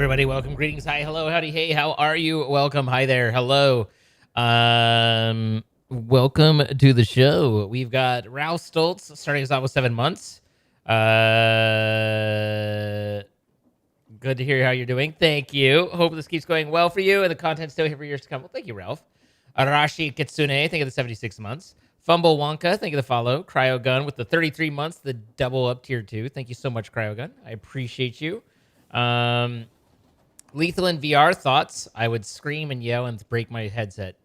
everybody. Welcome, greetings, hi, hello, howdy, hey, how are you? Welcome, hi there, hello. Welcome to the show. We've got Ralph Stoltz starting us off with 7 months. Good to hear how you're doing. Thank you. Hope this keeps going well for you and the content's still here for years to come. Well, thank you, Ralph. Arashi Kitsune, thank you for the 76 months. Fumble Wonka, thank you for the follow. Cryo Gun with the 33 months, the double up tier 2. Thank you so much, Cryo Gun. I appreciate you. Lethal in VR thoughts. I would scream and yell and break my headset.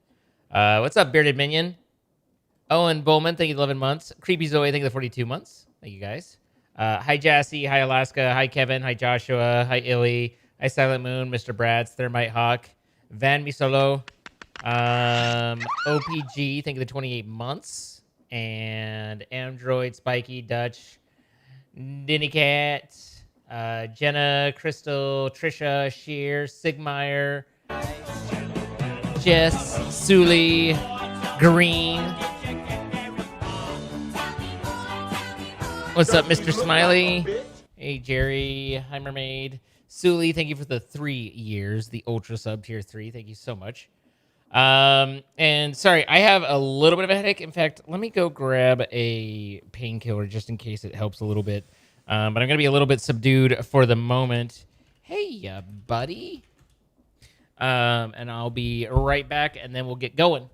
What's up, Bearded Minion? Owen Bowman, thank you 11 months. Creepy Zoe, thank you 42 months. Thank you guys. Hi Jassy, hi Alaska, hi Kevin, hi Joshua, hi Illy, hi Silent Moon, Mr. Brads, Thermite Hawk, Van Misolo, OPG, thank you the 28 months, and Android, Spiky, Dutch, Ninny Cat, Jenna, Crystal, Trisha, Sheer, Sigmeyer, Jess, Suli, Green. What's up, Mr. Smiley? Hey, Jerry. Hi, Mermaid. Suli, thank you for the 3 years, the Ultra Sub Tier 3. Thank you so much. And sorry, I have a little bit of a headache. In fact, let me go grab a painkiller just in case it helps a little bit. But I'm going to be a little bit subdued for the moment. Hey, buddy. And I'll be right back, and then we'll get going.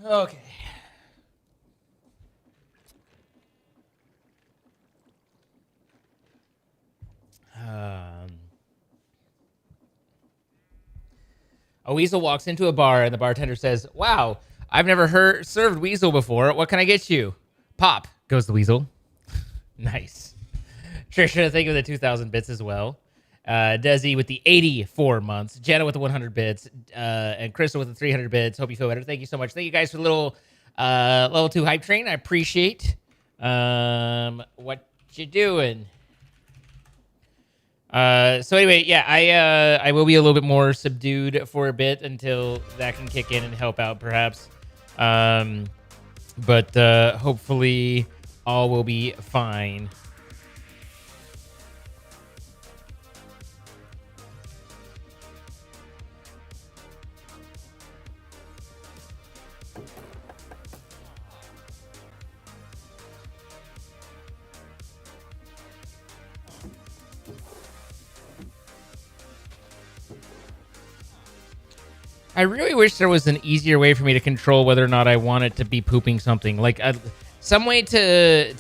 Okay. A weasel walks into a bar and the bartender says, "Wow, I've never served weasel before. What can I get you?" "Pop," goes the weasel. Nice. Trisha, thank you for the 2,000 bits as well. Desi with the 84 months. Jenna with the 100 bits. And Crystal with the 300 bits. Hope you feel better. Thank you so much. Thank you guys for the little level 2 hype train. I appreciate what you doing. So anyway, yeah, I will be a little bit more subdued for a bit until that can kick in and help out, perhaps. But hopefully all will be fine. I really wish there was an easier way for me to control whether or not I want it to be pooping something. Like some way is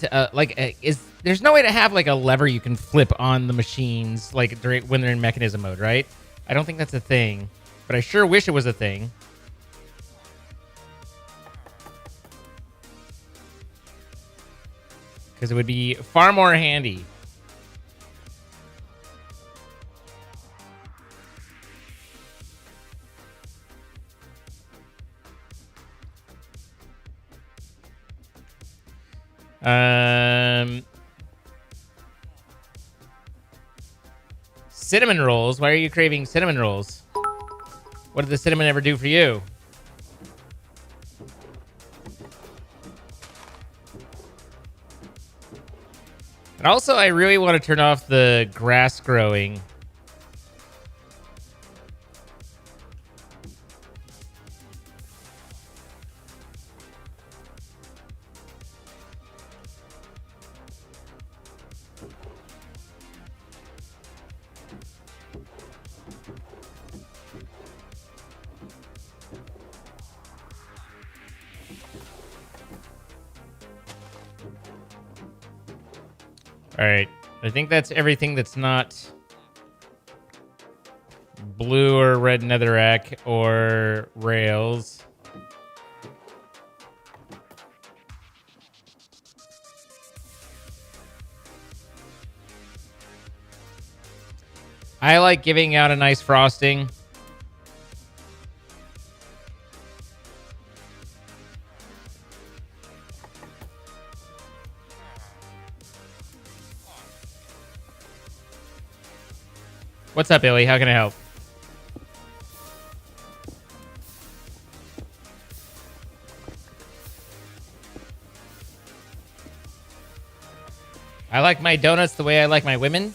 there's no way to have like a lever you can flip on the machines like when they're in mechanism mode, right? I don't think that's a thing, but I sure wish it was a thing. Because it would be far more handy. Cinnamon rolls. Why are you craving cinnamon rolls? What did the cinnamon ever do for you? And also, I really want to turn off the grass growing. All right. I think that's everything that's not blue or red netherrack or rails. I like giving out a nice frosting. What's up, Billy? How can I help? I like my donuts the way I like my women.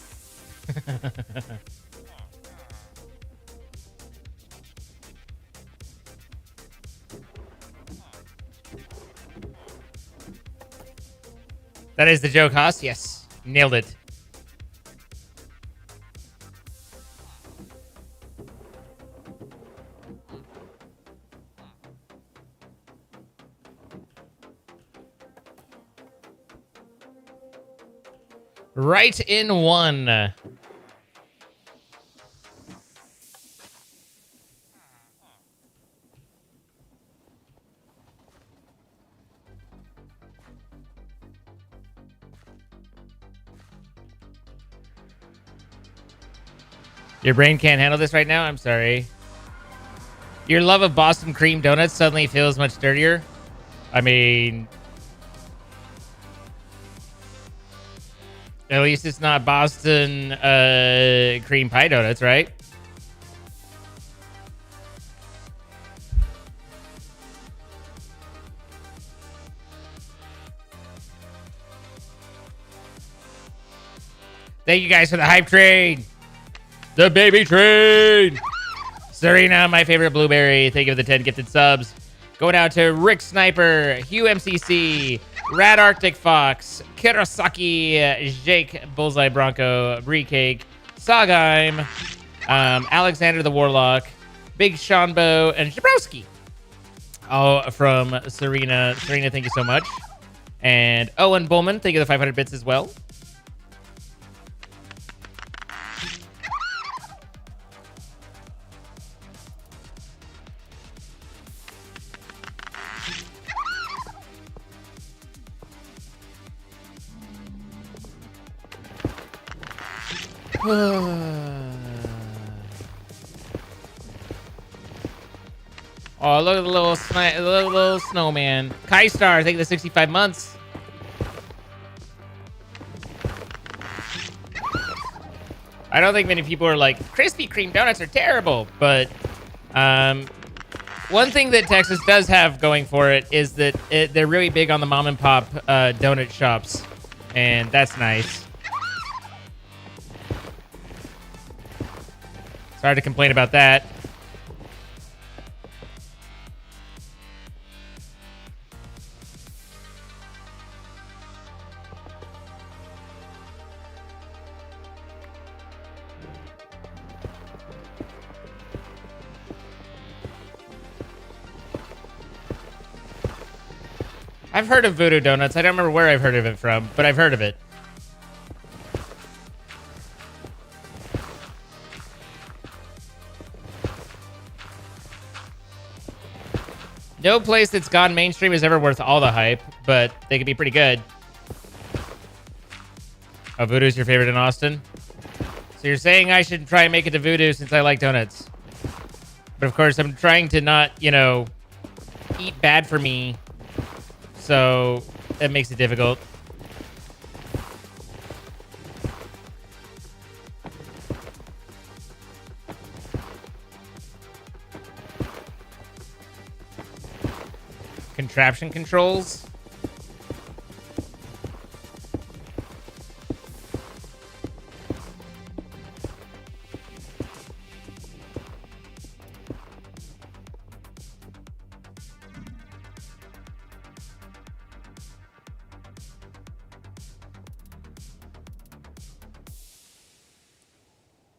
That is the joke, Haas. Yes. Nailed it. Right in one. Your brain can't handle this right now? I'm sorry. Your love of Boston cream donuts suddenly feels much dirtier? I mean, at least it's not Boston cream pie donuts, right? Thank you guys for the hype train. The baby train. Serena, my favorite blueberry. Thank you for the 10 gifted subs. Going out to Rick Sniper, Hugh MCC, Rad Arctic Fox, Kirosaki, Jake Bullseye Bronco, Brie Cake, Sogheim, Alexander the Warlock, Big Seanbo, and Jabrowski. All from Serena. Serena, thank you so much. And Owen Bullman, thank you for the 500 bits as well. Oh, look at the little snowman. Kai Star, thank you for the 65 months. I don't think many people are like, Krispy Kreme donuts are terrible, but one thing that Texas does have going for it is that they're really big on the mom and pop donut shops, and that's nice. It's hard to complain about that. I've heard of Voodoo Donuts. I don't remember where I've heard of it from, but I've heard of it. No place that's gone mainstream is ever worth all the hype, but they can be pretty good. Oh, Voodoo's your favorite in Austin? So you're saying I should try and make it to Voodoo since I like donuts. But of course, I'm trying to not, you know, eat bad for me. So that makes it difficult. Contraption controls.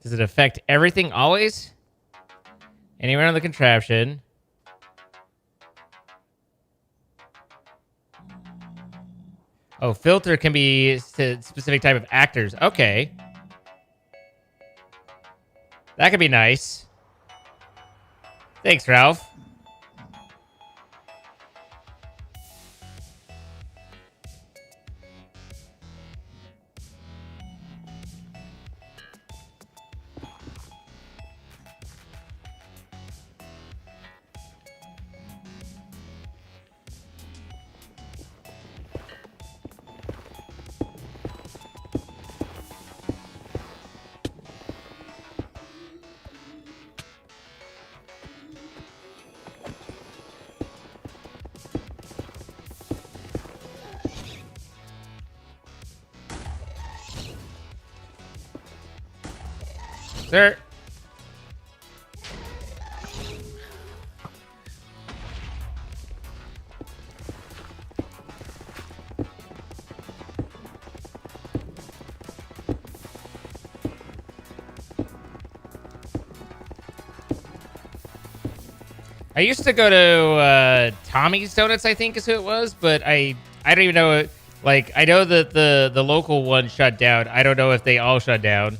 Does it affect everything always? Anywhere on the contraption. Oh, filter can be to specific type of actors. Okay. That could be nice. Thanks, Ralph. Sir. I used to go to Tommy's Donuts, I think is who it was, but I don't even know. Like, I know that the local one shut down. I don't know if they all shut down.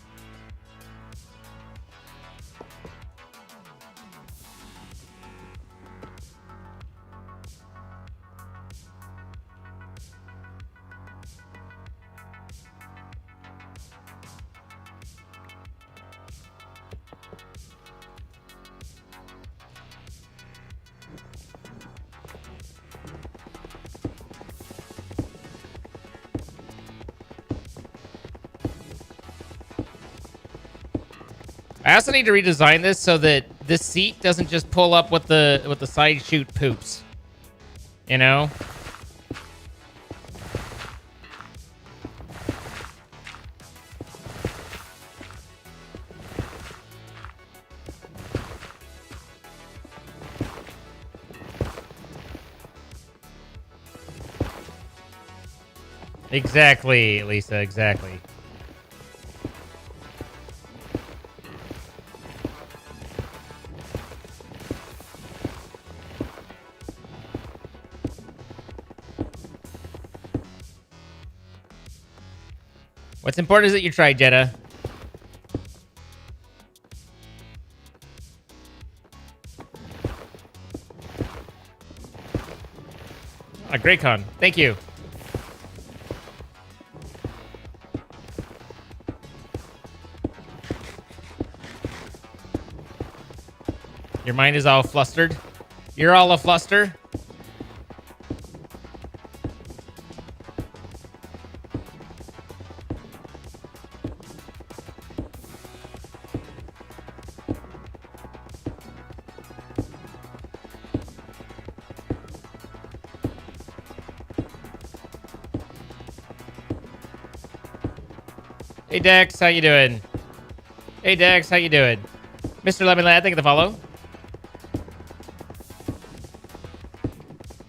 I also need to redesign this so that this seat doesn't just pull up with the side chute poops. You know? Exactly, Lisa, exactly. What's important is that you try, Jetta. Ah, great con. Thank you. Your mind is all flustered. You're all a fluster. Hey Dex, how you doing? Hey Dex, how you doing? Mr. Lemon Lad, thank you for the follow.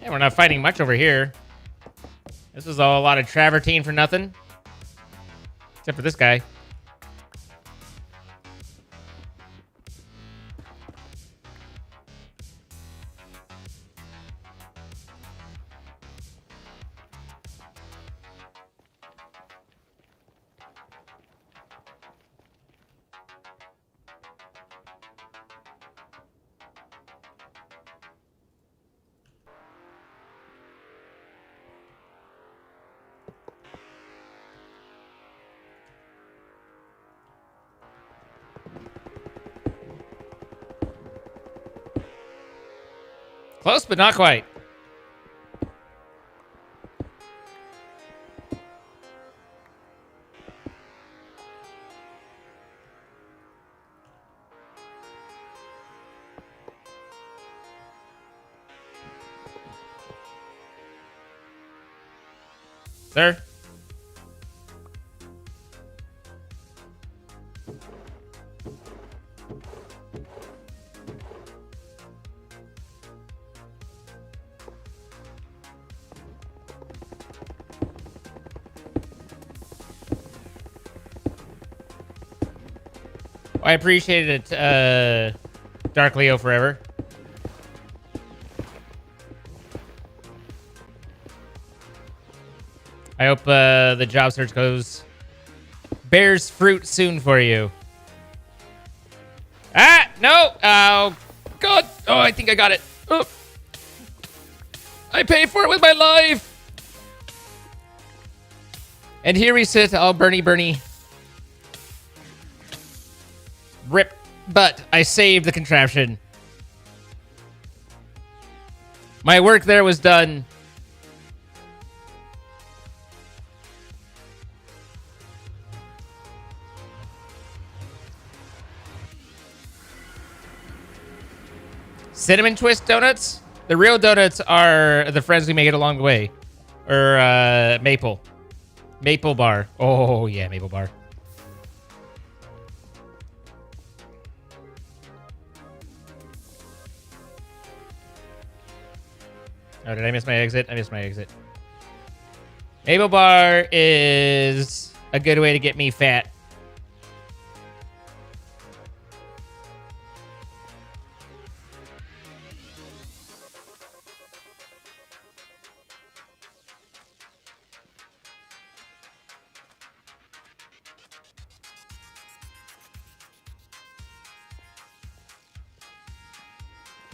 Yeah, we're not fighting much over here. This is all a lot of travertine for nothing. Except for this guy. Close, but not quite. Sir? I appreciate it, Dark Leo forever. I hope the job search bears fruit soon for you. Ah, no. Oh, God. Oh, I think I got it. Oh. I pay for it with my life. And here we sit, all Bernie. Rip. But I saved the contraption. My work there was done. Cinnamon Twist donuts? The real donuts are the friends we made along the way. Or Maple. Maple bar. Oh, yeah, Maple bar. Oh, did I miss my exit? I missed my exit. Maple bar is a good way to get me fat.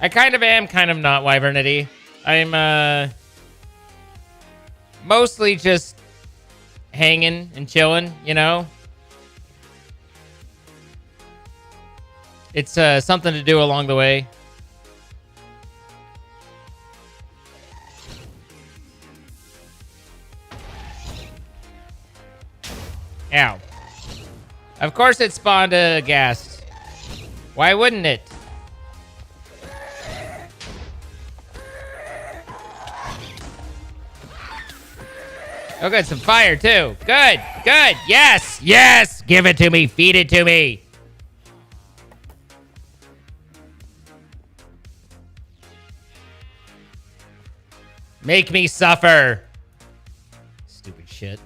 I kind of am, kind of not, Wyvernity. I'm, mostly just hanging and chilling, you know? It's, something to do along the way. Ow. Of course it spawned a ghast. Why wouldn't it? Oh, good. Some fire, too. Good. Good. Yes. Yes. Give it to me. Feed it to me. Make me suffer. Stupid shit.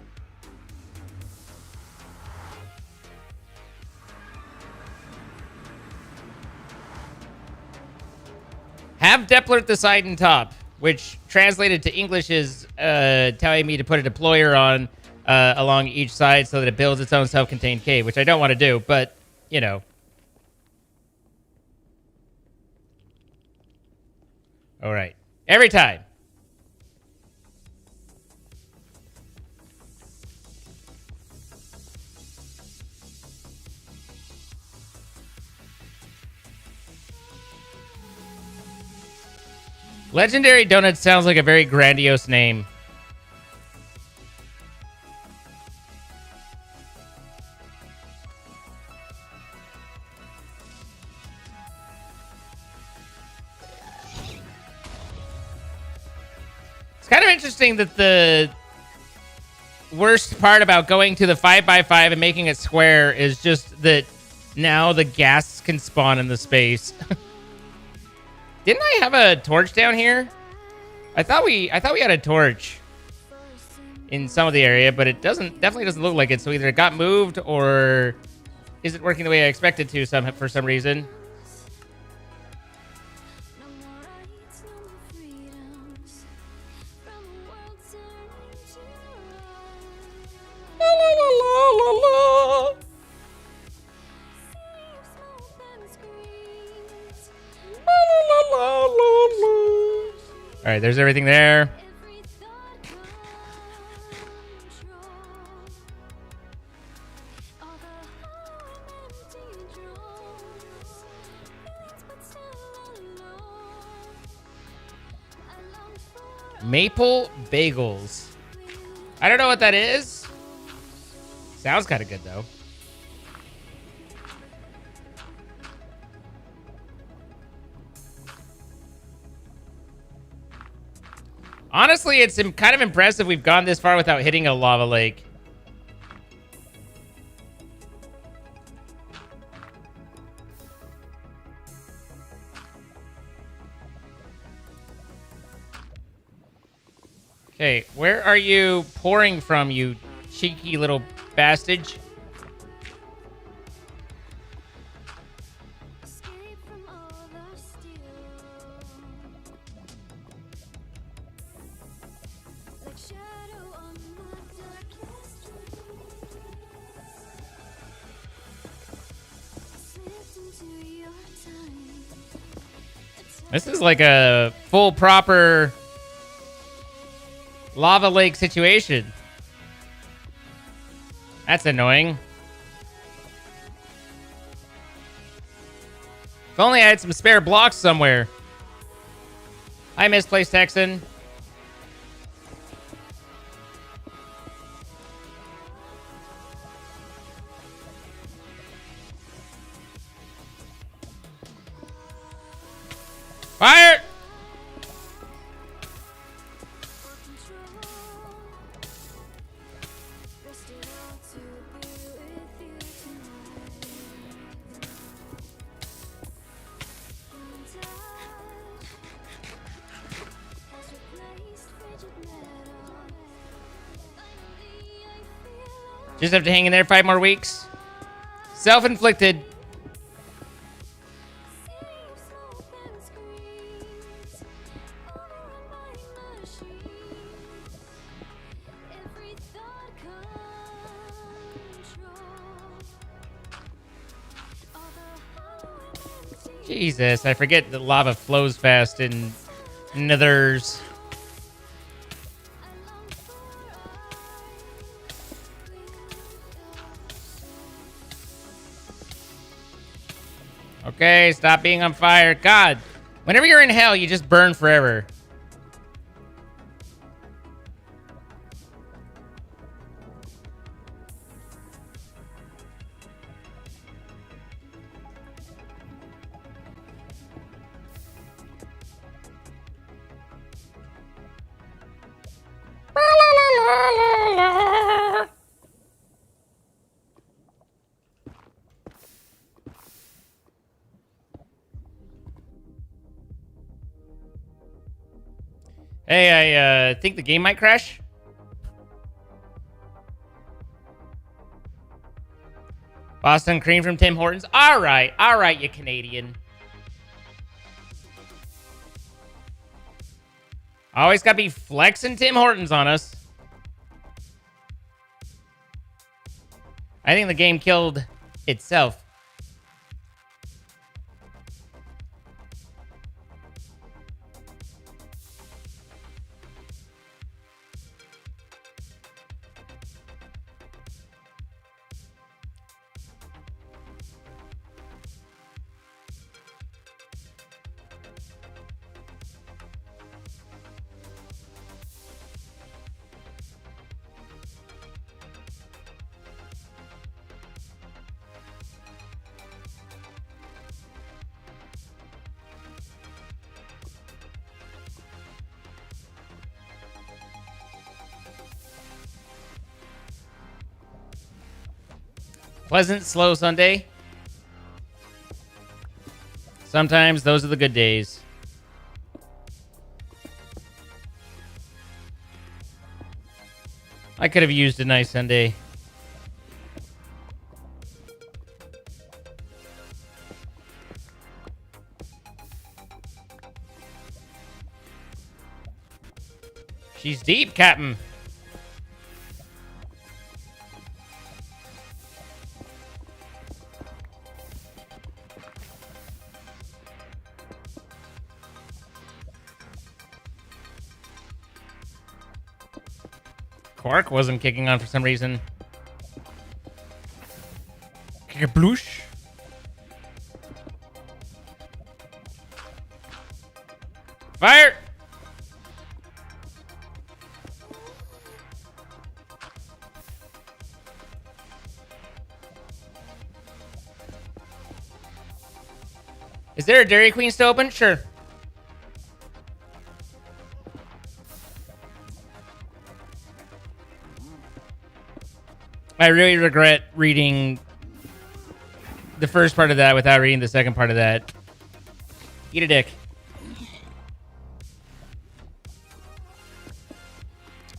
Have Depler decide in top, which translated to English is telling me to put a deployer on along each side so that it builds its own self-contained cave, which I don't want to do, but, you know. All right. Every time. Legendary Donut sounds like a very grandiose name. It's kind of interesting that the worst part about going to the 5x5 and making it square is just that now the ghasts can spawn in the space. Didn't I have a torch down here? I thought we had a torch in some of the area, but it definitely doesn't look like it. So either it got moved or isn't working the way I expected to for some reason. La, la, la, la, la. All right, there's everything there. Maple bagels. I don't know what that is. Sounds kind of good, though. Honestly, it's kind of impressive we've gone this far without hitting a lava lake. Okay, where are you pouring from, you cheeky little bastard? This is like a full proper lava lake situation. That's annoying. If only I had some spare blocks somewhere. Hi, Misplaced Texan. Fire! Just have to hang in there 5 more weeks. Self-inflicted. Jesus, I forget that lava flows fast in Nethers. Okay, stop being on fire. God, whenever you're in hell, you just burn forever. Hey, I think the game might crash. Boston cream from Tim Hortons. All right, you Canadian. Always gotta be flexing Tim Hortons on us. I think the game killed itself. Pleasant, slow Sunday. Sometimes those are the good days. I could have used a nice Sunday. She's deep, Captain. Quark wasn't kicking on for some reason. Kabloosh. Fire! Is there a Dairy Queen still open? Sure. I really regret reading the first part of that without reading the second part of that. Eat a dick.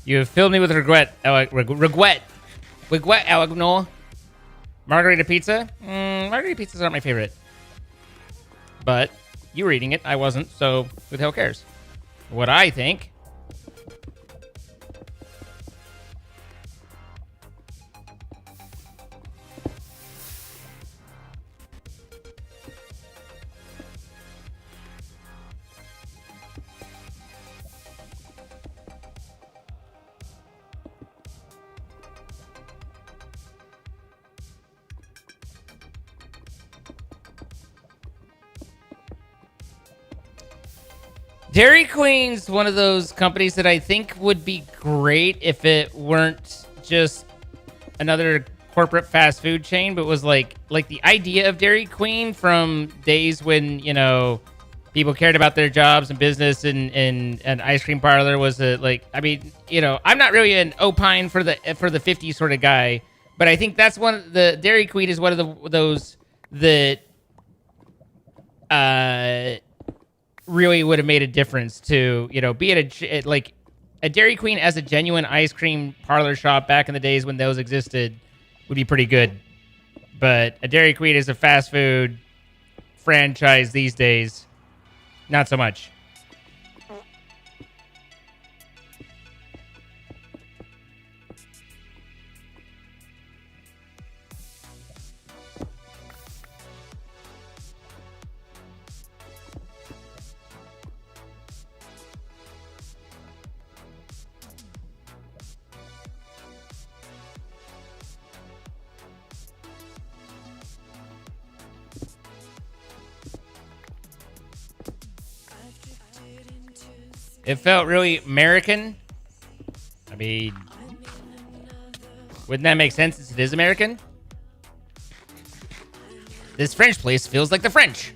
You have filled me with regret, Regret, Alec. Margarita pizza? Margarita pizzas aren't my favorite. But you were eating it. I wasn't, so who the hell cares? What I think. Dairy Queen's one of those companies that I think would be great if it weren't just another corporate fast food chain, but was like the idea of Dairy Queen from days when, you know, people cared about their jobs and business, and an ice cream parlor was I mean, you know, I'm not really an opine for the 50s sort of guy, but I think that's the Dairy Queen is one of those that really would have made a difference to, you know, be it like a Dairy Queen as a genuine ice cream parlor shop back in the days when those existed would be pretty good. But a Dairy Queen as a fast food franchise these days, not so much. It felt really American. I mean, wouldn't that make sense since it is American? This French place feels like the French.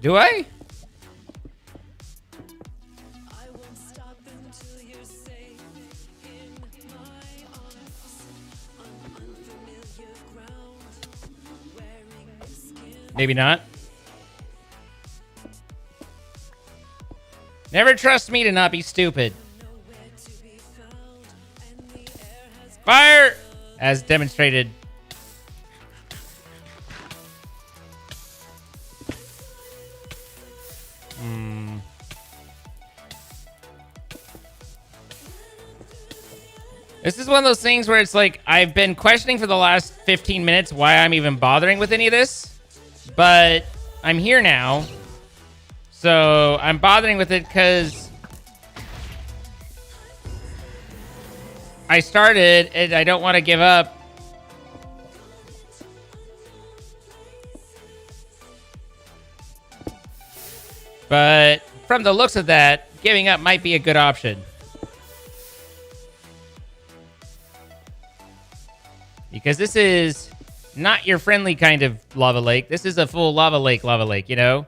Do I? Maybe not. Never trust me to not be stupid. Fire! As demonstrated. This is one of those things where it's like, I've been questioning for the last 15 minutes why I'm even bothering with any of this, but I'm here now. So I'm bothering with it because I started and I don't want to give up. But from the looks of that, giving up might be a good option. Because this is not your friendly kind of lava lake. This is a full lava lake, you know?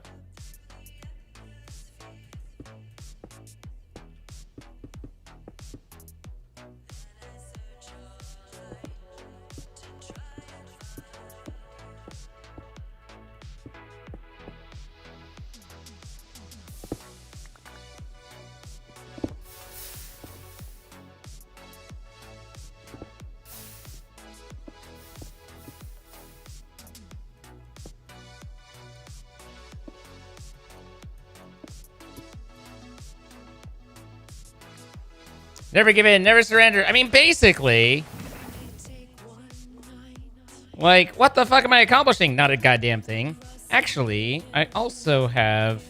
Never give in, never surrender. I mean, basically, like, what the fuck am I accomplishing? Not a goddamn thing. Actually, I also have...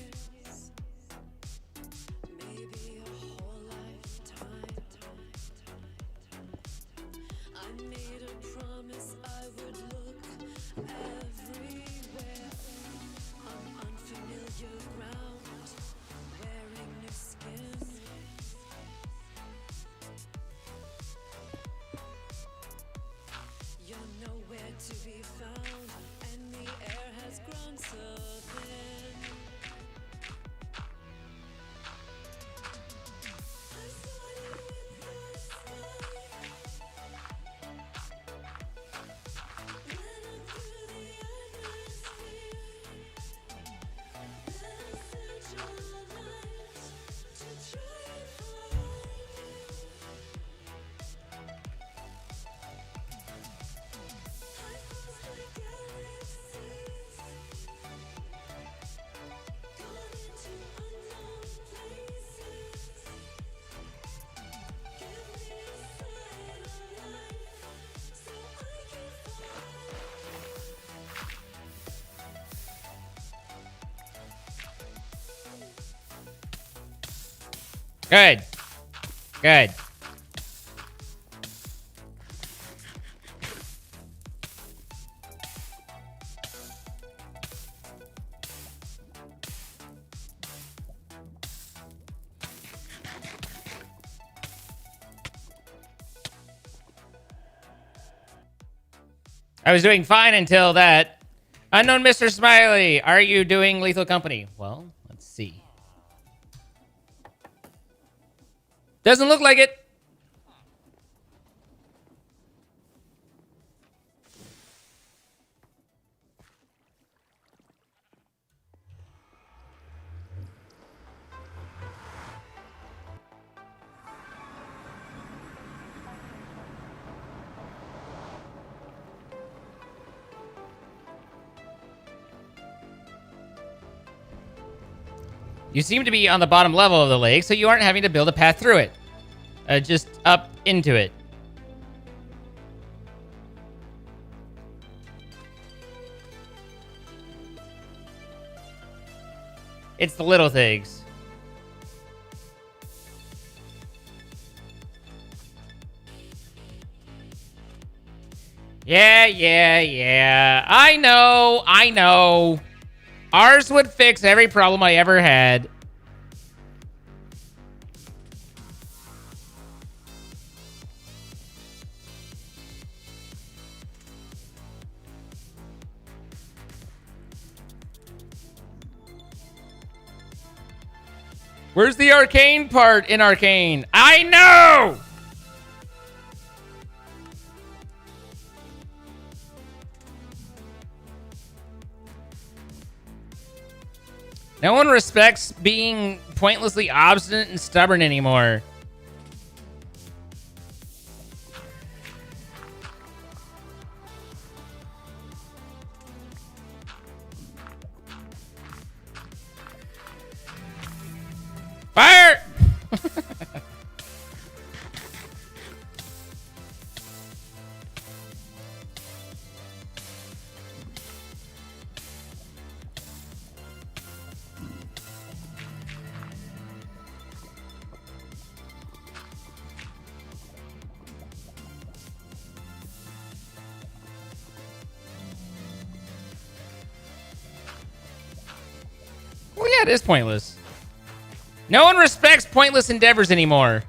Good. Good. I was doing fine until that. Unknown Mr. Smiley, are you doing Lethal Company? Well, let's see. Doesn't look like it. You seem to be on the bottom level of the lake, so you aren't having to build a path through it. Just up into it. It's the little things. Yeah. I know. Ours would fix every problem I ever had. Where's the arcane part in Arcane? I know! No one respects being pointlessly obstinate and stubborn anymore. Fire! Well, yeah, it is pointless. No one respects pointless endeavors anymore.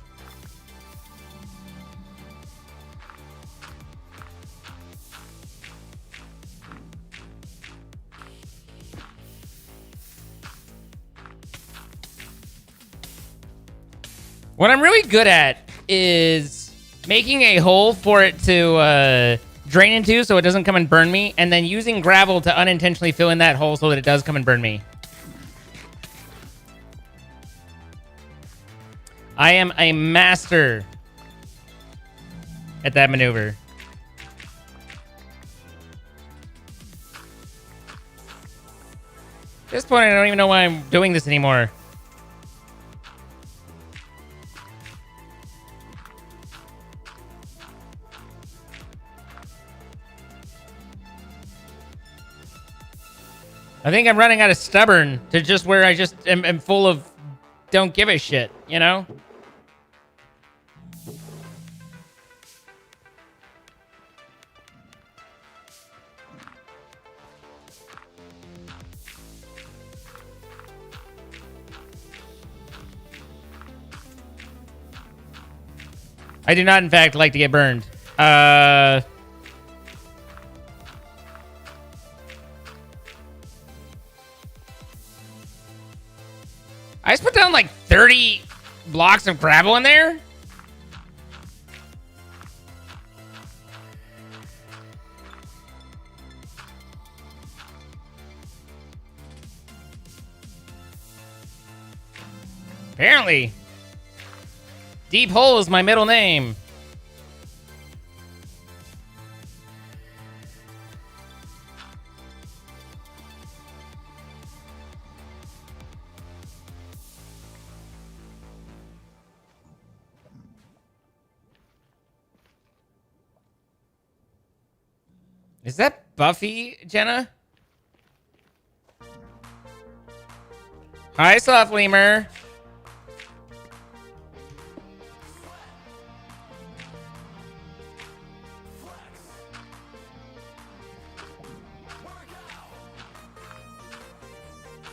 What I'm really good at is making a hole for it to drain into so it doesn't come and burn me, and then using gravel to unintentionally fill in that hole so that it does come and burn me. I am a master at that maneuver. At this point, I don't even know why I'm doing this anymore. I think I'm running out of stubborn to just where I just am full of don't give a shit, you know? I do not, in fact, like to get burned. I just put down like 30 blocks of gravel in there. Apparently. Deep Hole is my middle name. Is that Buffy, Jenna? Hi, Soft Lemur.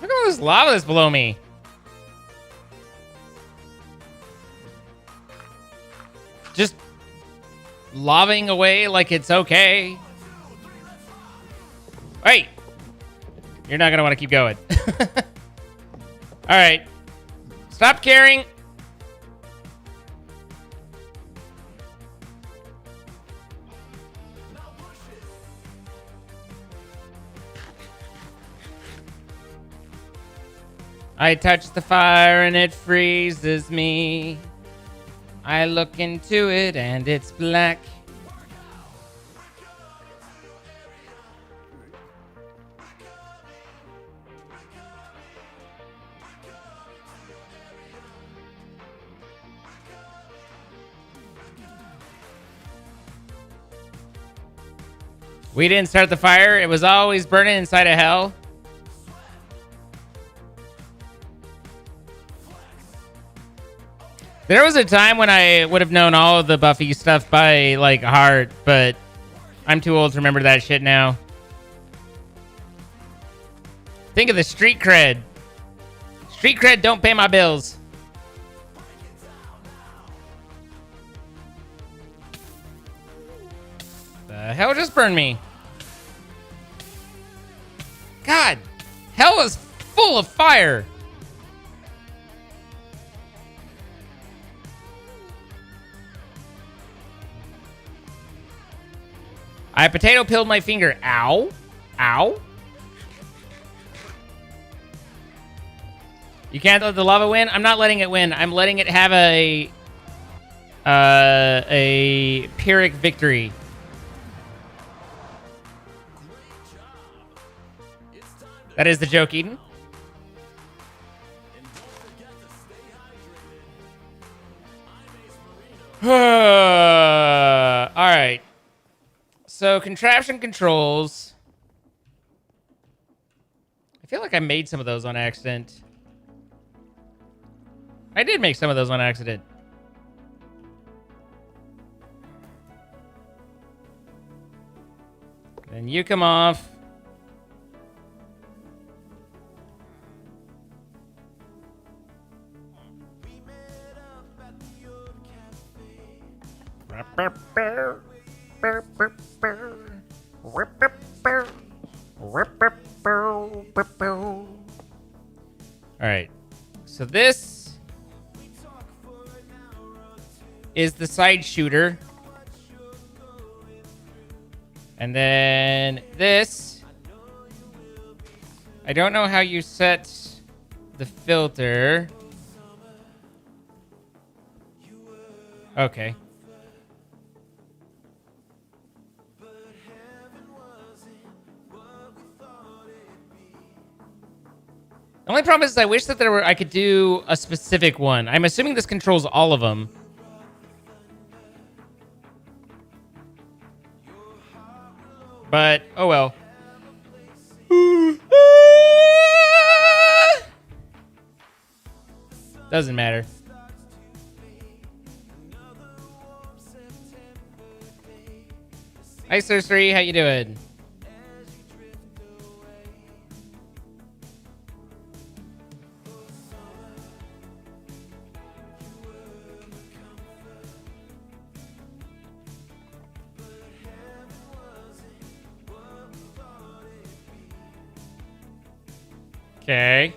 Look at all this lava that's below me. Just lobbing away like it's okay. Hey! You're not gonna want to keep going. Alright. Stop caring. I touch the fire and it freezes me. I look into it and it's black. We didn't start the fire. It was always burning inside of hell. There was a time when I would have known all of the Buffy stuff by, like, heart, but I'm too old to remember that shit now. Think of the street cred. Street cred don't pay my bills. The hell just burned me? God, hell is full of fire. I potato peeled my finger. Ow. Ow. You can't let the lava win? I'm not letting it win. I'm letting it have a Pyrrhic victory. That is the joke, Eden. All right. So, contraption controls. I feel like I made some of those on accident. I did make some of those on accident. Then you come off. All right. So this is the side shooter. And then this, I don't know how you set the filter. Okay. The only problem is I wish that I could do a specific one. I'm assuming this controls all of them. But, oh well. Doesn't matter. Hi, Sorcery. How you doing? Okay.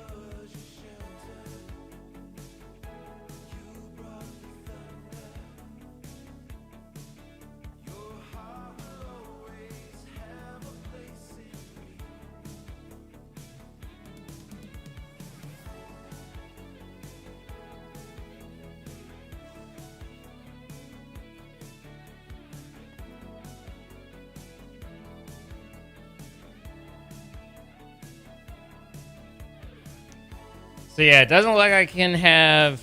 So yeah, it doesn't look like I can have...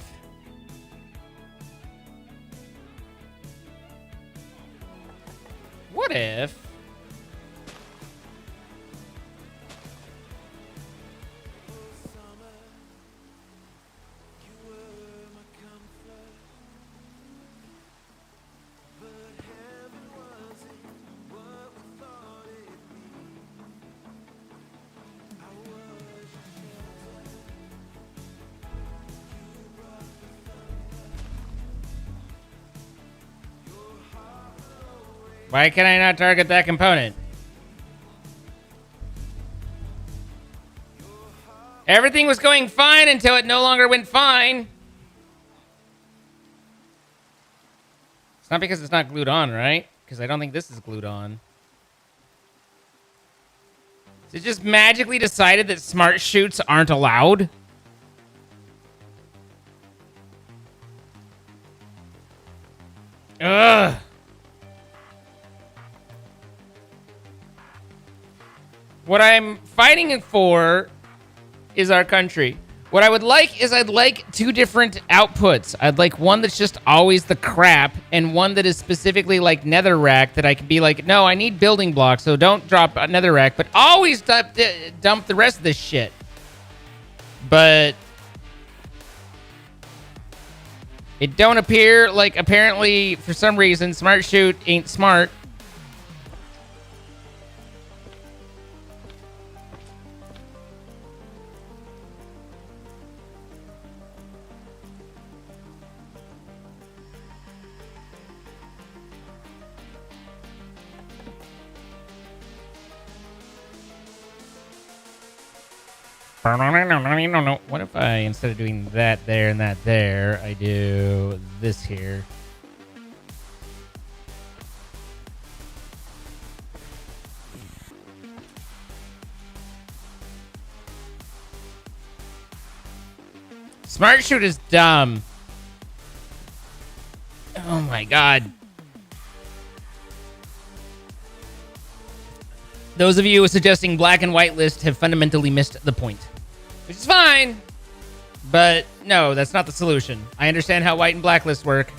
What if... Why can I not target that component? Everything was going fine until it no longer went fine. It's not because it's not glued on, right? Because I don't think this is glued on. It just magically decided that smart chutes aren't allowed. Ugh. What I'm fighting for is our country. What I would like is I'd like two different outputs. I'd like one that's just always the crap and one that is specifically like netherrack that I can be like, no, I need building blocks, so don't drop a netherrack, but always dump the rest of this shit. But it don't appear like apparently for some reason smart chute ain't smart. What if I, instead of doing that there and that there, I do this here? Smart chute is dumb. Oh my god. Those of you suggesting black and white list have fundamentally missed the point. Which is fine, but no, that's not the solution. I understand how white and black lists work.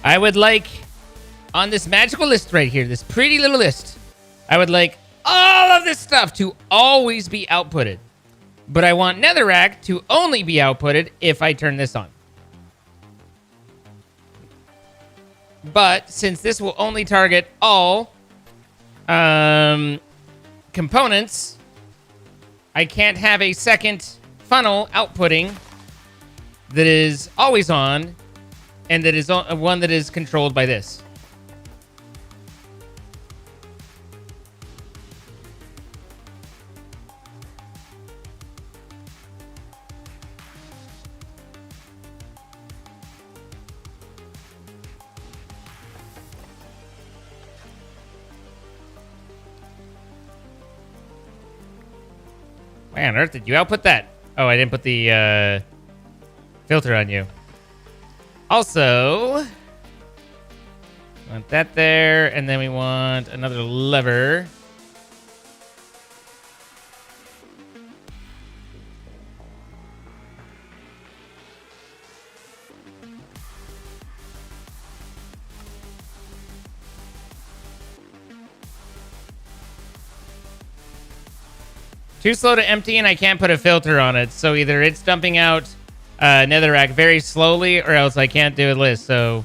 I would like, on this magical list right here, this pretty little list, I would like all of this stuff to always be outputted. But I want netherrack to only be outputted if I turn this on. But since this will only target all components, I can't have a second funnel outputting that is always on and that is one that is controlled by this. Why on earth did you output that? Oh, I didn't put the filter on you. Also, want that there, and then we want another lever. Too slow to empty, and I can't put a filter on it. So either it's dumping out netherrack very slowly, or else I can't do a list. So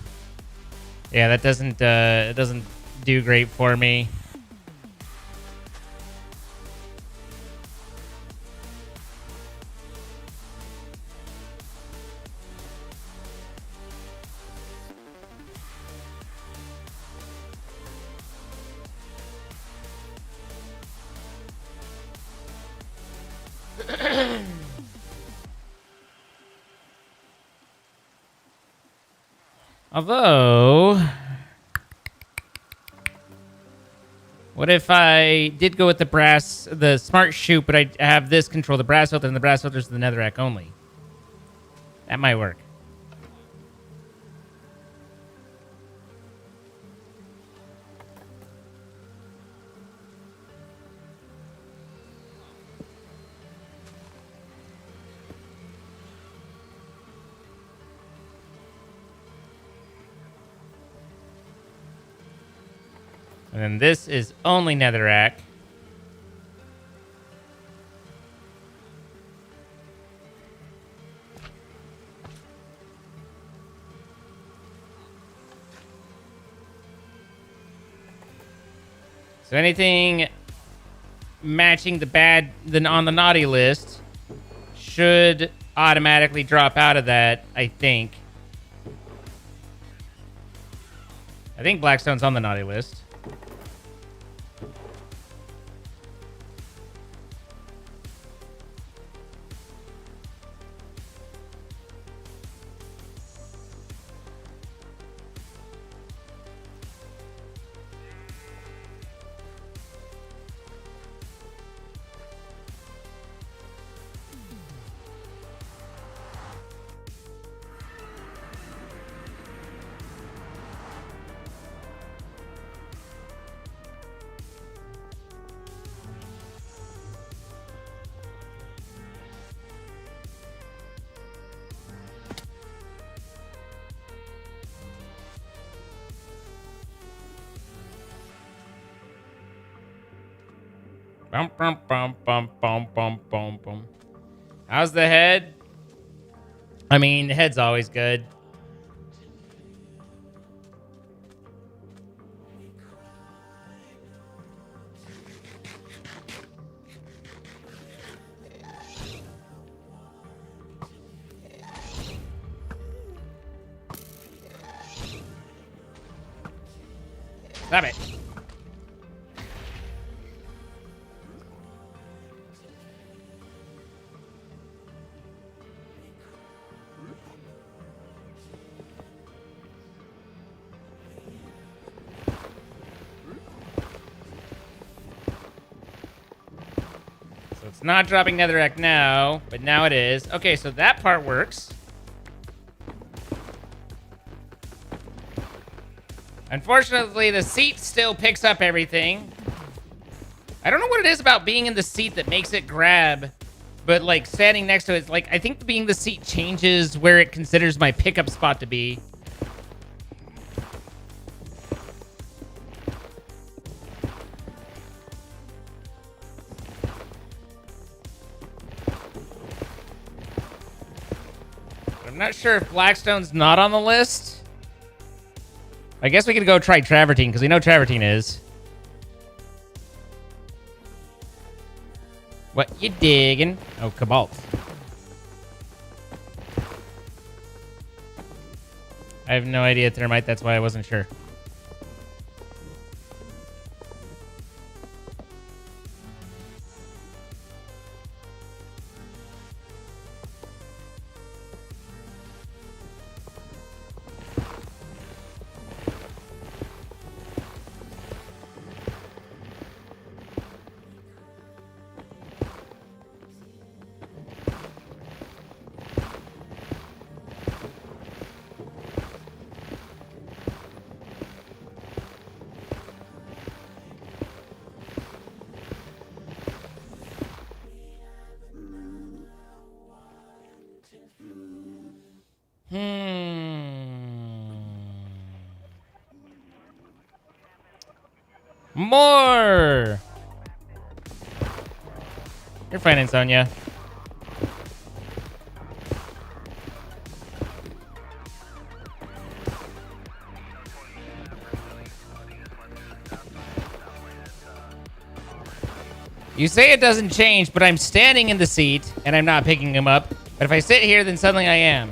yeah, that doesn't it doesn't do great for me. Although, what if I did go with the smart chute, but I have this control the brass filter, and the brass filter is the netherrack only? That might work. And then this is only netherrack. So anything matching the bad on the naughty list should automatically drop out of that, I think. I think Blackstone's on the naughty list. Bum, bum, bum, bum, bum, bum, bum, bum. How's the head? I mean, the head's always good. Stop it. So it's not dropping netherrack now, but now it is. Okay, so that part works. Unfortunately, the seat still picks up everything. I don't know what it is about being in the seat that makes it grab, but like standing next to it, like I think being the seat changes where it considers my pickup spot to be. I'm not sure if Blackstone's not on the list. I guess we could go try Travertine, because we know Travertine is. What you digging? Oh, Cobalt. I have no idea, Thermite. That's why I wasn't sure. More! You're fine, Insomnia. You say it doesn't change, but I'm standing in the seat, and I'm not picking him up. But if I sit here, then suddenly I am.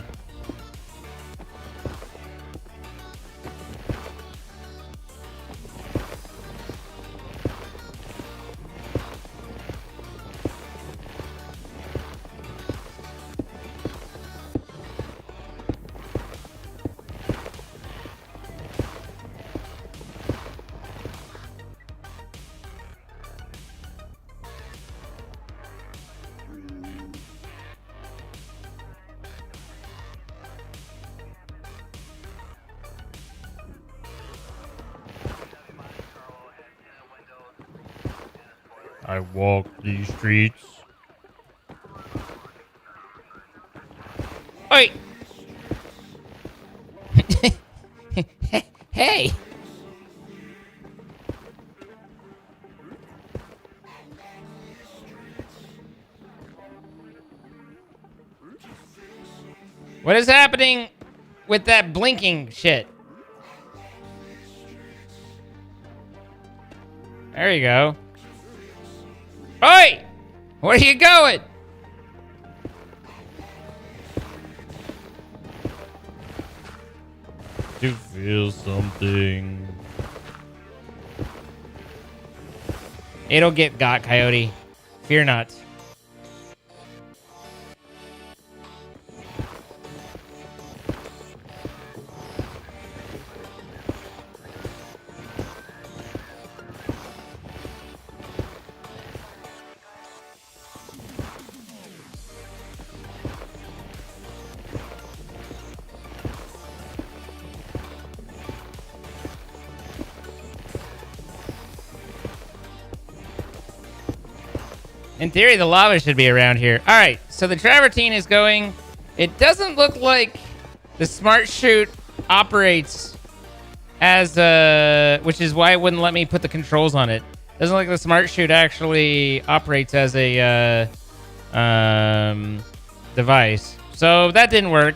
I walk these streets. Oi! Hey! What is happening with that blinking shit? There you go. Oi! Where are you going? To feel something. It'll get got, Coyote. Fear not. In theory, the lava should be around here. All right, so the travertine is going. It doesn't look like the smart chute operates as which is why it wouldn't let me put the controls on it. Doesn't look like the smart chute actually operates as a device. So that didn't work.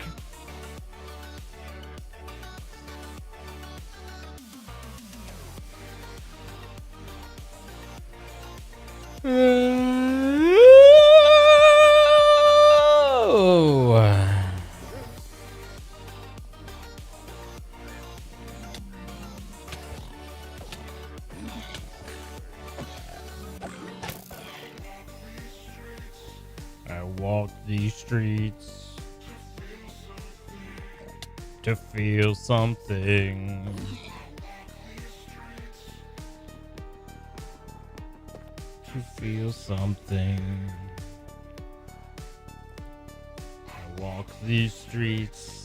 I walk these streets to feel something. To feel something. I walk these streets.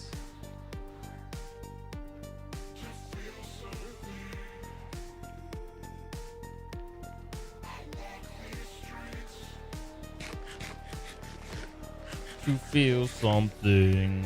To feel something.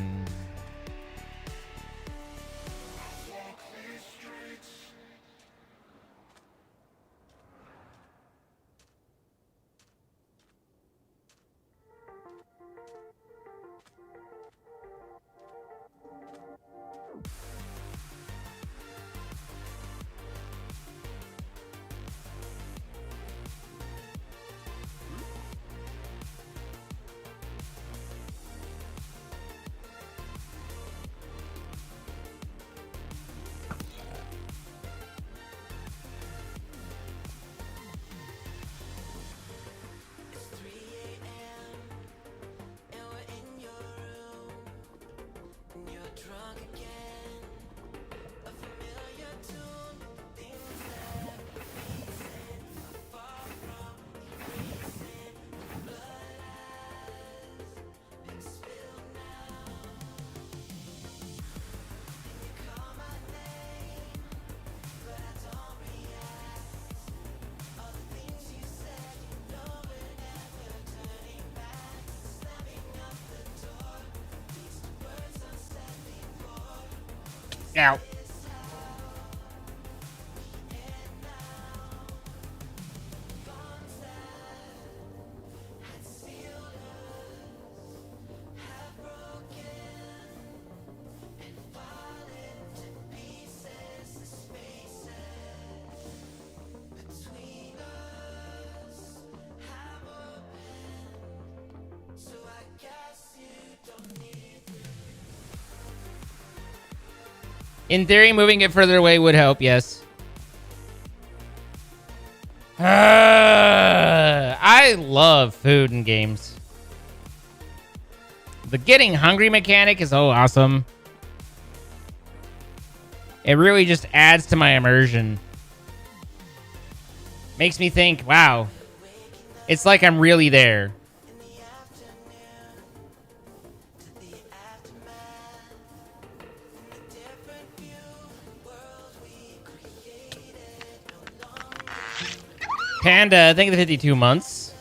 Ow. In theory, moving it further away would help, yes. I love food in games. The getting hungry mechanic is so awesome. It really just adds to my immersion. Makes me think, wow. It's like I'm really there. Panda, thank you for 52 months.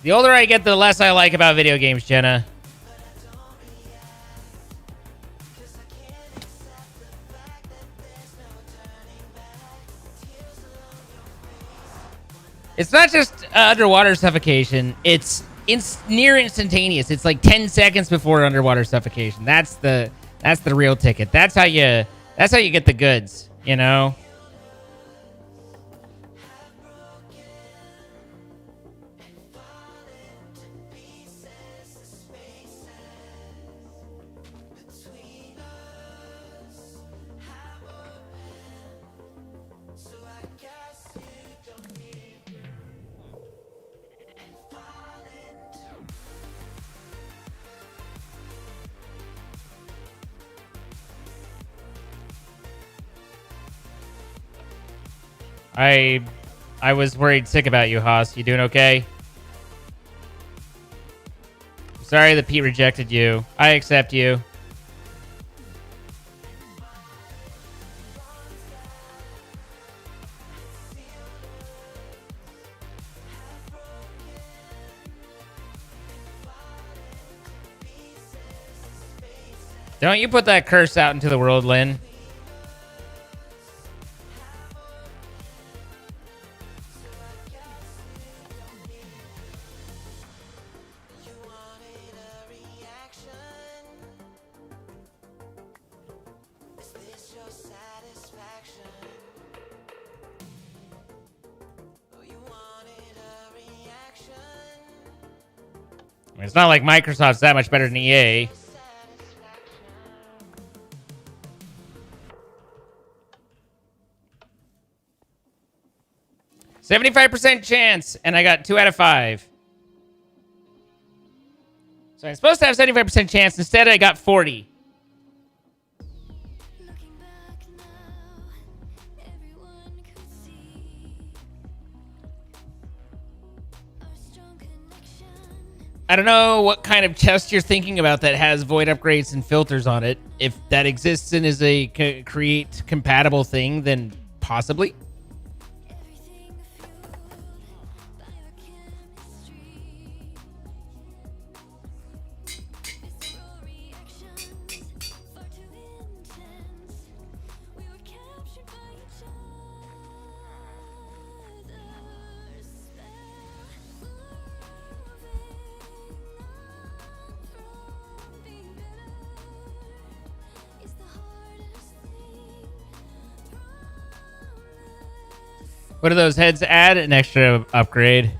The older I get, the less I like about video games, Jenna. It's not just underwater suffocation. It's near instantaneous. It's like 10 seconds before underwater suffocation. That's the real ticket. That's how you get the goods, you know? I was worried sick about you, Haas. You doing okay? Sorry that Pete rejected you. I accept you. Don't you put that curse out into the world, Lynn. I mean, it's not like Microsoft's that much better than EA. %75 chance, and I got 2 out of 5. So I'm supposed to have 75% chance. Instead, I got 40. I don't know what kind of chest you're thinking about that has void upgrades and filters on it. If that exists and is a create compatible thing, then possibly. What do those heads add? An extra upgrade.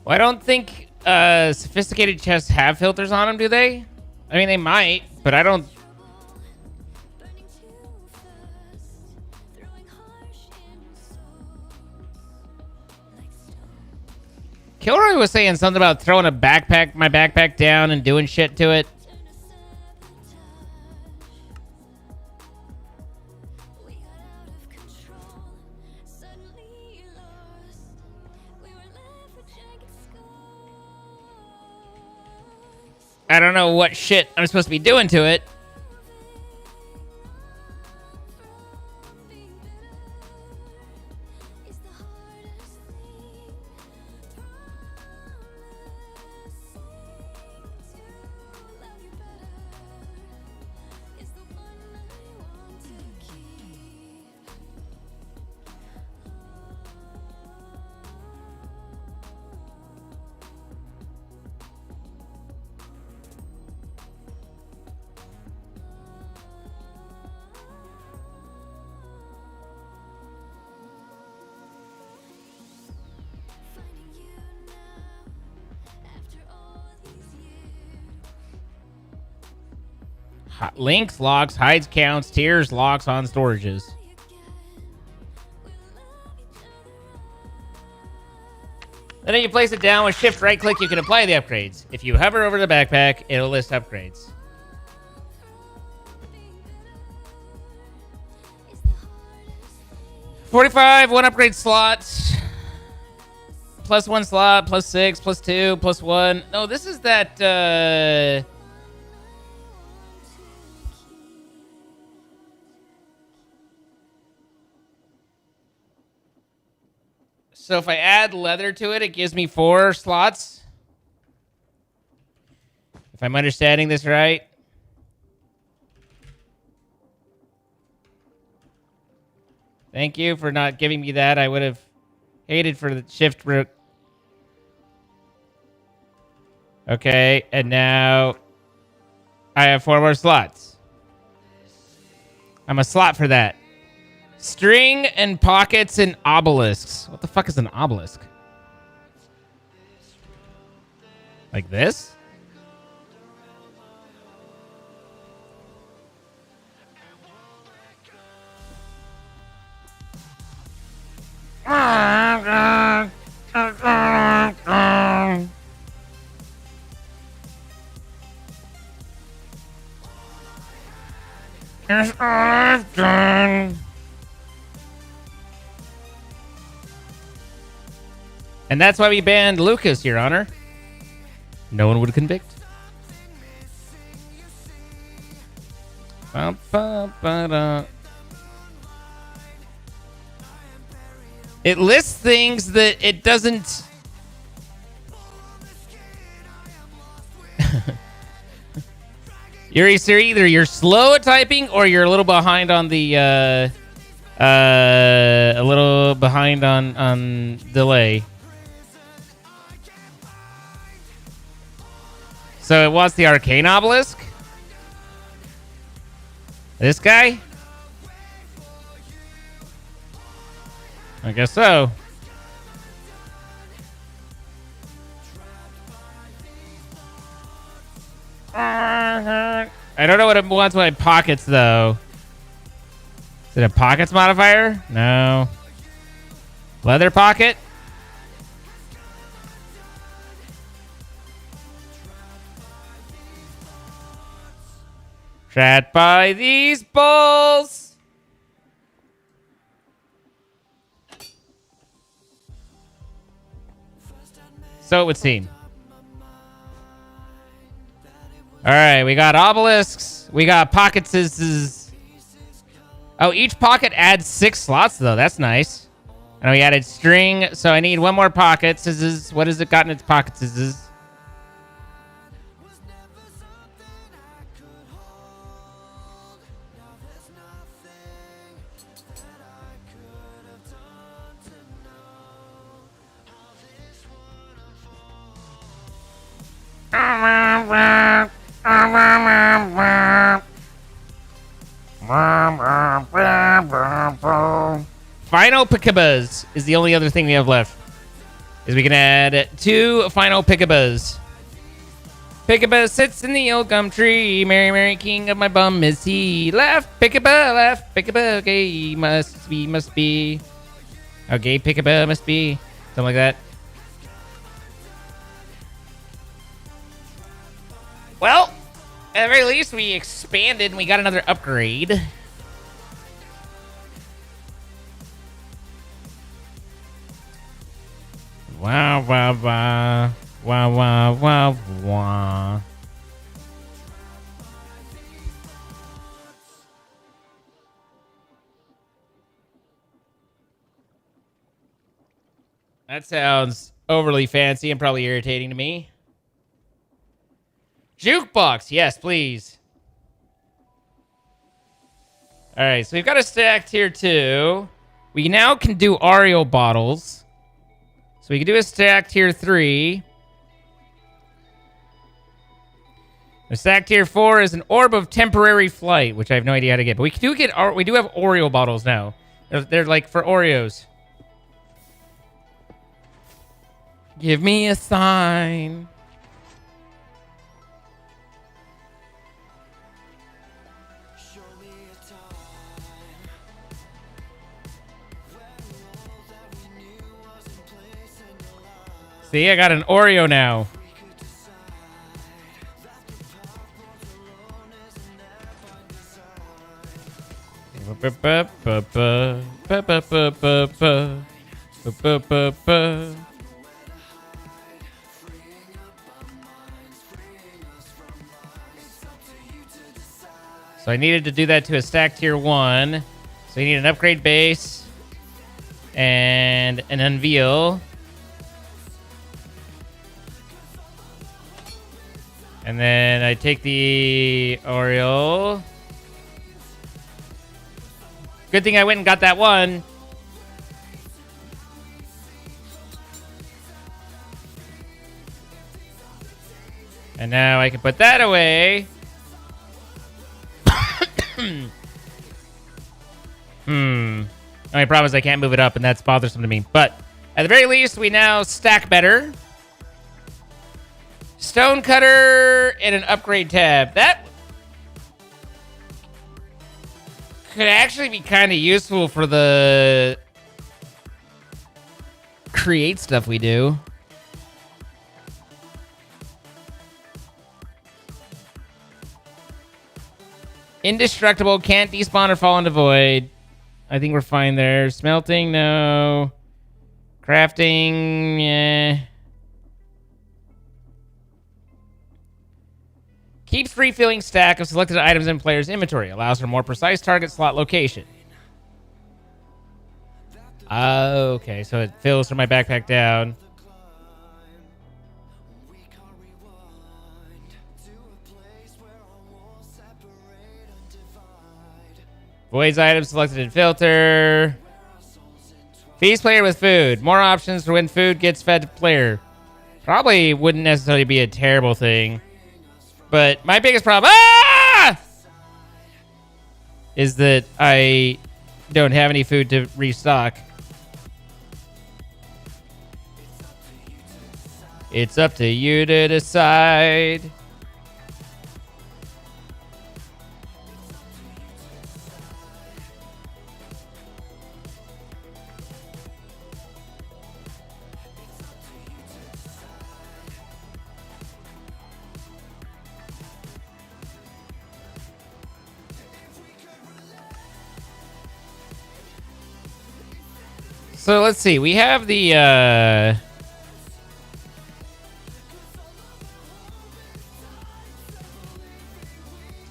Well, I don't think sophisticated chests have filters on them, do they? I mean, they might, but I don't. Kilroy was saying something about throwing my backpack down and doing shit to it. I don't know what shit I'm supposed to be doing to it. Links, locks, hides, counts, tiers, locks on storages. Then if you place it down with shift right click, you can apply the upgrades. If you hover over the backpack, it'll list upgrades. $45, 1 upgrade slots. Plus 1 slot, plus 6, plus 2, plus 1. No, this is that, So if I add leather to it, it gives me 4 slots. If I'm understanding this right. Thank you for not giving me that. I would have hated for the shift root. Okay, and now I have 4 more slots. I'm a slot for that. String and pockets and obelisks. What the fuck is an obelisk? Like this? It's often. And that's why we banned Lucas, Your Honor. No one would convict. It lists things that it doesn't. Yuri, sir, either you're slow at typing or you're a little behind on the a little behind on delay. So it wants the Arcane Obelisk? This guy? I guess so. I don't know what it wants with my pockets, though. Is it a pockets modifier? No. Leather pocket? Trapped by these balls. So it would seem. All right, we got obelisks. We got pocket scissors. Oh, each pocket adds 6 slots, though. That's nice. And we added string, so I need one more pocket scissors. What has it got in its pocket scissors? Final Pickabas is the only other thing we have left. Is we can add 2 final Pickabas. Pickaba sits in the old gum tree. Mary, Mary, king of my bum is he. Left Pickaba, gay must be. How gay Pickaba must be. Something like that. Well, at the very least, we expanded and we got another upgrade. Wow, wow, wow. Wow, wow, wow, wow. That sounds overly fancy and probably irritating to me. Jukebox, yes, please. All right, so we've got a stack tier 2. We now can do Oreo bottles. So we can do a stack tier 3. A stack tier 4 is an orb of temporary flight, which I have no idea how to get. But we do have Oreo bottles now. They're like for Oreos. Give me a sign. See, I got an Oreo now. So I needed to do that to a stack tier 1. So you need an upgrade base and an unveil. And then I take the Oreo. Good thing I went and got that one. And now I can put that away. Only problem is I can't move it up, and that's bothersome to me. But at the very least, we now stack better. Stone cutter and an upgrade tab. That could actually be kind of useful for the create stuff we do. Indestructible, can't despawn or fall into void. I think we're fine there. Smelting, no. Crafting, yeah. Keeps refilling stack of selected items in player's inventory. Allows for more precise target slot location. Okay, so it fills from my backpack down. Voids items selected in filter. Feeds player with food. More options for when food gets fed to player. Probably wouldn't necessarily be a terrible thing. But my biggest problem is that I don't have any food to restock. It's up to you to decide. So let's see. We have the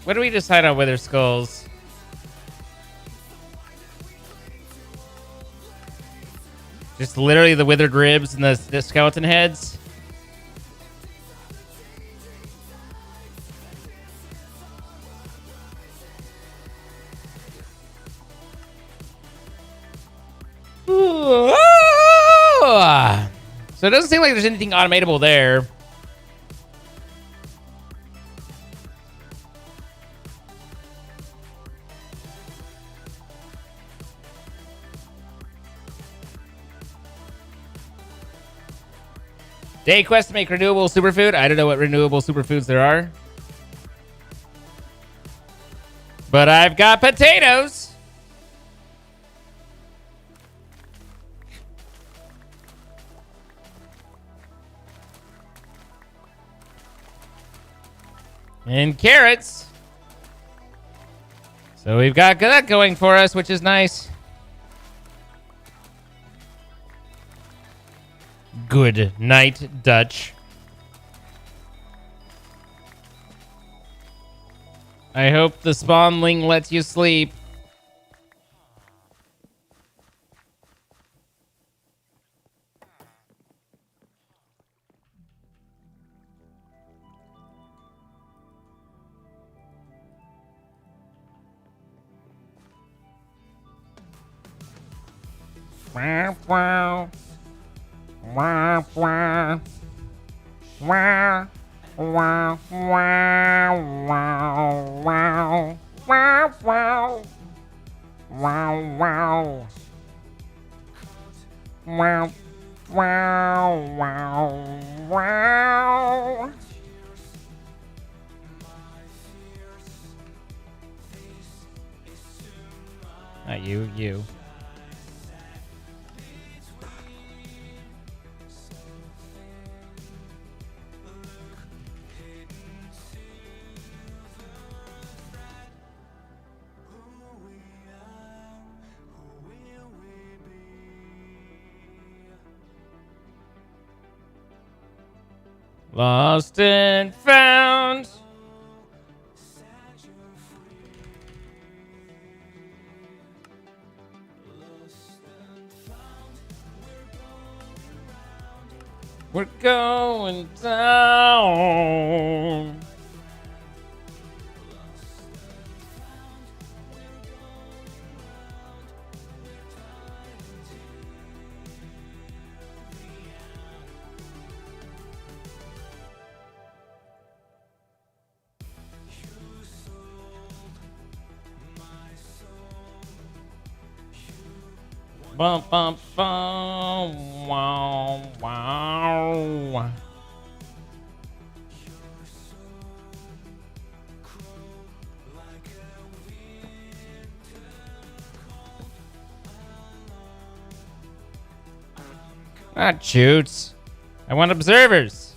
what do we decide on Wither Skulls? Just literally the withered ribs and the skeleton heads? So it doesn't seem like there's anything automatable there. Day quest to make renewable superfood. I don't know what renewable superfoods there are. But I've got potatoes. And carrots. So we've got that going for us, which is nice. Good night, Dutch. I hope the spawnling lets you sleep. Wow, wow. Wow, wow. Wow. Wow, wow, wow, wow. Wow, wow. Wow, wow. Wow, wow, wow, wow. Not you, you. Lost and found. We're going down. Bum, bum, bum. Wow, wow. Not shoots. I want observers.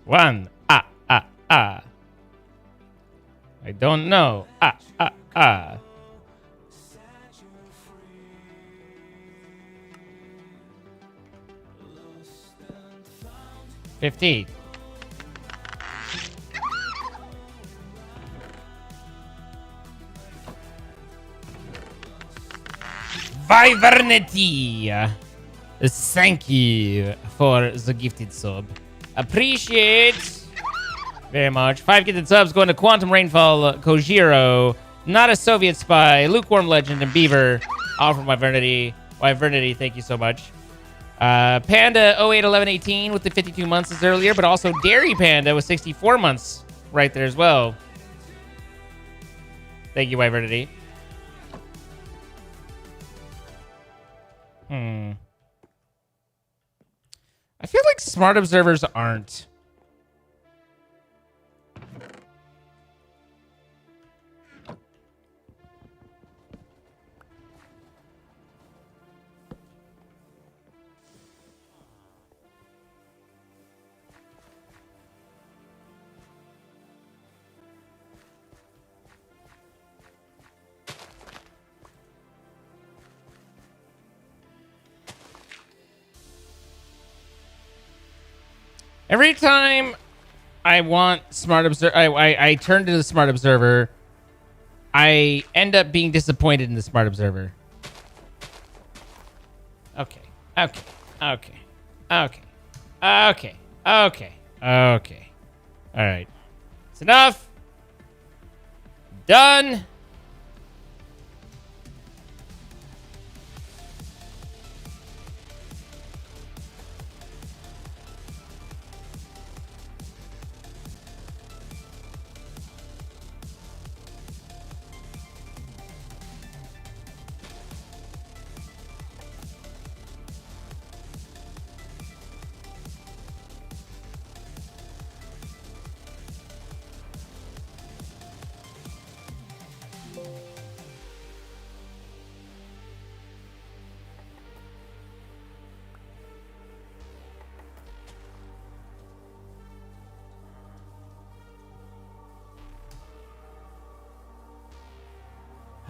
1. I don't know. 15. Vivernity. Thank you for the gifted sub. Appreciate very much. 5 gifted subs going to Quantum Rainfall, Kojiro, Not a Soviet Spy, Lukewarm Legend, and Beaver. All from Vivernity. Vivernity, thank you so much. Panda 081118 with the 52 months as earlier, but also Dairy Panda with 64 months right there as well. Thank you, Vivernity. I feel like smart observers aren't. Every time I want smart observer, I turn to the smart observer, I end up being disappointed in the smart observer. Okay. Okay. Okay. Okay. Okay. Okay. Okay. All right. It's enough. Done.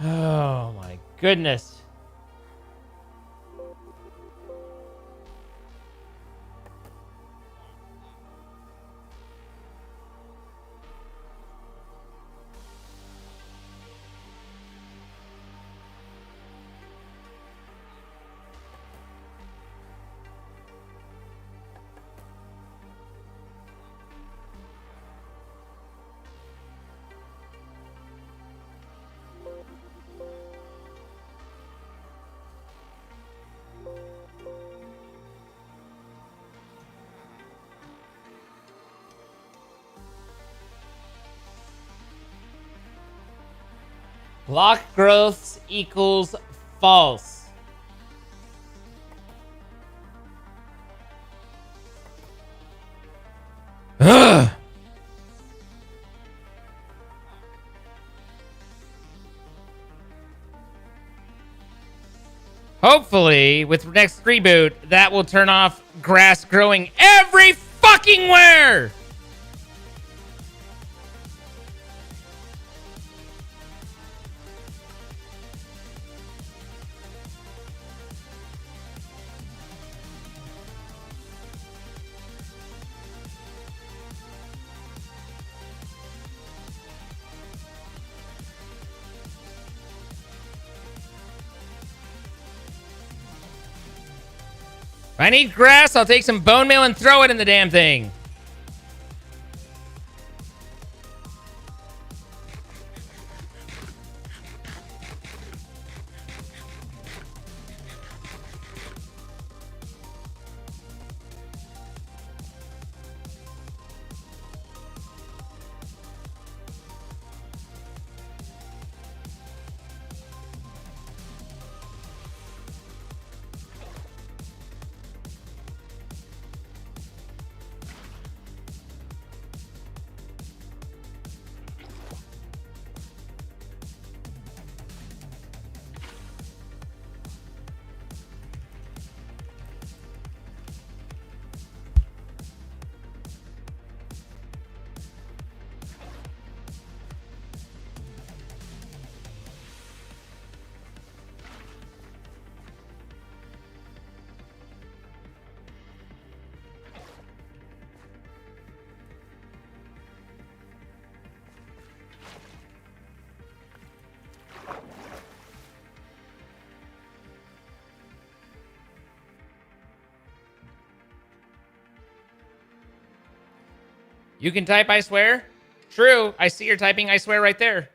Oh my goodness. Block growths equals false. Ugh. Hopefully, with next reboot, that will turn off grass growing every fucking where. If I need grass, I'll take some bone meal and throw it in the damn thing. You can type, I swear? True. I see you're typing, I swear, right there.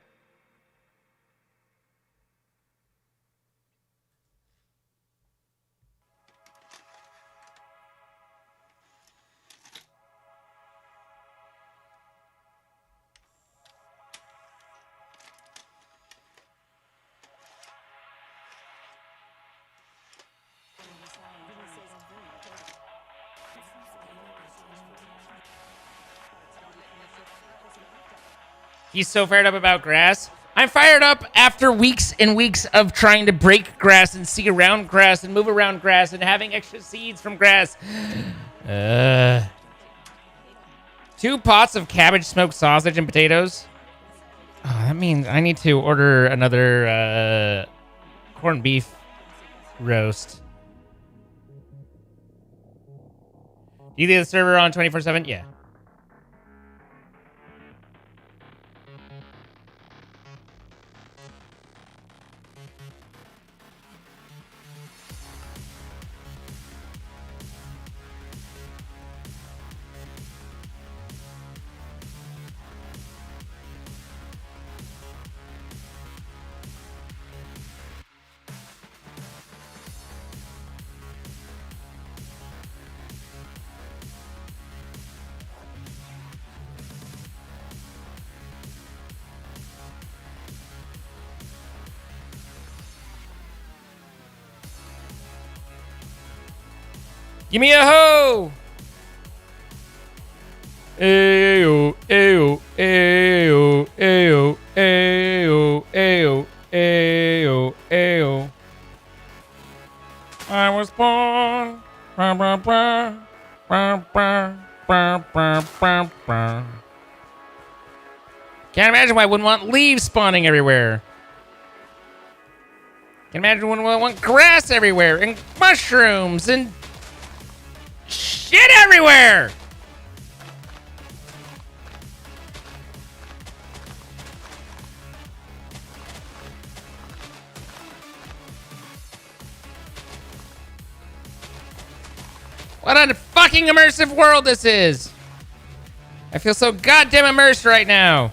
He's so fired up about grass. I'm fired up after weeks and weeks of trying to break grass and see around grass and move around grass and having extra seeds from grass. 2 pots of cabbage, smoked sausage, and potatoes. Oh, that means I need to order another corned beef roast. Do you leave the server on 24/7? Yeah. Give me a hoe! Ayo, ayo, ayo, ayo, ayo, ayo, ayo, ayo. I was born. Bah, bah, bah, bah, bah, bah, bah, bah, bah. Can't imagine why I wouldn't want leaves spawning everywhere. Can't imagine why I wouldn't want grass everywhere and mushrooms and shit everywhere. What a fucking immersive world this is. I feel so goddamn immersed right now.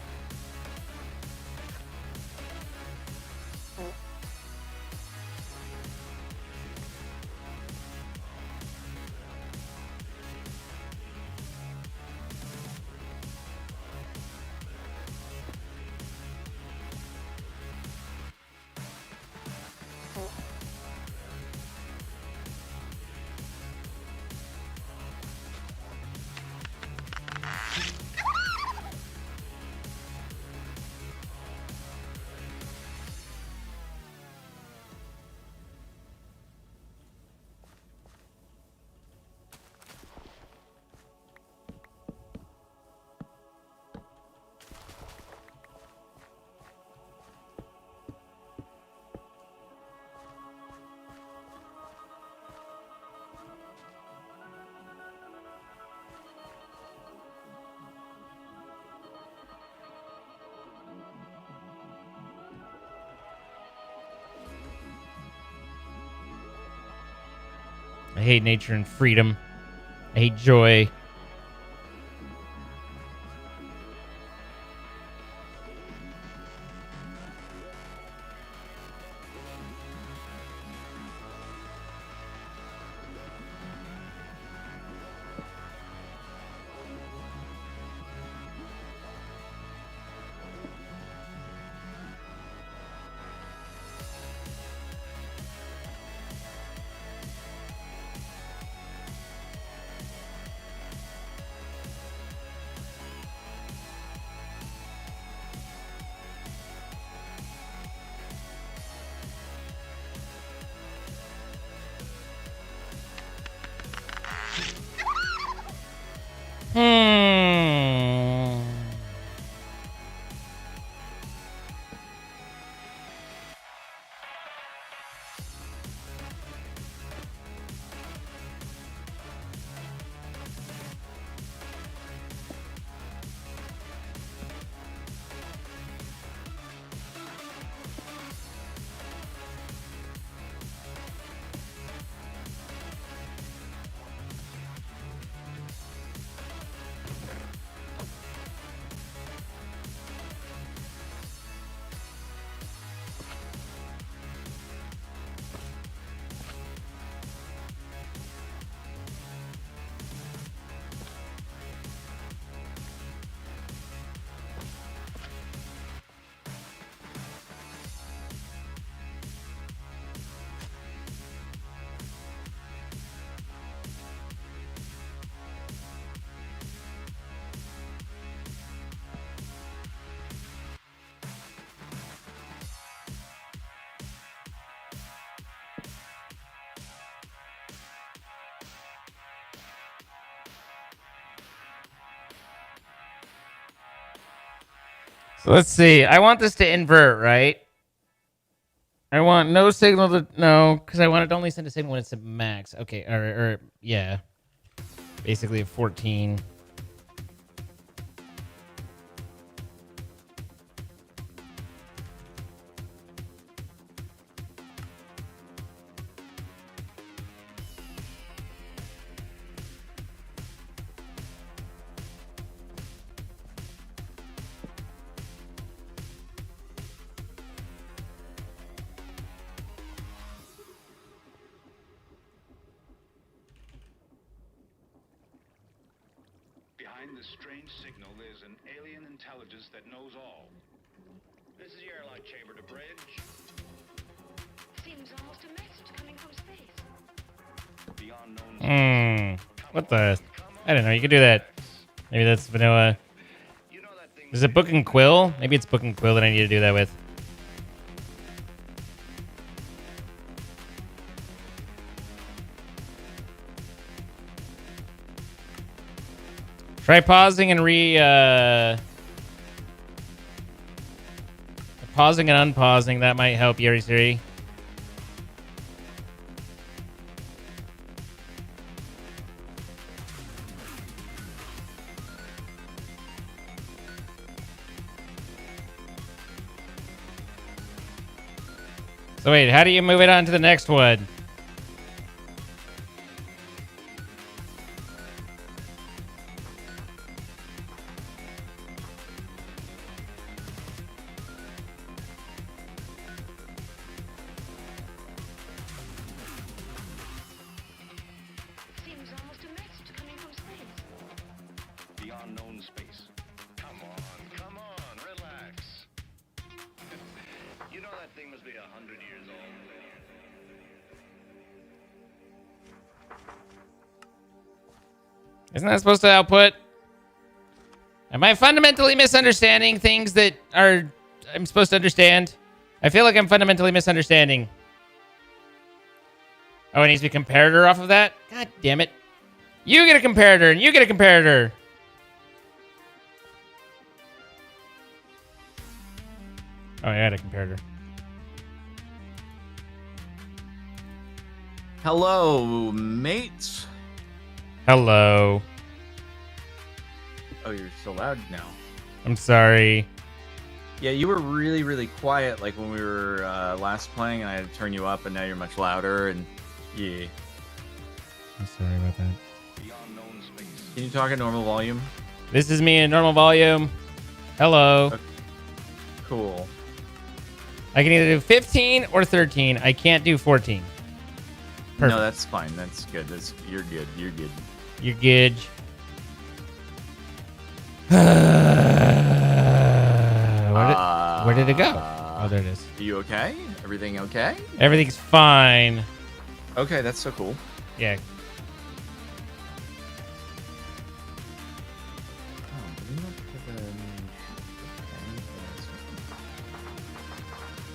I hate nature and freedom. I hate joy. So let's see. I want this to invert, right? I want no signal to no, because I want it to only send a signal when it's a max. Okay, or yeah, basically a 14. Behind this strange signal is an alien intelligence that knows all. This is the airlock chamber to bridge. Seems almost a message coming from space. Beyond known What the? I don't know. You could do that. Maybe that's vanilla. You know that thing Is it Book and Quill? Maybe it's Book and Quill that I need to do that with. Try pausing and pausing and unpausing. That might help, Yuri Siri. So wait, how do you move it on to the next one? Seems almost a message coming from space. beyond known space. Come on, relax. You know that thing must be 100 years old. Isn't that supposed to output? Am I fundamentally misunderstanding things that I'm supposed to understand? I feel like I'm fundamentally misunderstanding. Oh, it needs to be a comparator off of that? God damn it. You get a comparator, and you get a comparator. Oh, I got a comparator. Hello, mates. Hello. Oh, you're so loud now. I'm sorry. Yeah, you were really, really quiet like when we were last playing, and I had to turn you up, and now you're much louder, and yeah. I'm sorry about that. Beyond known space. Can you talk at normal volume? This is me in normal volume. Hello. Okay. Cool. I can either do 15 or 13. I can't do 14. Perfect. No, that's fine. That's good. You're good. You're good. You're good. Where did it go? Oh, there it is. Are you okay? Everything okay? Everything's fine. Okay, that's so cool. Yeah.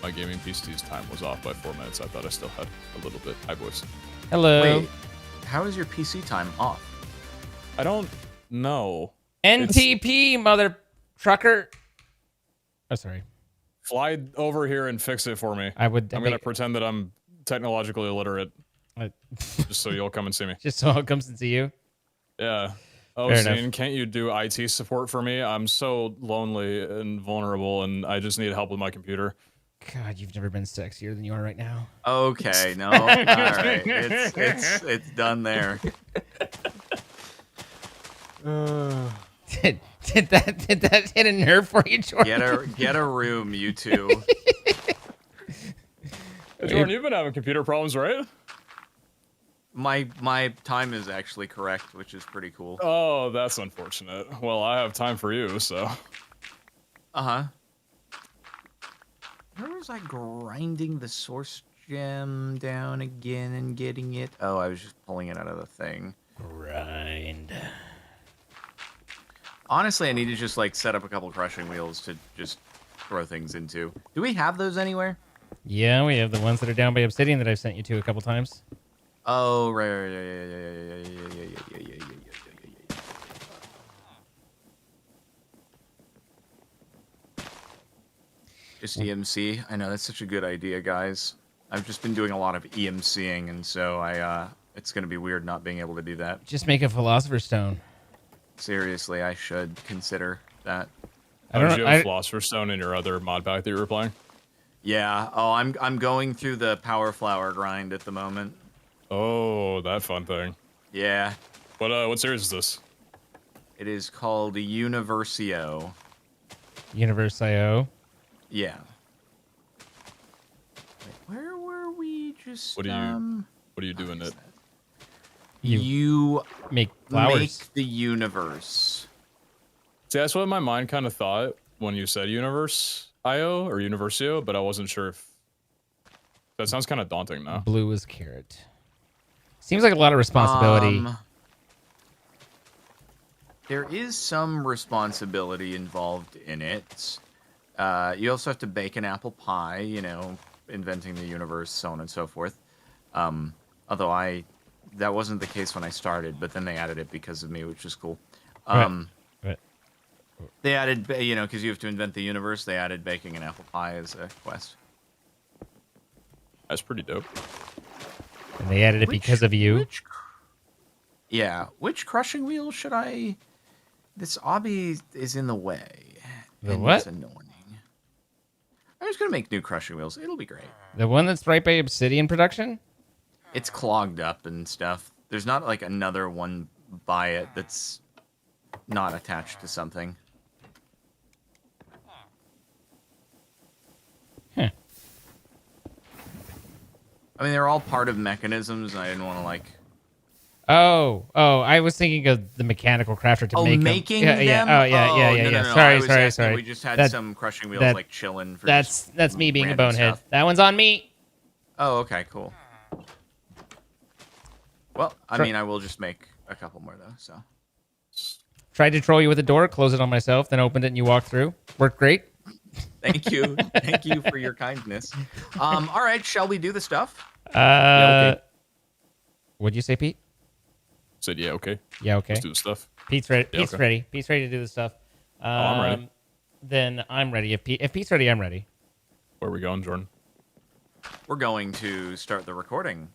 My gaming PC's time was off by 4 minutes. I thought I still had a little bit. Hi, boys. Hello. Wait, how is your PC time off? I don't know. NTP, mother trucker. Oh, sorry. Fly over here and fix it for me. I'm going to pretend that I'm technologically illiterate just so you'll come and see me. Just so it comes and see you. Yeah. Oh, Fair Zane, enough. can't you do IT support for me? I'm so lonely and vulnerable, and I just need help with my computer. God, you've never been sexier than you are right now. Okay, no, all right, it's done there. Did that hit a nerve for you, Jordan? Get a room, you two. Hey, Jordan, you've been having computer problems, right? My time is actually correct, which is pretty cool. Oh, that's unfortunate. Well, I have time for you, so. Uh-huh. Where was I grinding the source gem down again and getting it? Oh, I was just pulling it out of the thing. Grind. Honestly, I need to just, like, set up a couple crushing wheels to just throw things into. Do we have those anywhere? Yeah, we have the ones that are down by Obsidian that I've sent you to a couple times. Oh, right, yeah. Just EMC. I know that's such a good idea, guys. I've just been doing a lot of EMCing, and so it's gonna be weird not being able to do that. Just make a philosopher's stone. Seriously, I should consider that. I don't Did you know. have Philosopher's Stone in your other mod pack that you were playing? Yeah. Oh, I'm going through the power flower grind at the moment. Oh, that fun thing. Yeah. What series is this? It is called Universio. Universe.io. Yeah. Wait, where were we just? What are you doing it? You Make flowers. make the universe. See, that's what my mind kind of thought when you said Universe.io or Universio, but I wasn't sure if that sounds kind of daunting now. Blue is carrot. Seems like a lot of responsibility. There is some responsibility involved in it. You also have to bake an apple pie, you know, inventing the universe, so on and so forth. Although that wasn't the case when I started, but then they added it because of me, which is cool. Right. They added, you know, because you have to invent the universe, they added baking an apple pie as a quest. That's pretty dope. And they added it because of you. Which crushing wheel should I... This obby is in the way. The and what? It's annoying. I'm just going to make new crushing wheels. It'll be great. The one that's right by Obsidian Production? It's clogged up and stuff. There's not like another one by it that's not attached to something. Huh. I mean, they're all part of mechanisms, and I didn't want to like... Oh, I was thinking of the mechanical crafter to make them. making Yeah. them? Oh, yeah. No. I was asking, we just had some crushing wheels like chilling for That's me being a random bonehead. stuff. That one's on me. Oh, okay, cool. Well, I mean, I will just make a couple more, though, so... Tried to troll you with the door, closed it on myself, then opened it and you walked through. Worked great. Thank you. Thank you for your kindness. All right, shall we do the stuff? Yeah, okay. What'd you say, Pete? Said yeah, okay. Yeah, okay. Let's do the stuff. Pete's ready. Yeah, Pete's okay. ready. Pete's ready to do the stuff. I'm ready. Then I'm ready. If Pete's ready, I'm ready. Where are we going, Jordan? We're going to start the recording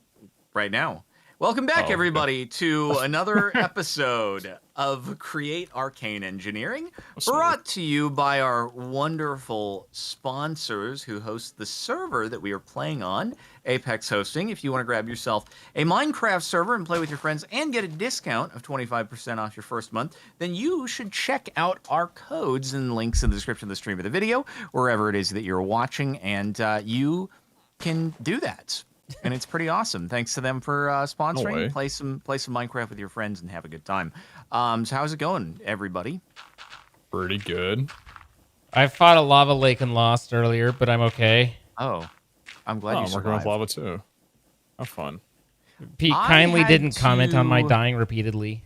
right now. Welcome back, okay. everybody, to another episode of Create Arcane Engineering, brought to you by our wonderful sponsors who host the server that we are playing on, Apex Hosting. If you want to grab yourself a Minecraft server and play with your friends and get a discount of 25% off your first month, then you should check out our codes and links in the description of the stream of the video, wherever it is that you're watching, and you can do that. And it's pretty awesome. Thanks to them for sponsoring. No way. Play some Minecraft with your friends and have a good time. So how's it going, everybody? Pretty good. I fought a lava lake and lost earlier, but I'm okay. Oh, I'm glad Oh, you I'm working with survived. lava too. Have fun. Pete I kindly had didn't comment on my to- dying repeatedly.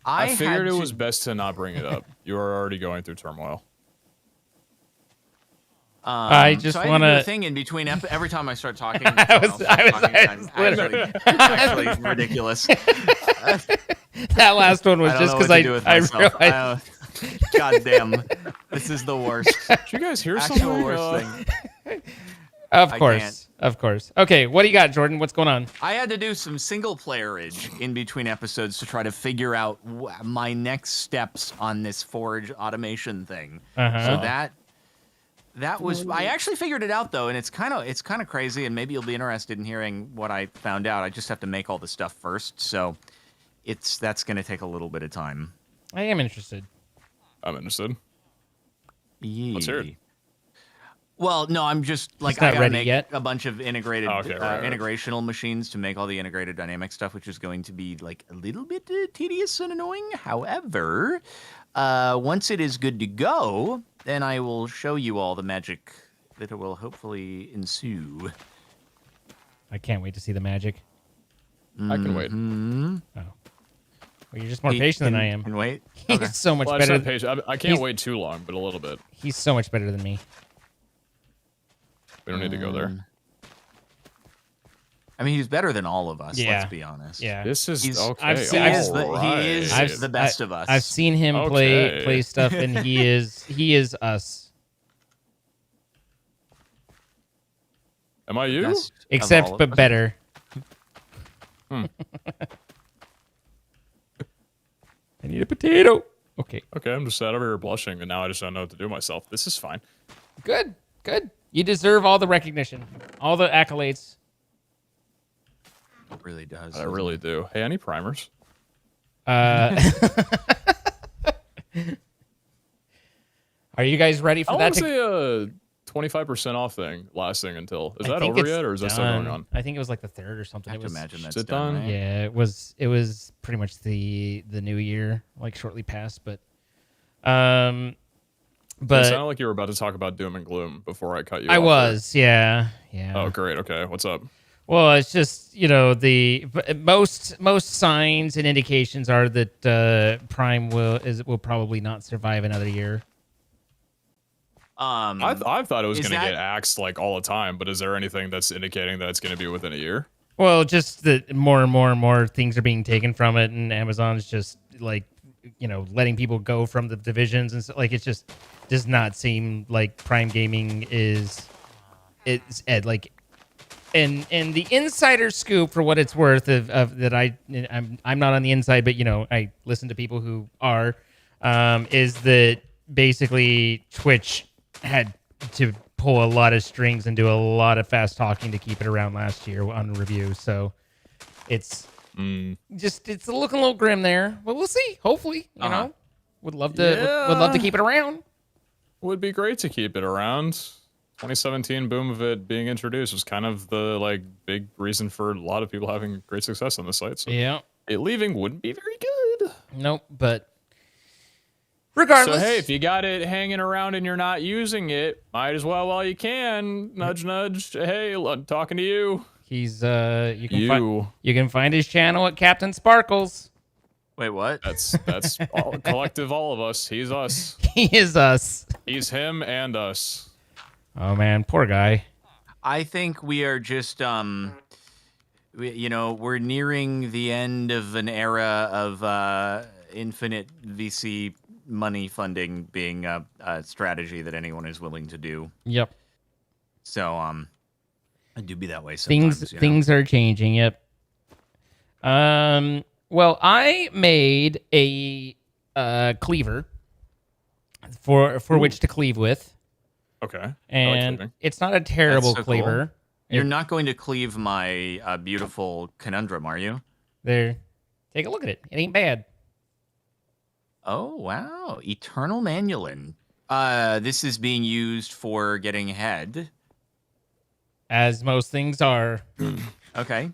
I figured had it to- was best to not bring it up. You are already going through turmoil. I just so I want do a to. thing in between every time I start talking. I was actually ridiculous. That last one was I don't just know because what to do with I myself. realized. God damn, this is the worst. Did you guys hear Actual something? worst thing. Of I course, can't. of course. Okay, what do you got, Jordan? What's going on? I had to do some single playerage in between episodes to try to figure out my next steps on this forge automation thing. Uh-huh. So that was I actually figured it out though, and it's kind of crazy, and maybe you'll be interested in hearing what I found out. I just have to make all the stuff first, so that's going to take a little bit of time. I am interested. I'm interested. Let's hear it. Well, no, I'm just like He's I not gotta ready make yet. a bunch of integrated Okay, right. integrational machines to make all the integrated dynamic stuff, which is going to be like a little bit tedious and annoying. However, once it is good to go, then I will show you all the magic that will hopefully ensue. I can't wait to see the magic. I can wait. Oh, well, you're just more patient than I am. Can wait. He's so much Well, I, better. said patient. I can't he's- wait too long, but a little bit. He's so much better than me. We don't need to go there. I mean, he's better than all of us. Yeah. Let's be honest. Yeah. This is He's- okay. I've seen- He is the, alright. he is I've- the best of us. I've seen him Okay. play stuff, and he is us. Am I you? Best of all Except of but us. better. Hmm. I need a potato. Okay. Okay, I'm just sat over here blushing, and now I just don't know what to do myself. This is fine. Good. Good. You deserve all the recognition, all the accolades. It really does. I really do. Hey, I need primers. Are you guys ready for How that? long is the 25% off thing lasting until? Is I that think over it's yet, or is that still going done. on? I think it was like the 3rd or something. I have It was, to imagine that's it done. done? Right? yeah, it was pretty much the new year, like shortly past, but It but sounded like you were about to talk about doom and gloom before I cut you I off was, yeah. there. Oh, great. Okay, what's up? Well, it's just, the most signs and indications are that Prime will probably not survive another year. I thought it was is going to that- get axed like all the time, but is there anything that's indicating that it's going to be within a year? Well, just that more and more and more things are being taken from it, and Amazon's just like, letting people go from the divisions, and so, like, it just does not seem like Prime Gaming is like. And the insider scoop, for what it's worth, of that I'm not on the inside, but I listen to people who are, is that basically Twitch had to pull a lot of strings and do a lot of fast talking to keep it around last year on review. So it's it's looking a little grim there, but we'll see. Hopefully, would love to keep it around. Would be great to keep it around. 2017 boom of it being introduced was kind of the big reason for a lot of people having great success on the site. So Yeah. it leaving wouldn't be very good. Nope, but regardless. So hey, if you got it hanging around and you're not using it, might as well while you can. Nudge, nudge. Hey, I'm talking to you. He's you can find his channel at Captain Sparkles. Wait, what? That's collective, all of us. He's us. He is us. He's him and us. Oh man, poor guy. I think we are just we're nearing the end of an era of infinite VC money funding being a strategy that anyone is willing to do. Yep. So I do be that way sometimes. Things are changing. Yep. Well, I made a cleaver for which to cleave with. Okay. And it's not a terrible That's so cleaver. Cool. You're not going to cleave my beautiful conundrum, are you? There. Take a look at it. It ain't bad. Oh, wow. Eternal Manulin. This is being used for getting ahead. As most things are. Okay.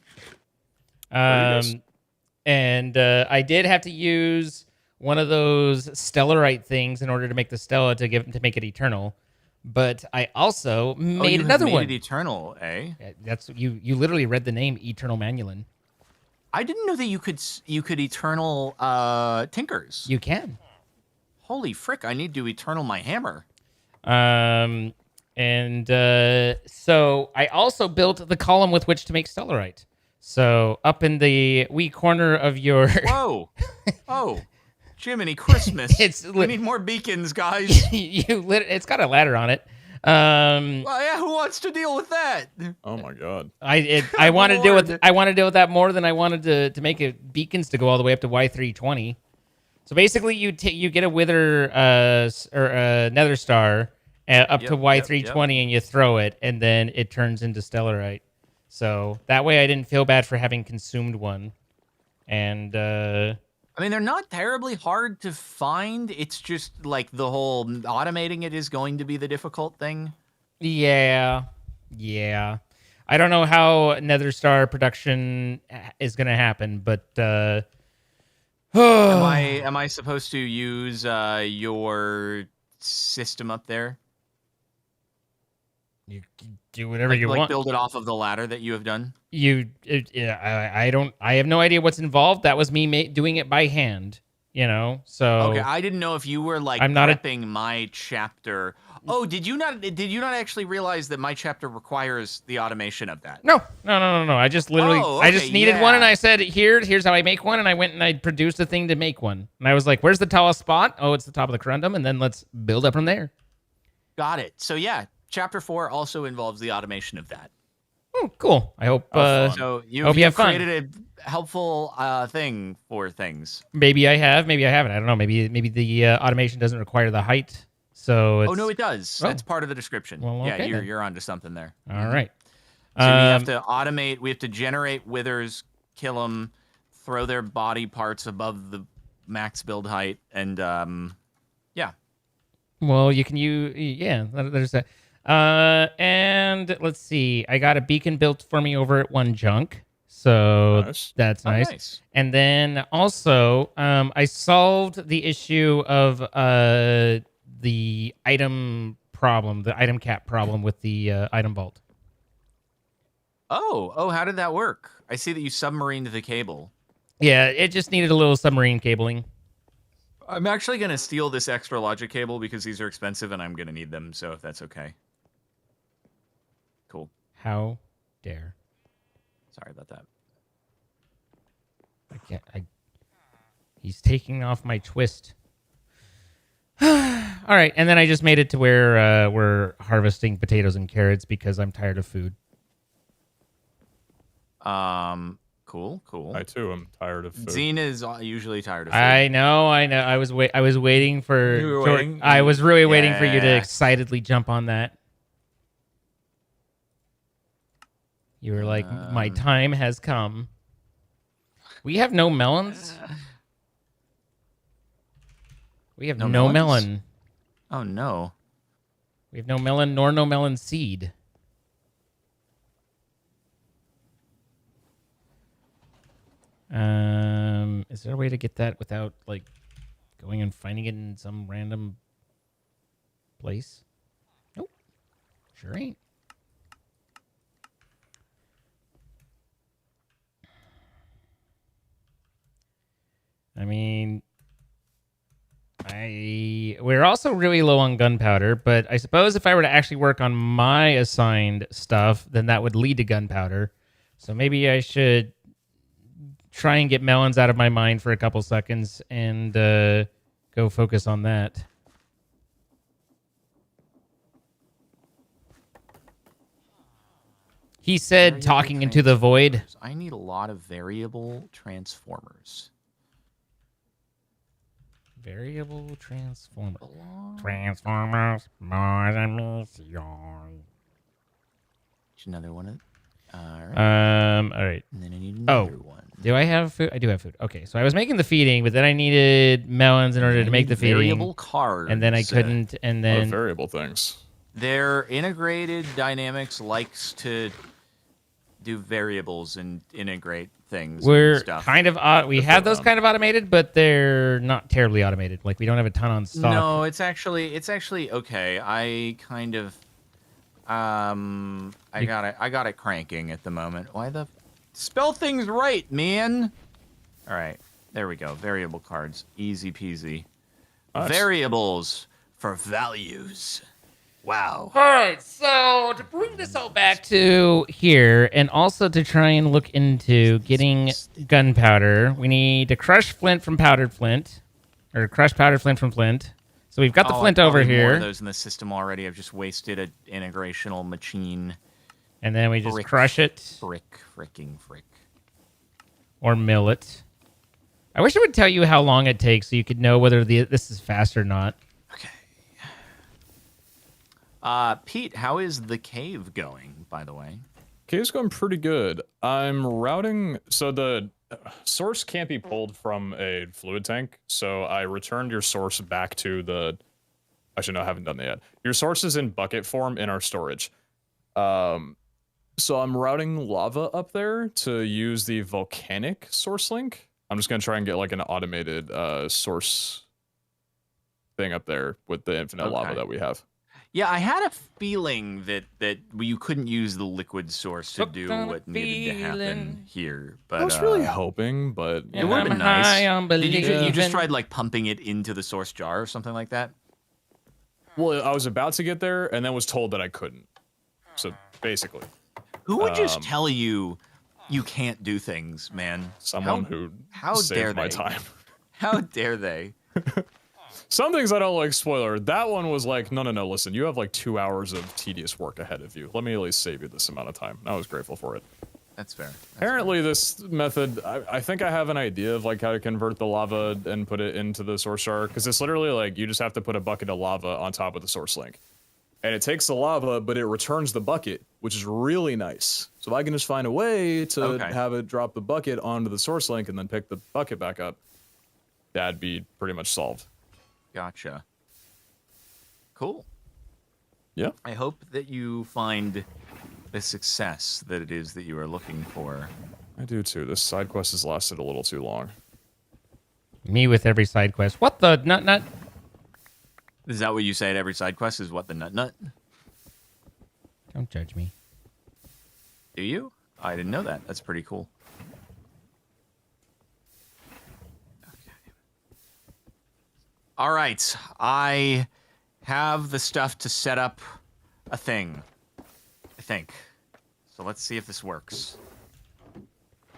And I did have to use one of those stellarite things in order to make the stella to make it eternal. But I also made another one. It eternal, eh? That's you literally read the name Eternal Manulin. I didn't know that you could eternal tinkers. You can. Holy frick! I need to eternal my hammer. So I also built the column with which to make stellarite. So up in the wee corner of your Whoa! Oh, Jiminy Christmas! We need more beacons, guys. It's got a ladder on it. Well, yeah, who wants to deal with that? Oh my god! I want to deal with that more than I wanted to make it beacons to go all the way up to Y320. So basically, you get a wither or a nether star up to Y320, and you throw it, and then it turns into stellarite. So that way, I didn't feel bad for having consumed one. And I mean, they're not terribly hard to find. It's just like the whole automating it is going to be the difficult thing. Yeah. I don't know how nether star production is going to happen, but am I supposed to use your system up there? You do whatever you want. Build it off of the ladder that you have done. I have no idea what's involved. That was me doing it by hand. So okay. I didn't know if you were prepping my chapter. Oh, did you not actually realize that my chapter requires the automation of that? No. I just literally, I just needed one, and I said, here's how I make one, and I went and I produced a thing to make one, and I was like, where's the tallest spot? Oh, it's the top of the corundum, and then let's build up from there. Got it. So yeah, chapter 4 also involves the automation of that. Oh, cool. I hope. fun. So Hope you've you have fun. created a helpful thing for things. Maybe I have. Maybe I haven't. I don't know. Maybe the automation doesn't require the height. So it's, Oh no, it does. Oh. That's part of the description. Well, yeah, okay then. you're onto something there. all right. So we have to automate. We have to generate withers, kill them, throw their body parts above the max build height, and yeah. Well, you can use. Yeah, there's that. And let's see. I got a beacon built for me over at One Junk. So Nice. that's Oh, nice. nice. And then also, I solved the issue of the item problem, the item cap problem with the item vault. Oh, how did that work? I see that you submarined the cable. Yeah, it just needed a little submarine cabling. I'm actually gonna steal this extra logic cable because these are expensive and I'm gonna need them. So if that's okay. Cool. How dare. Sorry about that. I can't. He's taking off my twist. All right, and then I just made it to where we're harvesting potatoes and carrots because I'm tired of food. Cool. I too am tired of food. Zine is usually tired of food. I know. I was waiting for. You were George- waiting? I was really waiting for you to Yeah. excitedly jump on that. You were like, "My time has come." We have no melons. We have No no melons? melon. Oh no. We have no melon nor no melon seed. Is there a way to get that without like going and finding it in some random place? Nope. Sure ain't. I mean, we're also really low on gunpowder, but I suppose if I were to actually work on my assigned stuff, then that would lead to gunpowder. So maybe I should try and get melons out of my mind for a couple seconds and go focus on that. He said, Variable talking into the void. transformers. I need a lot of variable transformers. Variable transformer. Transformers, Mars and Mission. Another one of. All right. All right. And then I need another one. Do I have food? I do have food. Okay, so I was making the feeding, but then I needed melons in order I to make need the feeding. variable cards. And then I couldn't, and A lot of then variable things. Their integrated dynamics likes to do variables and integrate things. we're and stuff. kind of we have those kind of automated, but they're not terribly automated. Like we don't have a ton on stock. No, it's actually okay. I kind of I got it cranking at the moment. Why the spell things right, man? All right. There we go. Variable cards. Easy peasy. Nice. Variables for values. Wow. All right, so to bring this all back to here, and also to try and look into getting gunpowder, we need to crush flint from powdered flint, or crush powdered flint from flint. So we've got the flint over More here, of those in the system already. I've just wasted an integrational machine. and then we just Frick. crush it Fricking frick. or mill it. I wish it would tell you how long it takes, so you could know whether this is fast or not. Okay. Pete, how is the cave going, by the way? Cave's going pretty good. I'm routing, so the source can't be pulled from a fluid tank, so I returned your source back to the, actually no, I haven't done that yet. Your source is in bucket form in our storage. So I'm routing lava up there to use the volcanic source link. I'm just gonna try and get like an automated source thing up there with the infinite lava Okay. that we have. Yeah, I had a feeling that you couldn't use the liquid source to do Hooked on a what needed to happen feeling. here. But I was really hoping, but it would have been I'm nice. high on Did you believing. just tried like pumping it into the source jar or something like that? well, I was about to get there and then was told that I couldn't. So basically, Who would just tell you you can't do things, man? someone How- who how saved dare my they? time. How dare they? Some things I don't like spoiler. That one was like, no, listen, you have like 2 hours of tedious work ahead of you. Let me at least save you this amount of time. I was grateful for it. That's fair. Apparently this method, I think I have an idea of like how to convert the lava and put it into the source jar. Because it's literally like, you just have to put a bucket of lava on top of the source link. And it takes the lava, but it returns the bucket, which is really nice. So if I can just find a way to have it drop the bucket onto the source link and then pick the bucket back up, that'd be pretty much solved. Gotcha. Cool. Yeah. I hope that you find the success that it is that you are looking for. I do too. This side quest has lasted a little too long. Me with every side quest. What the nut? Is that what you say at every side quest? Is what the nut? Don't judge me. Do you? I didn't know that. That's pretty cool. Okay. All right. I have the stuff to set up a thing. I think. So let's see if this works.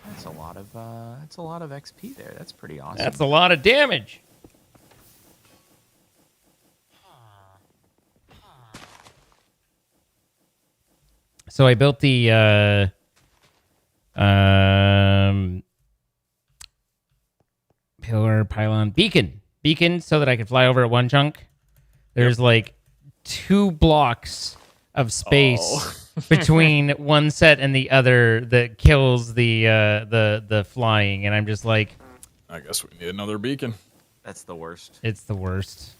That's a lot of XP there. That's pretty awesome. That's a lot of damage. So I built the pillar pylon beacon so that I could fly over at one chunk. There's like 2 blocks of space between one set and the other that kills the flying, and I'm just like, I guess we need another beacon. That's the worst. it's the worst.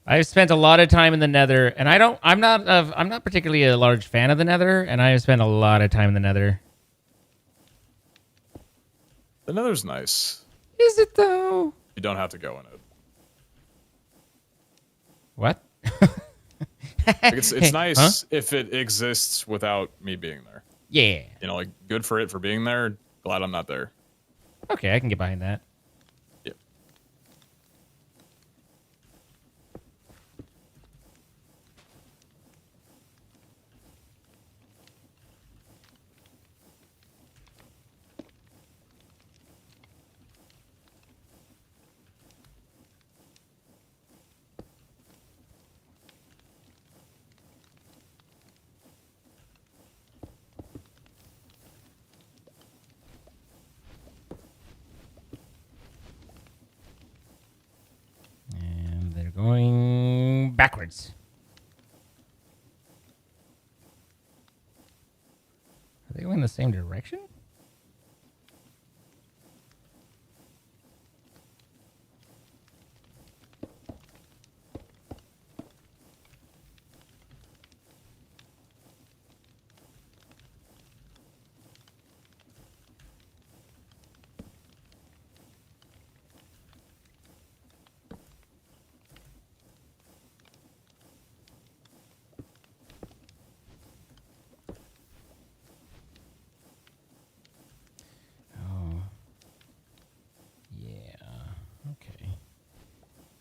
I've spent a lot of time in the Nether, and I'm not particularly a large fan of the Nether, and I have spent a lot of time in the Nether. The Nether's nice. Is it though? You don't have to go in it. What? Like it's nice Huh? if it exists without me being there. Yeah. You know, like good for it for being there. Glad I'm not there. Okay, I can get behind that. Yep. And they're going backwards. Are they going the same direction? Oh. Yeah. Okay.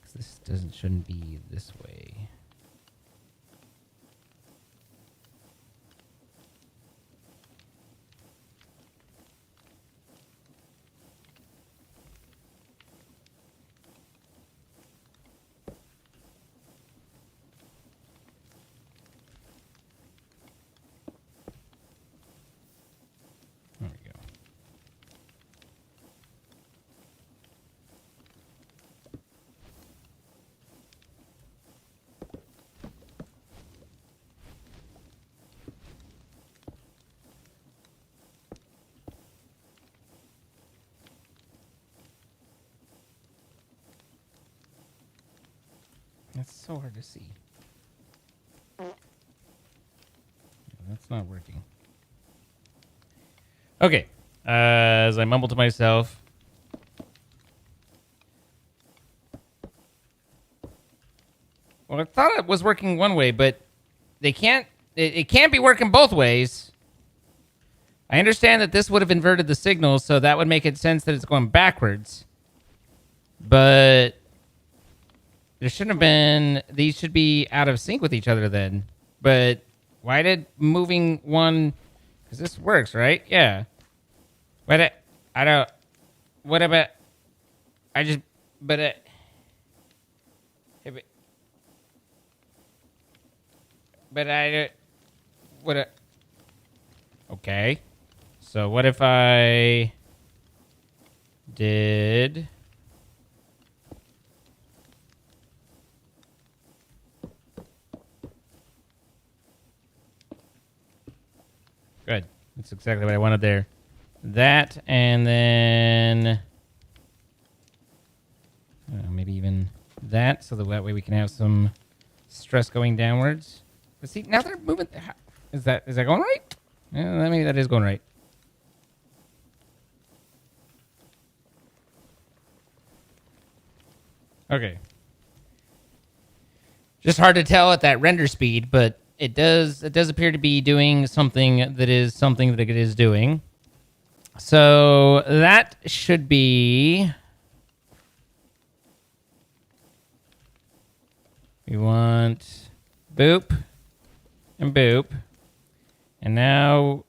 'Cause this shouldn't be this way. There we go. That's so hard to see. No, that's not working. Okay. As I mumble to myself. Well, I thought it was working one way, but they can't. It can't be working both ways. I understand that this would have inverted the signal, so that would make it sense that it's going backwards. But there shouldn't have been. These should be out of sync with each other then. But why did moving one? Because this works, right? Yeah. But I don't. What about? I just. But But I... What? Okay. So what if I did... Good. That's exactly what I wanted there. That, and then... maybe even that, so that way we can have some stress going downwards. But see, now they're moving... Is that going right? Yeah, maybe that is going right. Okay. Just hard to tell at that render speed, but it does appear to be doing something that it is doing. So that should be... We want boop and boop. And now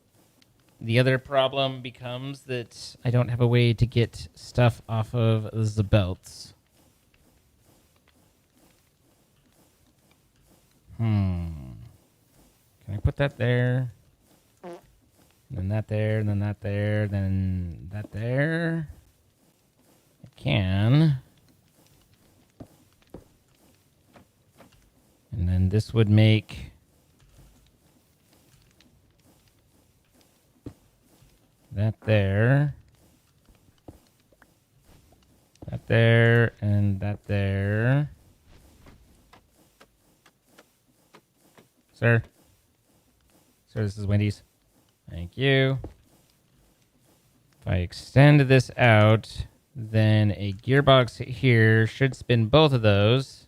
the other problem becomes that I don't have a way to get stuff off of the belts. Can I put that there? And then that there, and then that there, then that there. I can. And then this would make... that there. That there, and that there. Sir? Sir, this is Wendy's. Thank you. If I extend this out, then a gearbox here should spin both of those.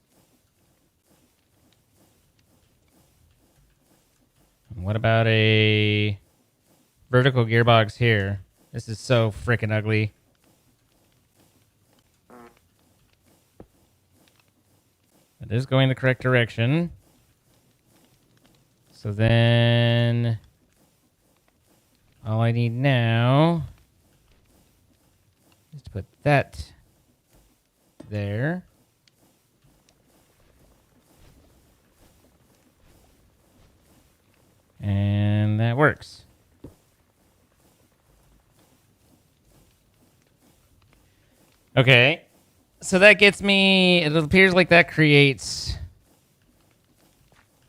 And what about a vertical gearbox here? This is so freaking ugly. It is going the correct direction. So then all I need now is to put that there. And that works. Okay. So that gets me, it appears like that creates...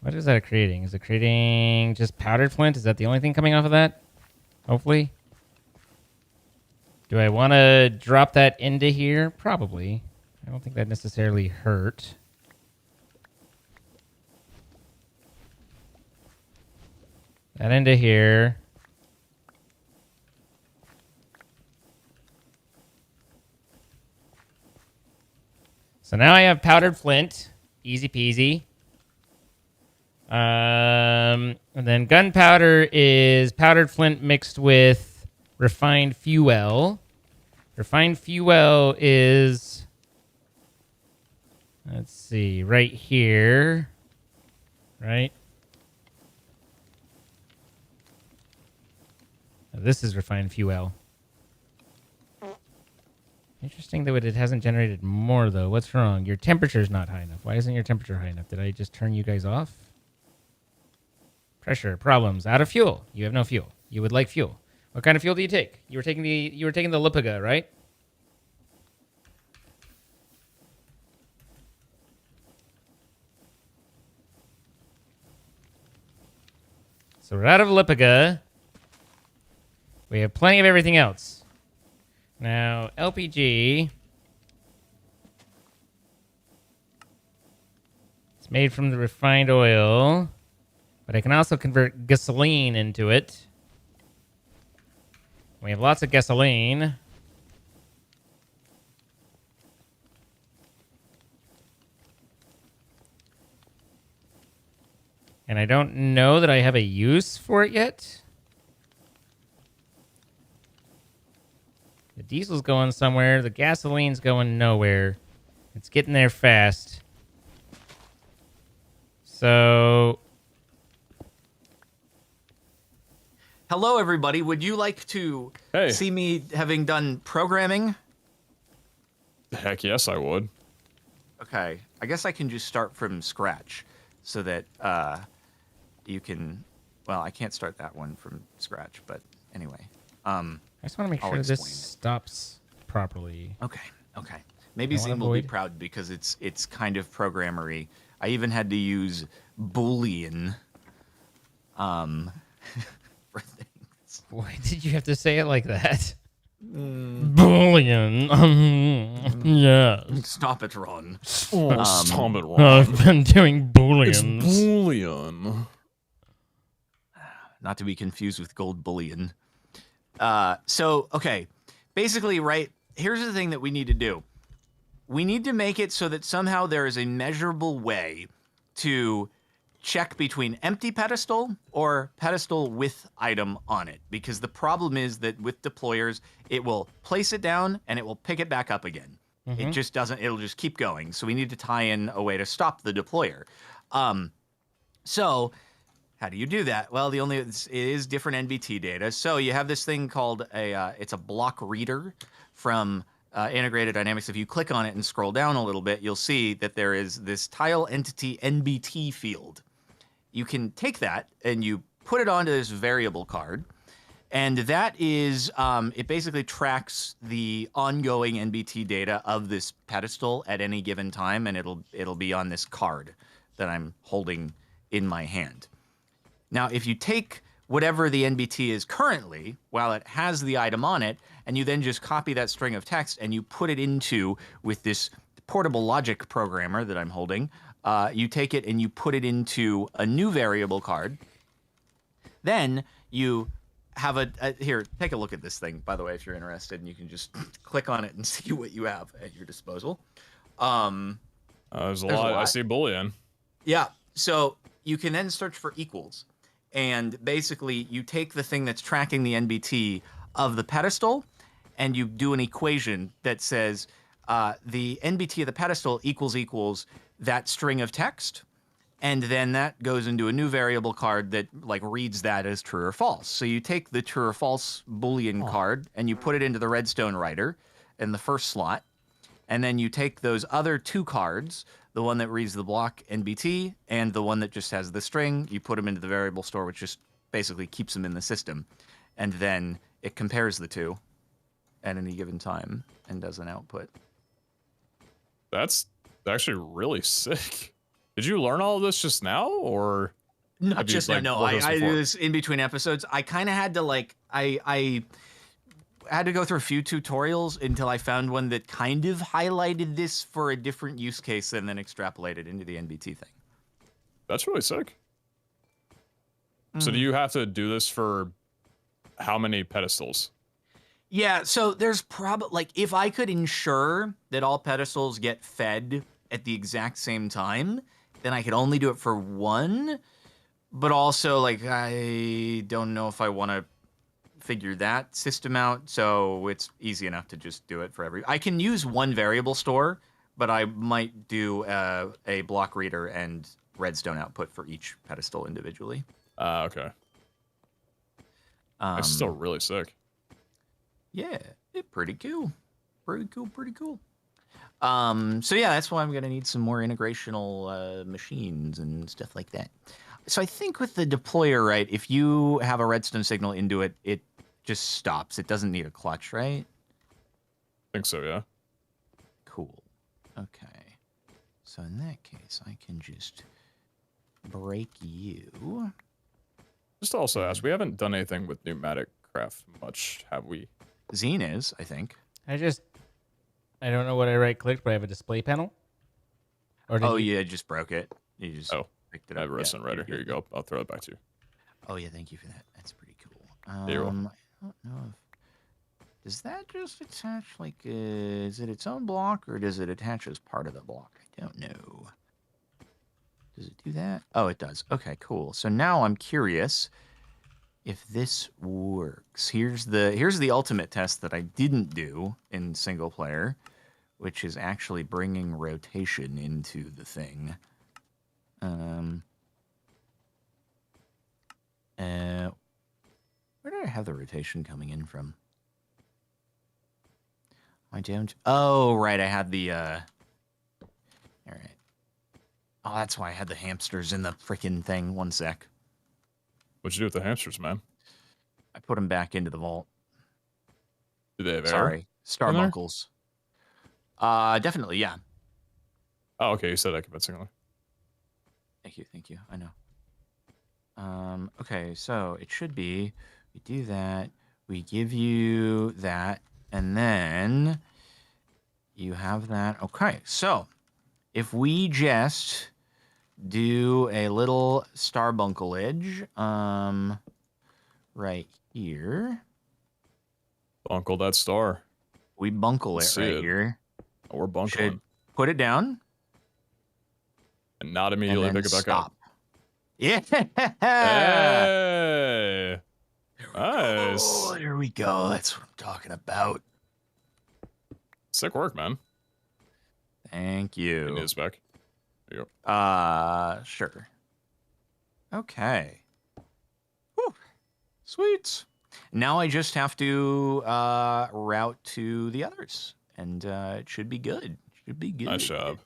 What is that creating? Is it creating just powdered flint? Is that the only thing coming off of that? Hopefully. Do I want to drop that into here? Probably. I don't think that necessarily hurt. That into here. So now I have powdered flint. Easy peasy. And then gunpowder is powdered flint mixed with refined fuel. Refined fuel is, let's see, right here, right? This is refined fuel. Interesting that it hasn't generated more, though. What's wrong? Your temperature's not high enough. Why isn't your temperature high enough? Did I just turn you guys off? Pressure, problems, out of fuel. You have no fuel. You would like fuel. What kind of fuel do you take? You were taking the Lipiga, right? So we're out of Lipiga. We have plenty of everything else. Now, LPG. It's made from the refined oil. But I can also convert gasoline into it. We have lots of gasoline. And I don't know that I have a use for it yet. The diesel's going somewhere. The gasoline's going nowhere. It's getting there fast. So... Hello, everybody. Would you like to see me having done programming? Heck yes, I would. Okay. I guess I can just start from scratch so that you can. Well, I can't start that one from scratch, but anyway. I just want to make I'll sure this explain it. stops properly. Okay. Maybe I wanna Zine will be avoid- proud because it's kind of programmery. I even had to use Boolean for things. Why did you have to say it like that? Bullion. Yes. Stop it, Ron. Oh, stop it, Ron. I've been doing It's bullions. bullion. Not to be confused with gold bullion. Okay. Basically, right, here's the thing that we need to do. We need to make it so that somehow there is a measurable way to check between empty pedestal or pedestal with item on it. Because the problem is that with deployers, it will place it down and it will pick it back up again. It just doesn't, it'll just keep going. So we need to tie in a way to stop the deployer. So how do you do that? Well, it is different NBT data. So you have this thing called it's a block reader from Integrated Dynamics. If you click on it and scroll down a little bit, you'll see that there is this tile entity NBT field. You can take that and you put it onto this variable card. And that is, it basically tracks the ongoing NBT data of this pedestal at any given time, and it'll be on this card that I'm holding in my hand. Now, if you take whatever the NBT is currently, while it has the item on it, and you then just copy that string of text and you put it into, with this portable logic programmer that I'm holding, you take it and you put it into a new variable card. Then you have here, take a look at this thing, by the way, if you're interested, and you can just click on it and see what you have at your disposal. There's a lot. I see bullion. Yeah, so you can then search for equals. And basically, you take the thing that's tracking the NBT of the pedestal, and you do an equation that says the NBT of the pedestal equals that string of text, and then that goes into a new variable card that like reads that as true or false. So you take the true or false Boolean card, and you put it into the redstone writer in the first slot, and then you take those other two cards, the one that reads the block NBT and the one that just has the string, you put them into the variable store, which just basically keeps them in the system. And then it compares the two at any given time and does an output. That's actually really sick. Did you learn all of this just now, or Not have you, just like, now, no. worked this I before? do this in between episodes. I kind of had to I had to go through a few tutorials until I found one that kind of highlighted this for a different use case and then extrapolated into the NBT thing. That's really sick. So do you have to do this for how many pedestals? Yeah, so there's probably, like, if I could ensure that all pedestals get fed at the exact same time, then I could only do it for one. But also, like, I don't know if I want to figure that system out, so it's easy enough to just do it for every. I can use one variable store, but I might do a block reader and redstone output for each pedestal individually. Okay. It's still really sick. Yeah, pretty cool. Pretty cool. So yeah, that's why I'm gonna need some more integrational machines and stuff like that. So I think with the deployer, right, if you have a redstone signal into it, it just stops. It doesn't need a clutch, right? I think so, yeah. Cool. Okay. So in that case, I can just break you. Just to also ask, we haven't done anything with pneumatic craft much, have we? Zine is, I think. I don't know what I right clicked, but I have a display panel. Or did Oh, you- yeah, just broke it. You just picked it I up. have a redstone writer. Here you go. I'll throw it back to you. Oh, yeah, thank you for that. That's pretty cool. You're welcome. I don't know if... Does that just attach, like, is it its own block, or does it attach as part of the block? I don't know. Does it do that? Oh, it does. Okay, cool. So now I'm curious if this works. Here's the ultimate test that I didn't do in single player, which is actually bringing rotation into the thing. Where did I have the rotation coming in from? I don't. Oh, right. I had the. All right. Oh, that's why I had the hamsters in the freaking thing. One sec. What'd you do with the hamsters, man? I put them back into the vault. Do they have air Sorry. in there? Starbuckles. Definitely, yeah. Oh, okay. You said that convincingly. Thank you. I know. Okay, so it should be, we do that, we give you that, and then you have that. Okay, so if we just do a little starbunklage, right here, Uncle that star. we bunkle Let's it right see it. here. We're bunkling. Should put it down And not and immediately then pick it back stop. up. Yeah. Hey. Nice. Oh, there we go. That's what I'm talking about. Sick work, man. Thank You need you. this back. There you go. Sure. Okay. Whew. Sweet. Now I just have to route to the others, and it should be good. Should be good. Nice job.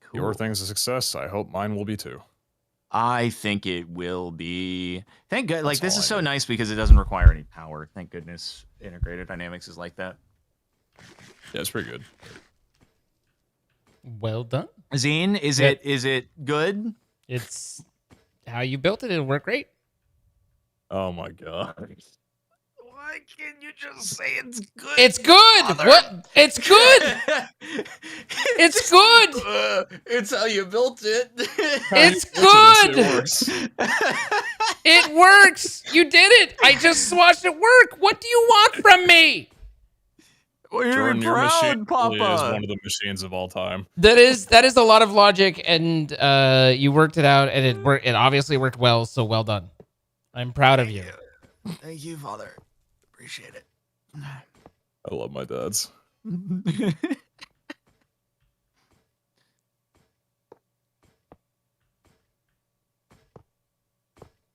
Cool. Your thing's a success. I hope mine will be too. I think it will be. Thank God. Like, That's this all is I so need. nice because it doesn't require any power. Thank goodness Integrated Dynamics is like that. Yeah, it's pretty good. Well done. Zine, is Yep. it good? It's how you built it. It'll work great. Oh my god. Why can't you just say it's good? It's good. Father? What? It's good. It's good. It's how you built it. It's It good. works. It works. You did it. I just watched it work. What do you want from me? Well, you're Jordan, your machine proud, really Papa. is one of the machines of all time. That is a lot of logic, and you worked it out, and it worked. It obviously worked well. So well done. I'm proud of you. Thank you, Father. Appreciate it. I love my dads.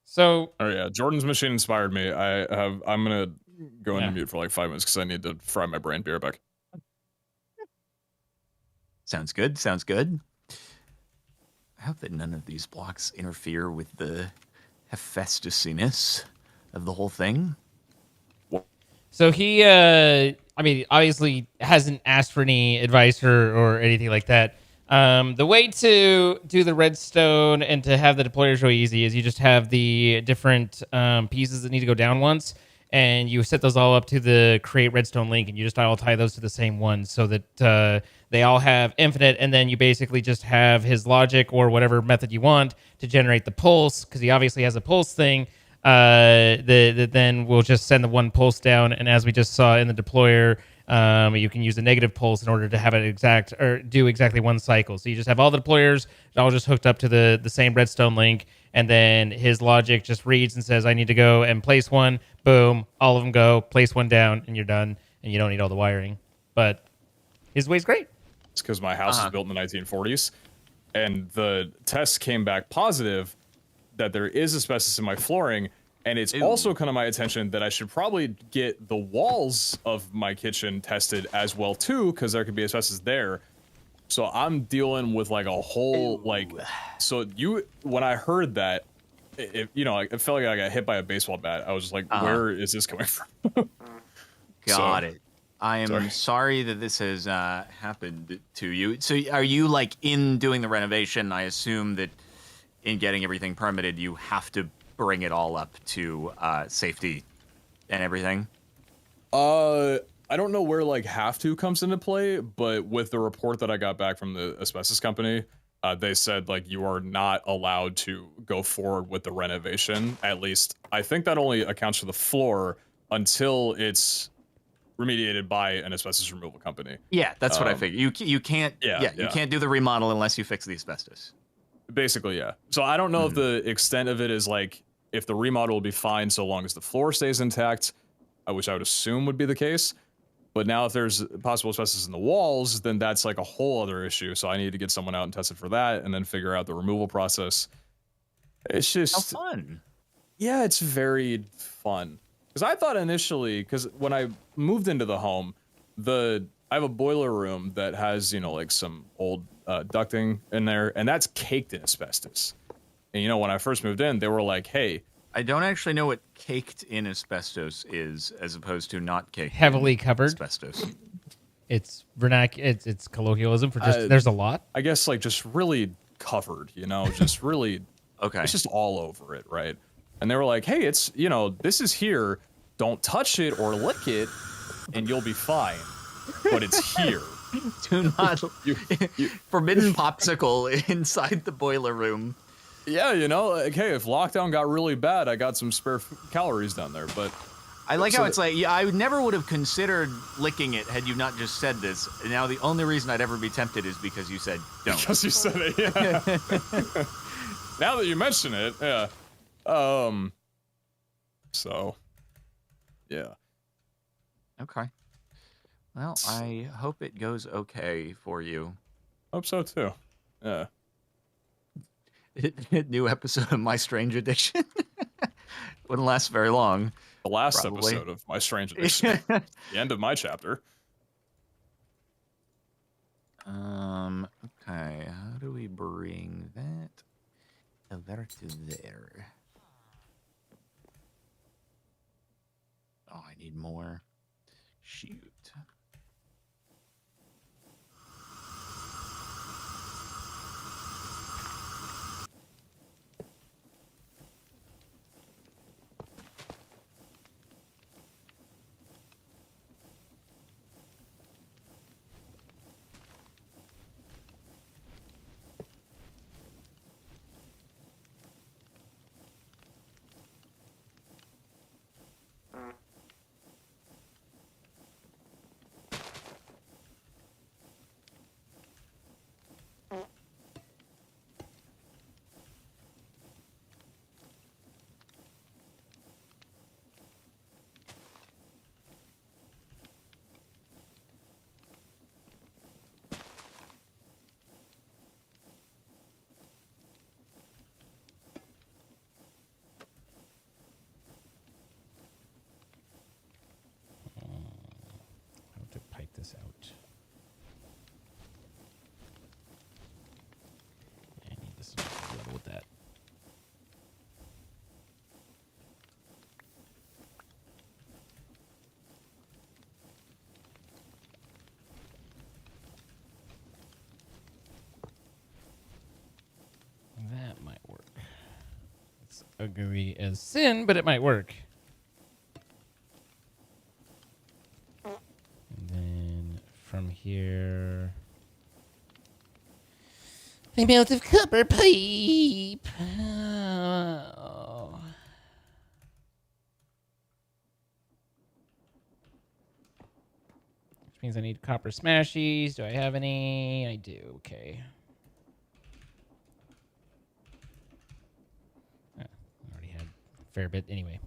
So Oh yeah, Jordan's machine inspired me. I'm gonna go into Yeah. mute for like 5 minutes because I need to fry my brain. Be right back. Sounds good. Sounds good. I hope that none of these blocks interfere with the Hephaestusiness of the whole thing. So he, I mean, obviously hasn't asked for any advice or anything like that. The way to do the redstone and to have the deployers really easy is you just have the different pieces that need to go down once, and you set those all up to the create redstone link, and you just all tie those to the same one so that they all have infinite, and then you basically just have his logic or whatever method you want to generate the pulse, because he obviously has a pulse thing. Then we'll just send the one pulse down, and as we just saw in the deployer, you can use the negative pulse in order to have it do exactly one cycle. So you just have all the deployers all just hooked up to the same redstone link, and then his logic just reads and says, I need to go and place one. Boom, all of them go, place one down, and you're done, and you don't need all the wiring. But his way's great. It's because my house was built in the 1940s, and the test came back positive that there is asbestos in my flooring, and it's also come to my attention that I should probably get the walls of my kitchen tested as well too, because there could be asbestos there. So I'm dealing with like a whole so when I heard that, it felt like I got hit by a baseball bat. I was just like, where is this coming from? Got it. I am sorry that this has happened to you. So are you like in doing the renovation? I assume that in getting everything permitted, you have to bring it all up to safety and everything. I don't know where like have to comes into play, but with the report that I got back from the asbestos company, they said like you are not allowed to go forward with the renovation. At least I think that only accounts for the floor until it's remediated by an asbestos removal company. Yeah, that's what I figured. You can't. You can't do the remodel unless you fix the asbestos. Basically, yeah. So I don't know if the extent of it is like if the remodel will be fine so long as the floor stays intact, which I would assume would be the case. But now if there's possible asbestos in the walls, then that's like a whole other issue. So I need to get someone out and test it for that and then figure out the removal process. It's just how fun. Yeah, it's very fun. Because I thought initially, because when I moved into the home, the I have a boiler room that has, you know, like some old ducting in there, and that's caked in asbestos. And you know, when I first moved in, they were like, "Hey, I don't actually know what caked in asbestos is, as opposed to not caked Heavily in covered. asbestos. It's it's colloquialism for just there's a lot. I guess like just really covered, you know, just really, Okay. it's just all over it, right?" And they were like, "Hey, it's, you know, this is here. Don't touch it or lick it, and you'll be fine. But it's here." Do not You- forbidden popsicle inside the boiler room. Yeah, you know, like, hey, if lockdown got really bad, I got some spare calories down there. But I like So how the- it's like, yeah, I never would have considered licking it had you not just said this. And now the only reason I'd ever be tempted is because you said don't. because you said it, yeah. Now that you mention it, yeah. So, yeah. Okay. Well, I hope it goes okay for you. Hope so too. Yeah. New episode of My Strange Addiction. Wouldn't last very long. The last Probably. episode of My Strange Addiction. The end of my chapter. Okay, how do we bring that over to there? Oh, I need more. Shoot. I have to pipe this out. I need this level with that. That might work. It's ugly as sin, but it might work. And then from here, a melt of copper pipe. Oh. Which means I need copper smashies. Do I have any? I do. Okay. I already had a fair bit anyway.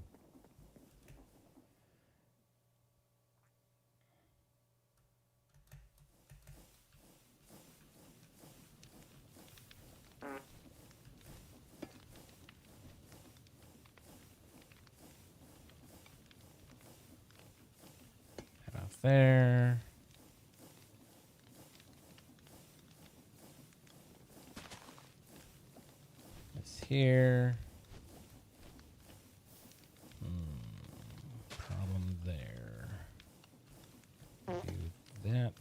That off there. This here. Problem there. Do that.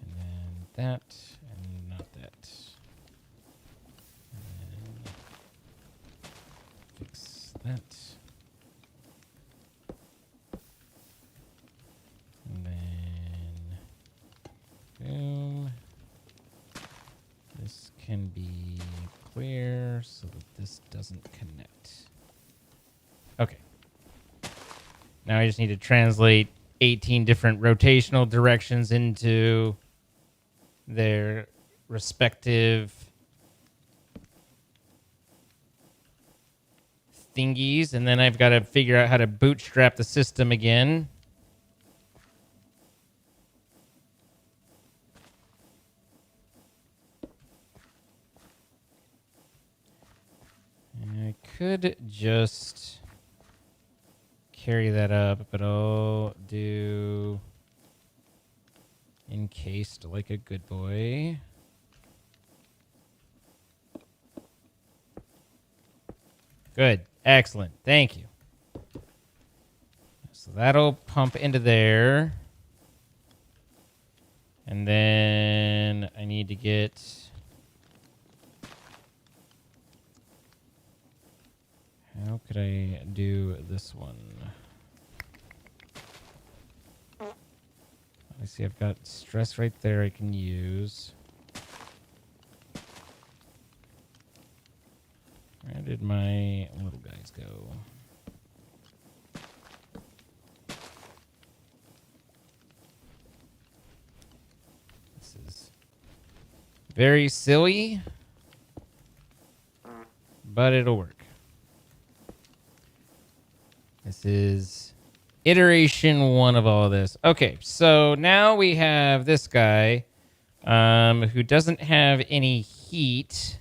And then that. And not that. And then fix that. And then boom. This can be clear so that this doesn't connect. Okay. Now I just need to translate 18 different rotational directions into their respective thingies, and then I've got to figure out how to bootstrap the system again. And I could just carry that up, but I'll do Encased like a good boy. Good. Excellent. Thank you. So that'll pump into there. And then I need to get... How could I do this one? I see I've got stress right there I can use. Where did my little guys go? This is very silly, but it'll work. This is iteration 1 of all of this. Okay, so now we have this guy who doesn't have any heat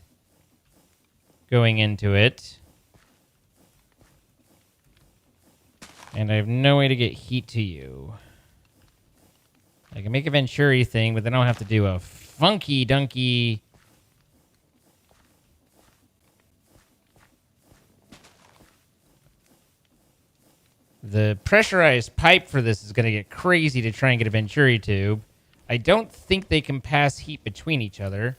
going into it. And I have no way to get heat to you. I can make a Venturi thing, but then I'll have to do a funky dunky... The pressurized pipe for this is going to get crazy to try and get a Venturi tube. I don't think they can pass heat between each other.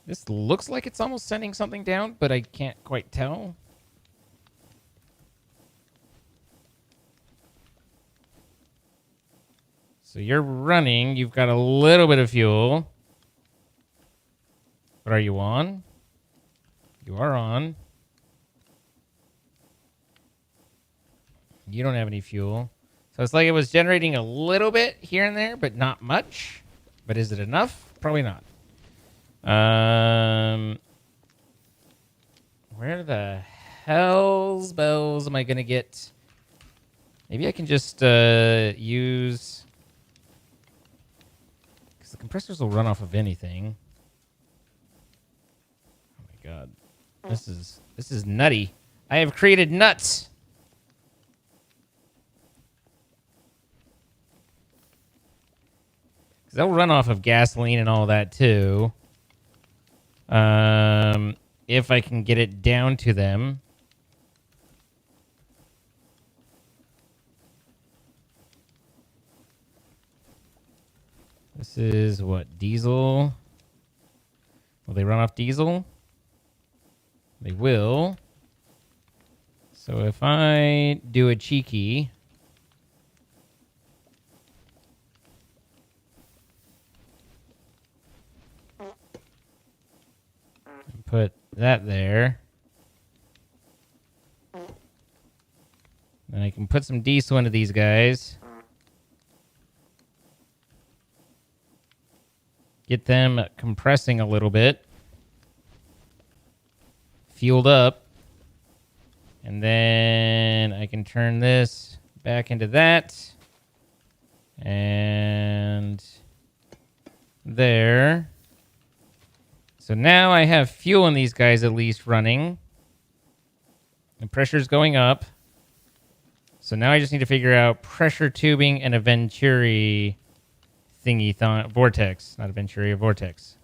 This looks like it's almost sending something down, but I can't quite tell. So you're running. You've got a little bit of fuel. But are you on? You are on. You don't have any fuel. So it's like it was generating a little bit here and there, but not much. But is it enough? Probably not. Where the hell's bells am I going to get? Maybe I can just use... Because the compressors will run off of anything. Oh my god. This is nutty. I have created nuts. Because they'll run off of gasoline and all that too. If I can get it down to them. This is what? Diesel? Will they run off diesel? They will. So if I do a cheeky... Put that there. Then I can put some diesel into these guys. Get them compressing a little bit. Fueled up. And then I can turn this back into that. And there. So now I have fuel in these guys at least running. The pressure's going up. So now I just need to figure out pressure tubing and a Venturi thingy vortex. Not a Venturi, a vortex.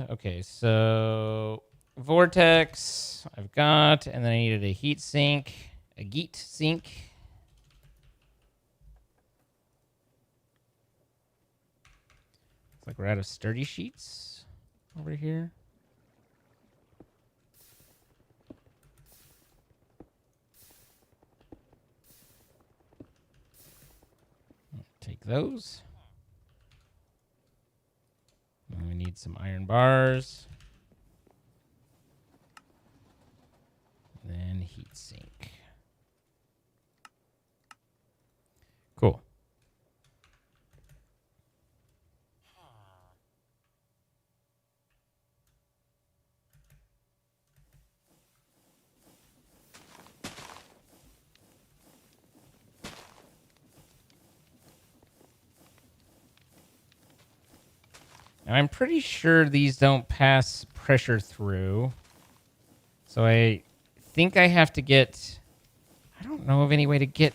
Okay, so vortex I've got, and then I needed a heat sink, a geet sink. It's like we're out of sturdy sheets over here. Take those. And we need some iron bars. Then heat sink. Cool. Now, I'm pretty sure these don't pass pressure through. So I think I have to get... I don't know of any way to get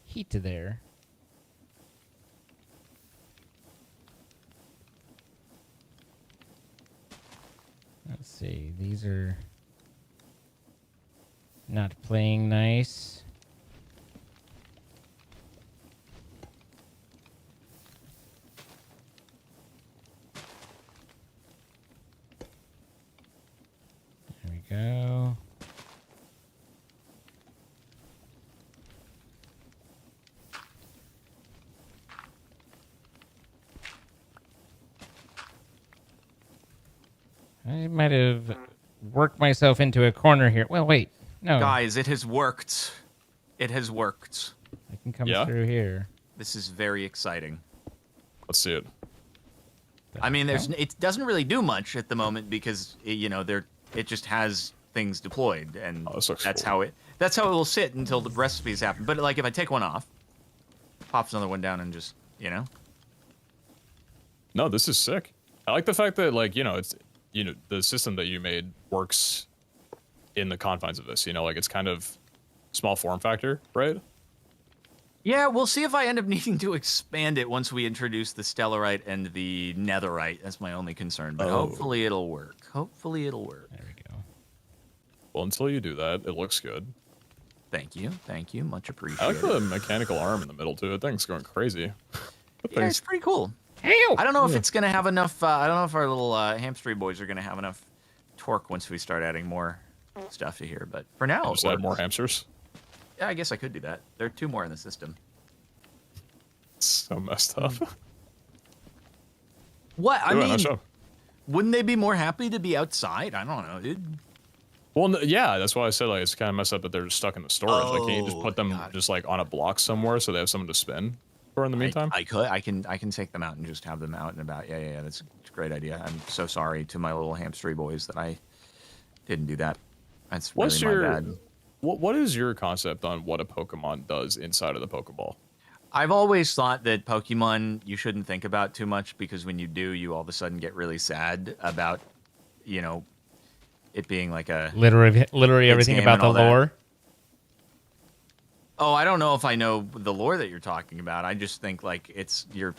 heat to there. Let's see. These are not playing nice. There we go. I might have worked myself into a corner here. Well, wait. No. Guys, it has worked. It has worked. I can come Yeah? through here. This is very exciting. Let's see it. I mean, it doesn't really do much at the moment because it just has things deployed, and Oh, this looks that's cool. how it will sit until the recipes happen. But like if I take one off, pops another one down, and just No, this is sick. I like the fact that like it's the system that you made works in the confines of this. Like it's kind of small form factor, right? Yeah, we'll see if I end up needing to expand it once we introduce the stellarite and the netherite. That's my only concern, but Oh. hopefully it'll work. Hopefully it'll work. There we go. Well, until you do that, it looks good. Thank you, much I appreciated. like the mechanical arm in the middle too. That thing's going crazy. Yeah, it's pretty cool. Hey, I don't know if it's gonna have enough. I don't know if our little hamstery boys are gonna have enough torque once we start adding more stuff to here. But for now, Just add more hamsters. Yeah, I guess I could do that. There are 2 more in the system. It's so messed up. What? I Do it, mean, nice job. wouldn't they be more happy to be outside? I don't know, dude. Well, yeah, that's why I said like it's kind of messed up that they're just stuck in the storage. Like, can you just Oh, put them got it. just like on a block somewhere so they have someone to spin for in the meantime? I could. I can take them out and just have them out and about. Yeah. That's a great idea. I'm so sorry to my little hamstery boys that I didn't do that. That's What's really my your bad. what is your concept on what a Pokemon does inside of the Pokeball? I've always thought that Pokemon you shouldn't think about too much because when you do, you all of a sudden get really sad about, it being like a. Literally everything game about and the all that. lore. Oh, I don't know if I know the lore that you're talking about. I just think like you're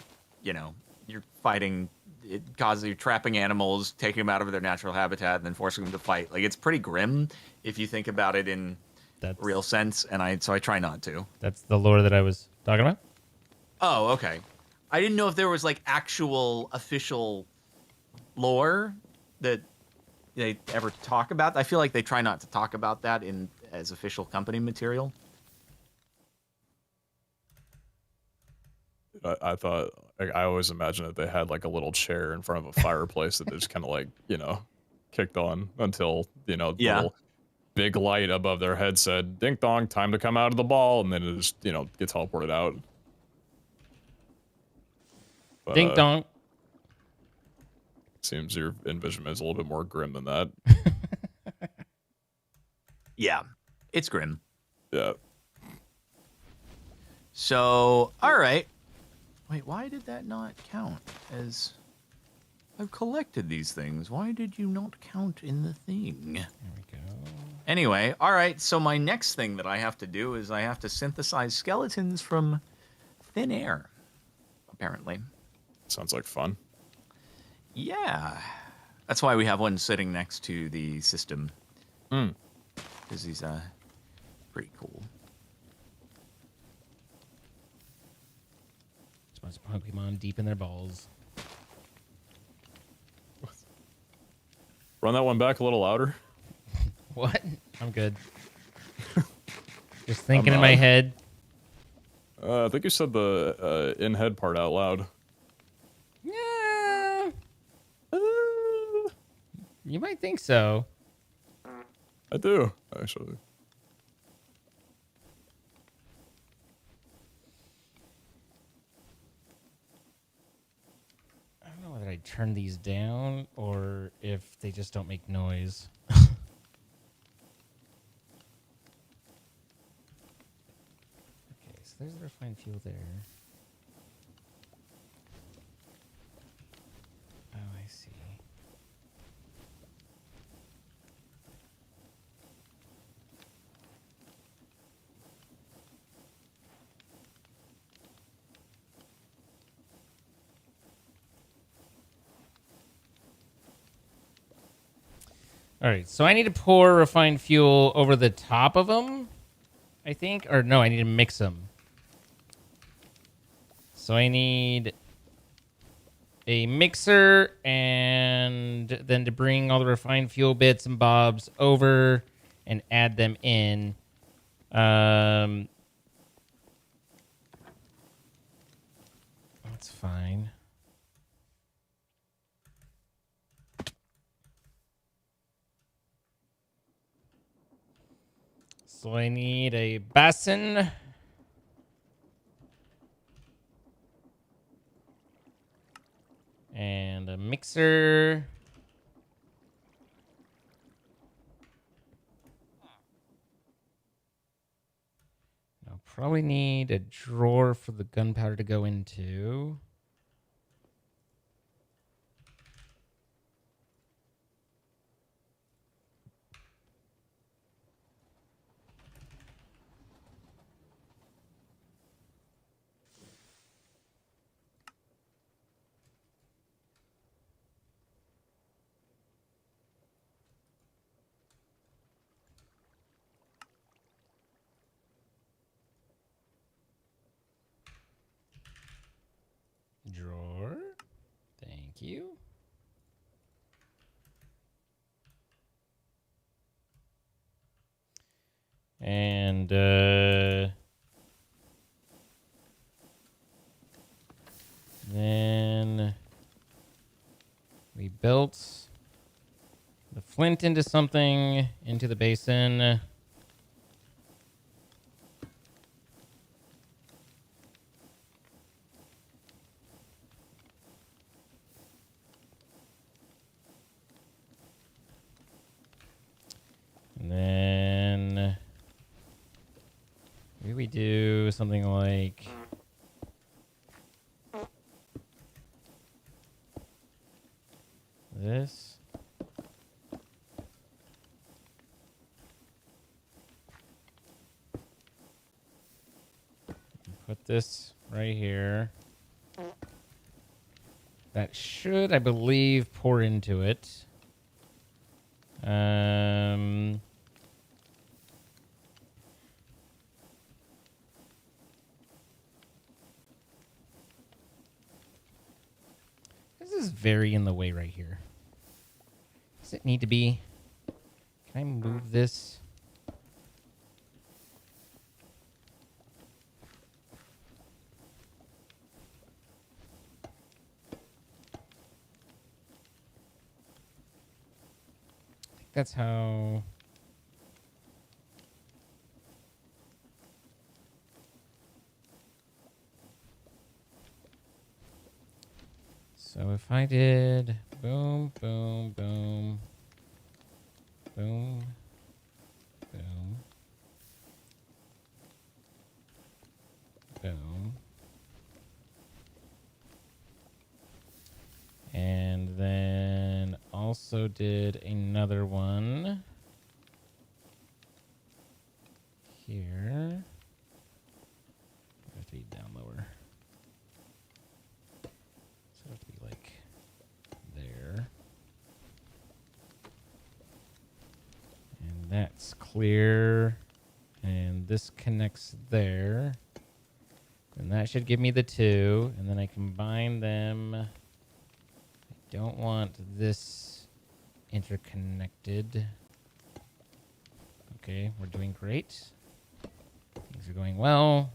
fighting. You're trapping animals, taking them out of their natural habitat, and then forcing them to fight. Like it's pretty grim if you think about it in That's real sense. And so I try not to. That's the lore that I was talking about. Oh, okay. I didn't know if there was like actual official lore that they ever talk about. I feel like they try not to talk about that as official company material. I thought I always imagined that they had like a little chair in front of a fireplace that they just kind of like kicked on until the Yeah. little big light above their head said "Ding dong, time to come out of the ball," and then it just gets teleported out. But, Ding dong. Seems your envisionment is a little bit more grim than that. Yeah, it's grim. Yeah. So, all right. Wait, why did that not count as... I've collected these things. Why did you not count in the thing? There we go. Anyway, all right. So my next thing that I have to do is I have to synthesize skeletons from thin air, apparently. Sounds like fun. Yeah. That's why we have one sitting next to the system. Hmm. Because he's pretty cool. Just a bunch of Pokemon deep in their balls. Run that one back a little louder. What? I'm good. Just thinking in my head. I think you said the in-head part out loud. Yeah. You might think so. I do, actually. I don't know whether I turn these down or if they just don't make noise. Okay, so there's the refined fuel there. All right, so I need to pour refined fuel over the top of them, I think. Or no, I need to mix them. So I need a mixer and then to bring all the refined fuel bits and bobs over and add them in. That's fine. So I need a basin. And a mixer. I'll probably need a drawer for the gunpowder to go into. Drawer. Thank you. And then we built the flint into something, into the basin. And then maybe we do something like this. Put this right here. That should, I believe, pour into it. This is very in the way right here. Does it need to be? Can I move this? I think that's how. So if I did boom, boom, boom, boom, boom, boom, and then also did another one here. I have to be down lower. So I have to be like there. And that's clear. And this connects there. And that should give me the two. And then I combine them. I don't want this interconnected. Okay, we're doing great. Things are going well.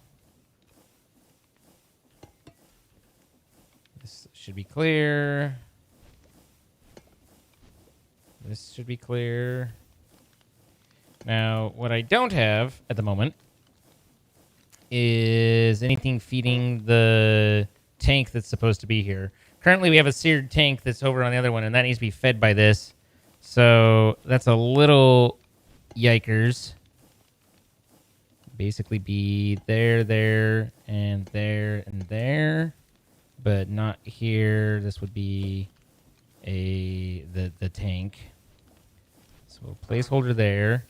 This should be clear. This should be clear. Now, what I don't have at the moment is anything feeding the tank that's supposed to be here. Currently, we have a seared tank that's over on the other one, and that needs to be fed by this. So that's a little yikers. Basically be there, there, and there, and there. But not here. This would be the tank. So a placeholder there.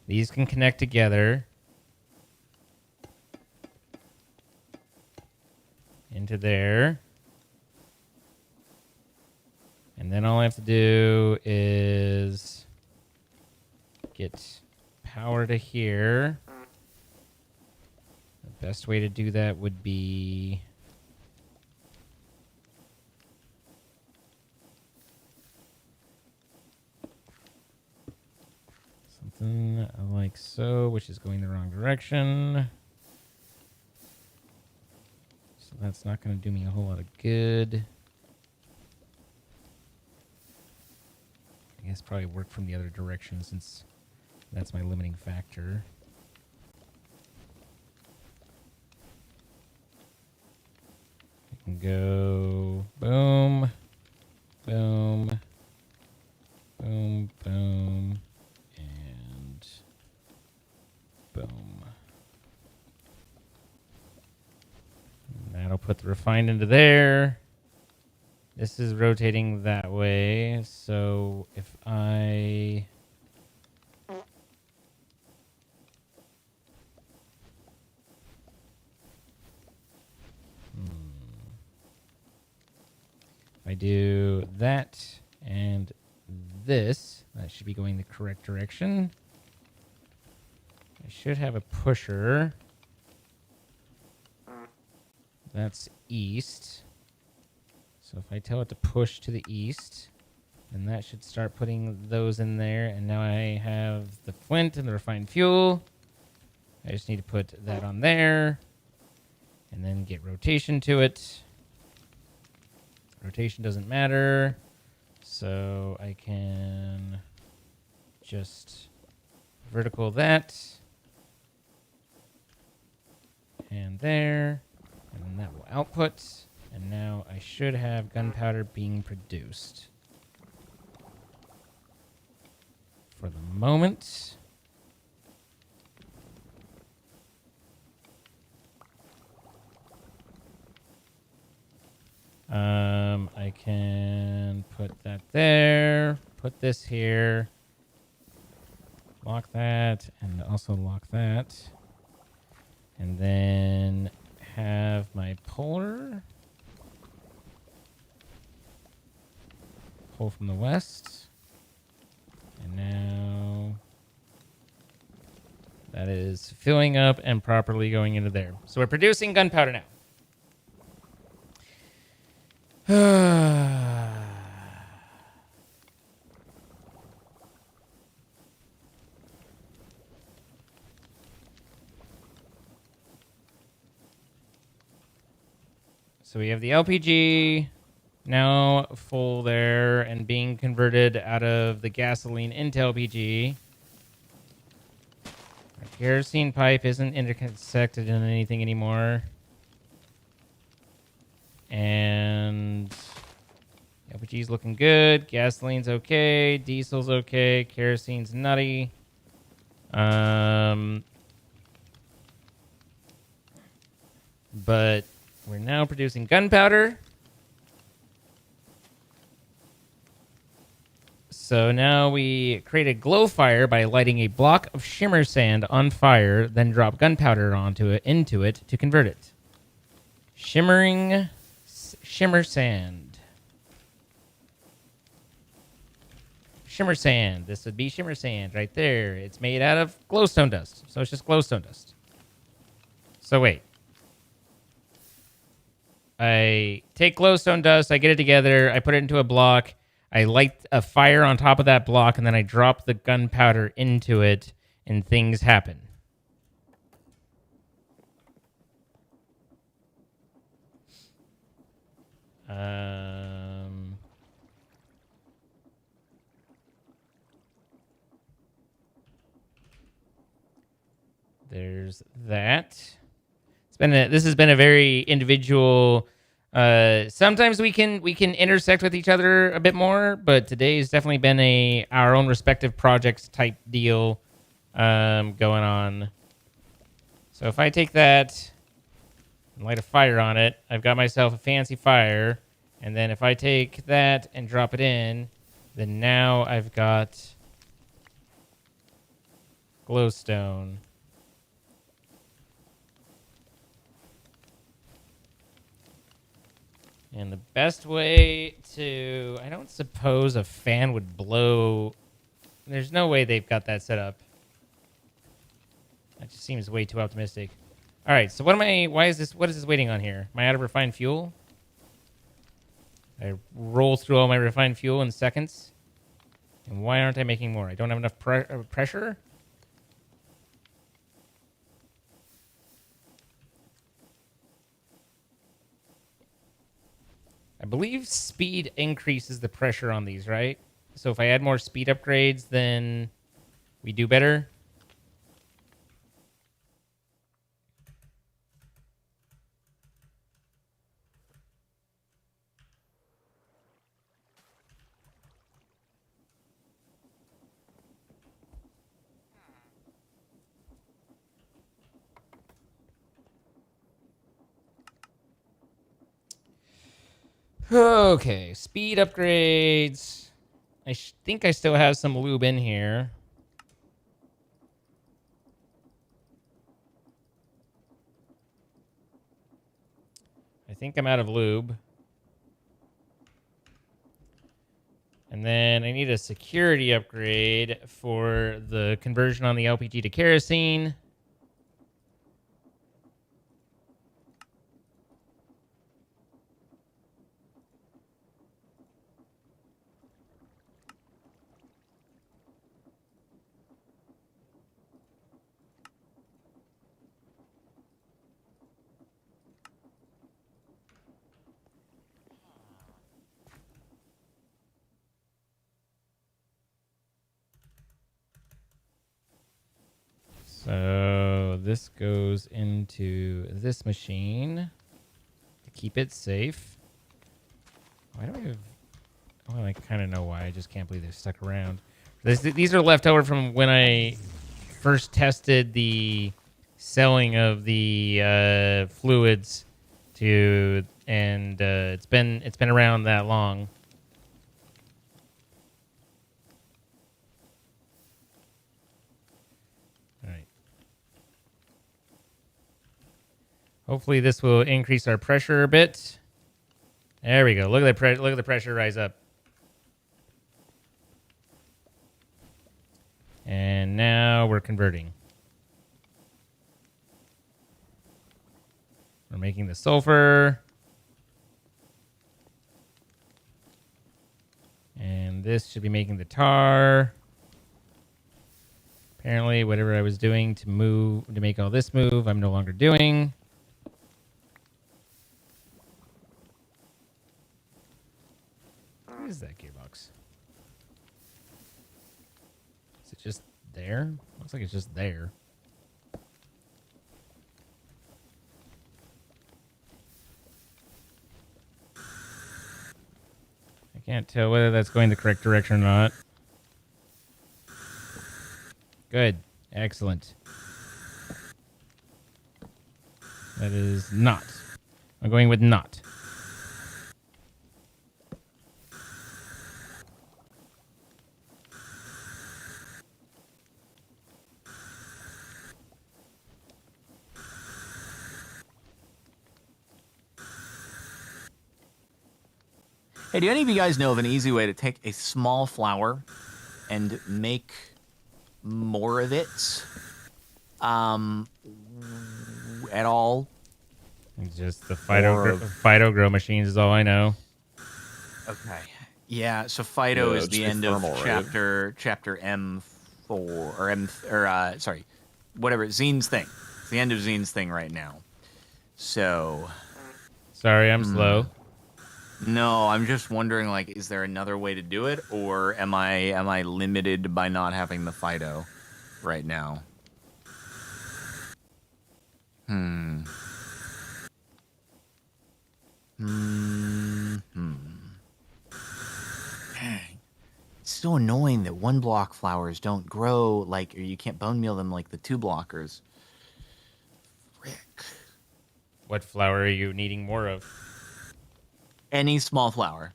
These can connect together. Into there. And then all I have to do is get power to here. The best way to do that would be... something like so, which is going the wrong direction. So that's not going to do me a whole lot of good. I guess probably work from the other direction since that's my limiting factor. I can go boom, boom, boom, boom, and boom. And that'll put the refined into there. This is rotating that way, so if I... If I do that and this, that should be going the correct direction. I should have a pusher. That's east. So if I tell it to push to the east, then that should start putting those in there. And now I have the flint and the refined fuel. I just need to put that on there and then get rotation to it. Rotation doesn't matter, so I can just vertical that and there, and then that will output. And now I should have gunpowder being produced. For the moment. I can put that there, put this here, lock that, and also lock that. And then have my puller. Pull from the west. And now that is filling up and properly going into there. So we're producing gunpowder now. So we have the LPG now full there and being converted out of the gasoline into LPG. Our kerosene pipe isn't intersected in anything anymore. And LPG's looking good. Gasoline's okay. Diesel's okay. Kerosene's nutty. But we're now producing gunpowder. So now we create a glow fire by lighting a block of shimmer sand on fire, then drop gunpowder into it to convert it. Shimmer sand. Shimmer sand. This would be shimmer sand right there. It's made out of glowstone dust. So it's just glowstone dust. So wait. I take glowstone dust, I get it together, I put it into a block, I light a fire on top of that block, and then I drop the gunpowder into it, and things happen. There's that. This has been a very individual. Sometimes we can intersect with each other a bit more, but today's definitely been our own respective projects type deal going on. So if I take that and light a fire on it, I've got myself a fancy fire. And then if I take that and drop it in, then now I've got glowstone. And the best way to... I don't suppose a fan would blow... There's no way they've got that set up. That just seems way too optimistic. All right, so what is this waiting on here? Am I out of refined fuel? I roll through all my refined fuel in seconds. And why aren't I making more? I don't have enough pressure? I believe speed increases the pressure on these, right? So if I add more speed upgrades, then we do better. Okay, speed upgrades. I think I still have some lube in here. I think I'm out of lube. And then I need a security upgrade for the conversion on the LPG to kerosene. So this goes into this machine to keep it safe. Why do I have... Well, I kind of know why. I just can't believe they're stuck around. These are left over from when I first tested the selling of the fluids to, and it's been around that long. All right. Hopefully this will increase our pressure a bit. There we go. Look at the pressure rise up. And now we're converting. We're making the sulfur. And this should be making the tar. Apparently, whatever I was doing to make all this move, I'm no longer doing. What is that gearbox? Is it just there? Looks like it's just there. I can't tell whether that's going the correct direction or not. Good. Excellent. That is not. I'm going with not. Hey, do any of you guys know of an easy way to take a small flower and make more of it? At all? It's just the Phyto grow machines is all I know. Okay. Yeah, so Fido Yeah, is the it's end of thermal, right? chapter M4 or sorry, whatever, Zine's thing. It's the end of Zine's thing right now. So, Sorry, I'm slow. no, I'm just wondering, like, is there another way to do it, or am I limited by not having the Fido right now? It's so annoying that 1-block flowers don't grow, like, or you can't bone meal them like the 2-blockers. Frick. What flower are you needing more of? Any small flower.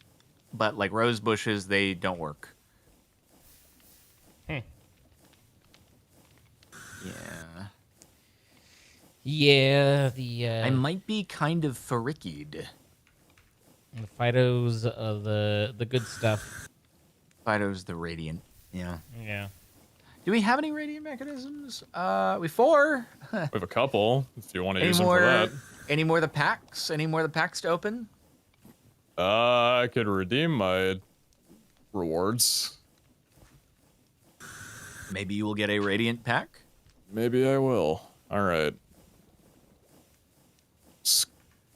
But, like, rose bushes, they don't work. Hmm. Yeah. Yeah, I might be kind of farrickied. And Fido's the good stuff. Fido's the radiant. Yeah. Yeah. Do we have any radiant mechanisms? We 4. We have a couple. If you want to Any use them for more? that. Any more of the packs? Any more of the packs to open? I could redeem my rewards. Maybe you will get a radiant pack. Maybe I will. All right. It's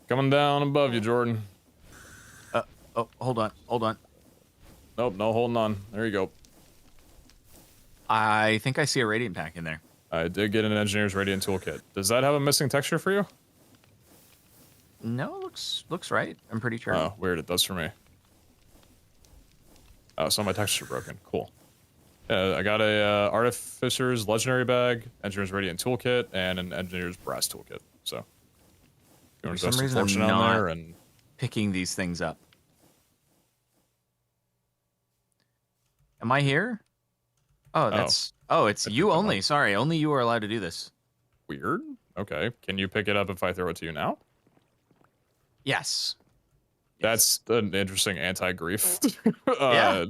coming down above you, Jordan. Oh, hold on. Nope, no holding on. There you go. I think I see a radiant pack in there. I did get an engineer's radiant toolkit. Does that have a missing texture for you? No, looks right. I'm pretty sure. Oh, weird. It does for me. Oh, some of my textures are broken. Cool. Yeah, I got a Artificer's Legendary Bag, Engineer's Radiant Toolkit, and an Engineer's Brass Toolkit. So, you want to For some throw some reason, I'm fortune on not there and picking these things up. Am I here? Oh, that's. Oh, it's you only. Sorry, only you are allowed to do this. weird. Okay, can you pick it up if I throw it to you now? Yes. That's an interesting anti-grief. Yeah.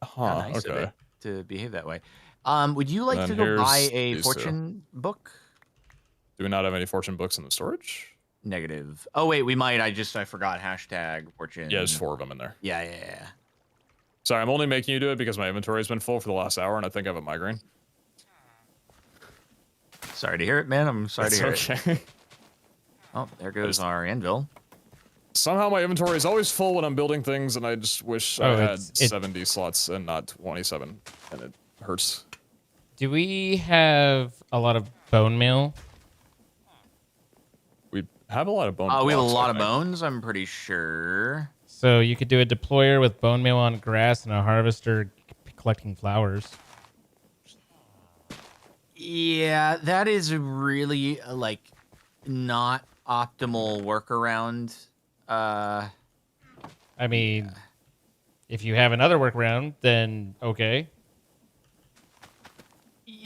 Huh, How nice of okay. it to behave that way. Would you like And to go buy here's a these fortune book? Do we not have any fortune books in the storage? Negative. Oh wait, we might. I forgot hashtag fortune. Yeah, there's 4 of them in there. Yeah. Sorry, I'm only making you do it because my inventory has been full for the last hour and I think I have a migraine. Sorry to hear it, man. I'm sorry to hear It's it. okay. Oh, there goes our anvil. Somehow my inventory is always full when I'm building things, and I just wish I had 70 slots and not 27, and it hurts. Do we have a lot of bone meal? We have a lot of bone. We have a blocks, lot I of think. bones. I'm pretty sure. So you could do a deployer with bone meal on grass and a harvester collecting flowers. Yeah, that is really like not optimal workaround. I mean, if you have another workaround, then okay.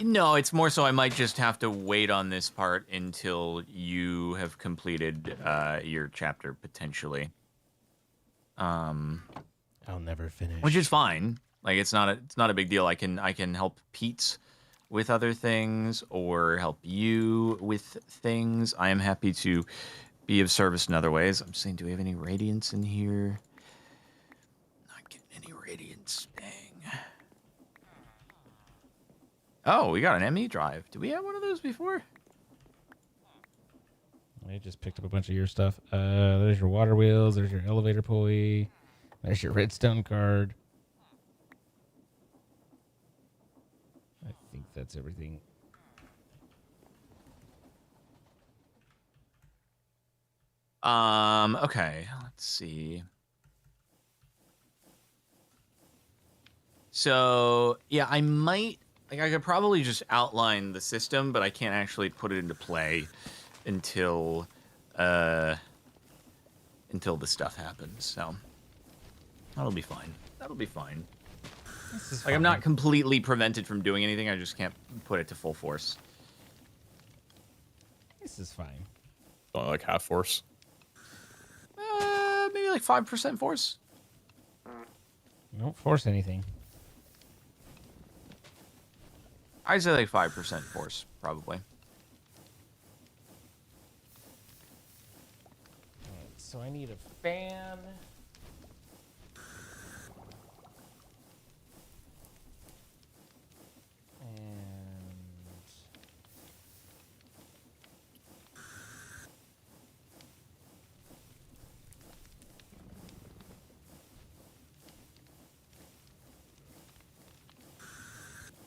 No, it's more so I might just have to wait on this part until you have completed your chapter potentially. I'll never finish. Which is fine. Like it's not a big deal. I can help Pete with other things or help you with things. I am happy to be of service in other ways. I'm saying, do we have any radiance in here? Not getting any radiance. Dang. Oh, we got an ME drive. Did we have one of those before? I just picked up a bunch of your stuff. There's your water wheels. There's your elevator pulley. There's your redstone card. I think that's everything. Okay, let's see. So, yeah, I could probably just outline the system, but I can't actually put it into play until the stuff happens. So, that'll be fine. Like, I'm not completely prevented from doing anything. I just can't put it to full force. This is fine. Only like half force. Maybe like 5% force. Don't force anything. I'd say like 5% force, probably. Alright, so I need a fan. And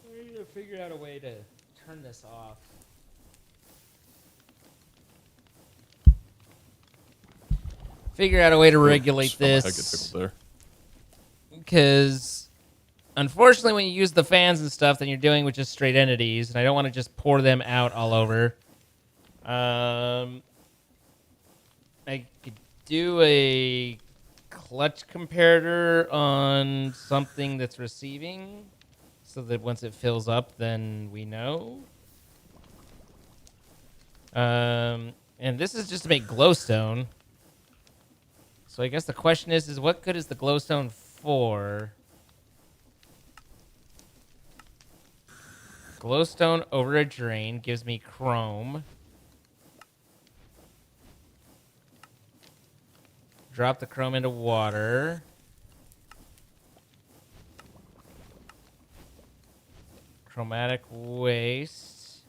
I need to figure out a way to turn this off. Figure out a way to regulate Just felt my head get this. tickled there. Because unfortunately when you use the fans and stuff, then you're dealing with just straight entities, and I don't want to just pour them out all over. I could do a clutch comparator on something that's receiving, so that once it fills up, then we know. And this is just to make glowstone. So I guess the question is what good is the glowstone for? Glowstone over a drain gives me chrome. Drop the chrome into water. Chromatic waste.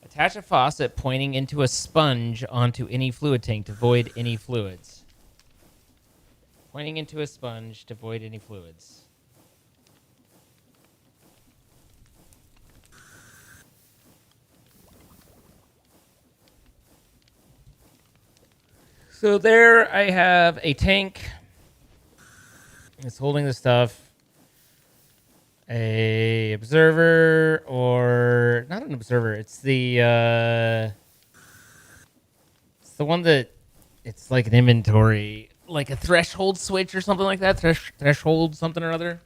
Attach a faucet pointing into a sponge onto any fluid tank to void any fluids. Pointing into a sponge to void any fluids. So there I have a tank. It's holding the stuff. A observer, or not an observer. It's the one that it's like an inventory, like a threshold switch or something like that. Threshold something or other.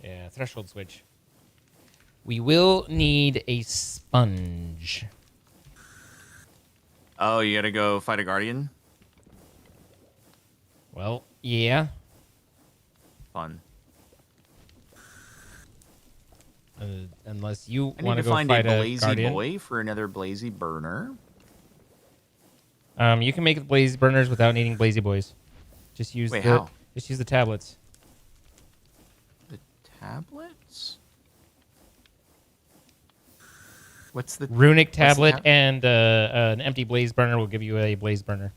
Yeah, threshold switch. We will need a sponge. Oh, you gotta go fight a guardian? Well, yeah. Fun. Unless you I want need to to go find a fight a blazy guardian. boy for another blazy burner. You can make the blaze burners without needing blazy boys. Just use Wait, the how? just use the tablets. The tablets? What's the Runic tablet tab- and an empty blaze burner will give you a blaze burner.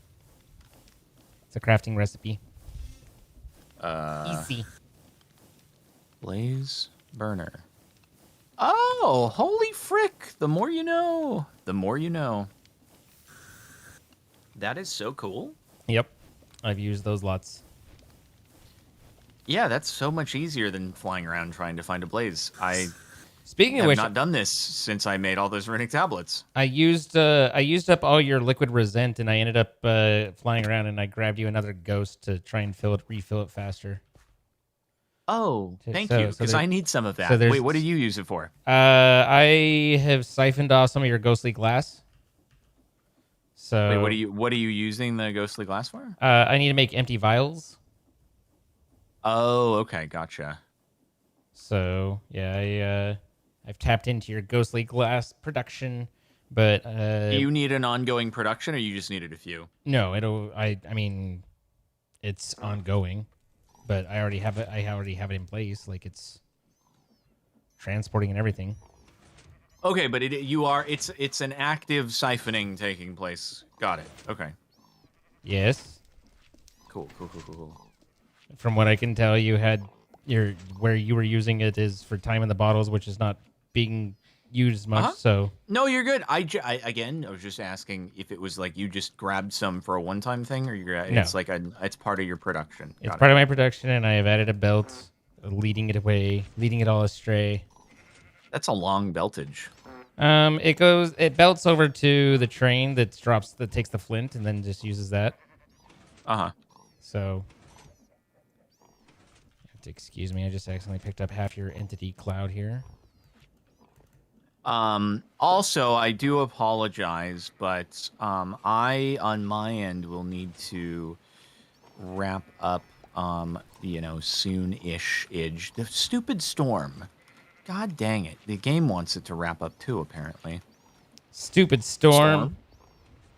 It's a crafting recipe. Easy. blaze burner? Oh, holy frick! The more you know. The more you know. That is so cool. Yep, I've used those lots. Yeah, that's so much easier than flying around trying to find a blaze. I Speaking of have which, not done this since I made all those runic tablets. I used up all your liquid resent, and I ended up flying around, and I grabbed you another ghost to try and refill it faster. Oh, thank So- you, so because there- I need some of that. so there's- Wait, what do you use it for? I have siphoned off some of your ghostly glass. So Wait, what are you using the ghostly glass for? I need to make empty vials. Oh, okay, gotcha. So yeah, I've tapped into your ghostly glass production, but Do you need an ongoing production, or you just needed a few? no, I mean, it's ongoing, but I already have it. I already have it in place. Like it's transporting and everything. Okay, but it's an active siphoning taking place. Got it. Okay. Yes, Cool. from what I can tell, you had where you were using it is for time in the bottles, which is not being used much. Uh-huh. So No, you're good. Again, I was just asking if it was like you just grabbed some for a one-time thing, or it's like it's part of your production. it's Got part of my production, and I have added a belt, leading it all astray. That's a long beltage. It belts over to the train that takes the flint and then just uses that. Uh-huh. So, you have to excuse me. I just accidentally picked up half your entity cloud here. Also, I do apologize, but I on my end will need to wrap up soon-ish. The stupid storm. God dang it. The game wants it to wrap up too, apparently. Stupid storm.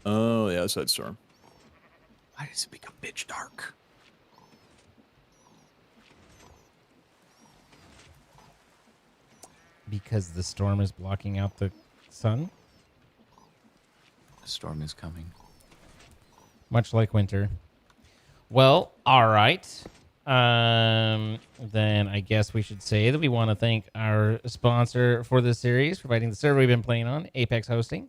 Oh, yeah, it's that storm. Why does it become bitch dark? Because the storm is blocking out the sun, The storm is coming. much like winter. Well, all right. Then I guess we should say that we want to thank our sponsor for this series, providing the server we've been playing on, Apex Hosting.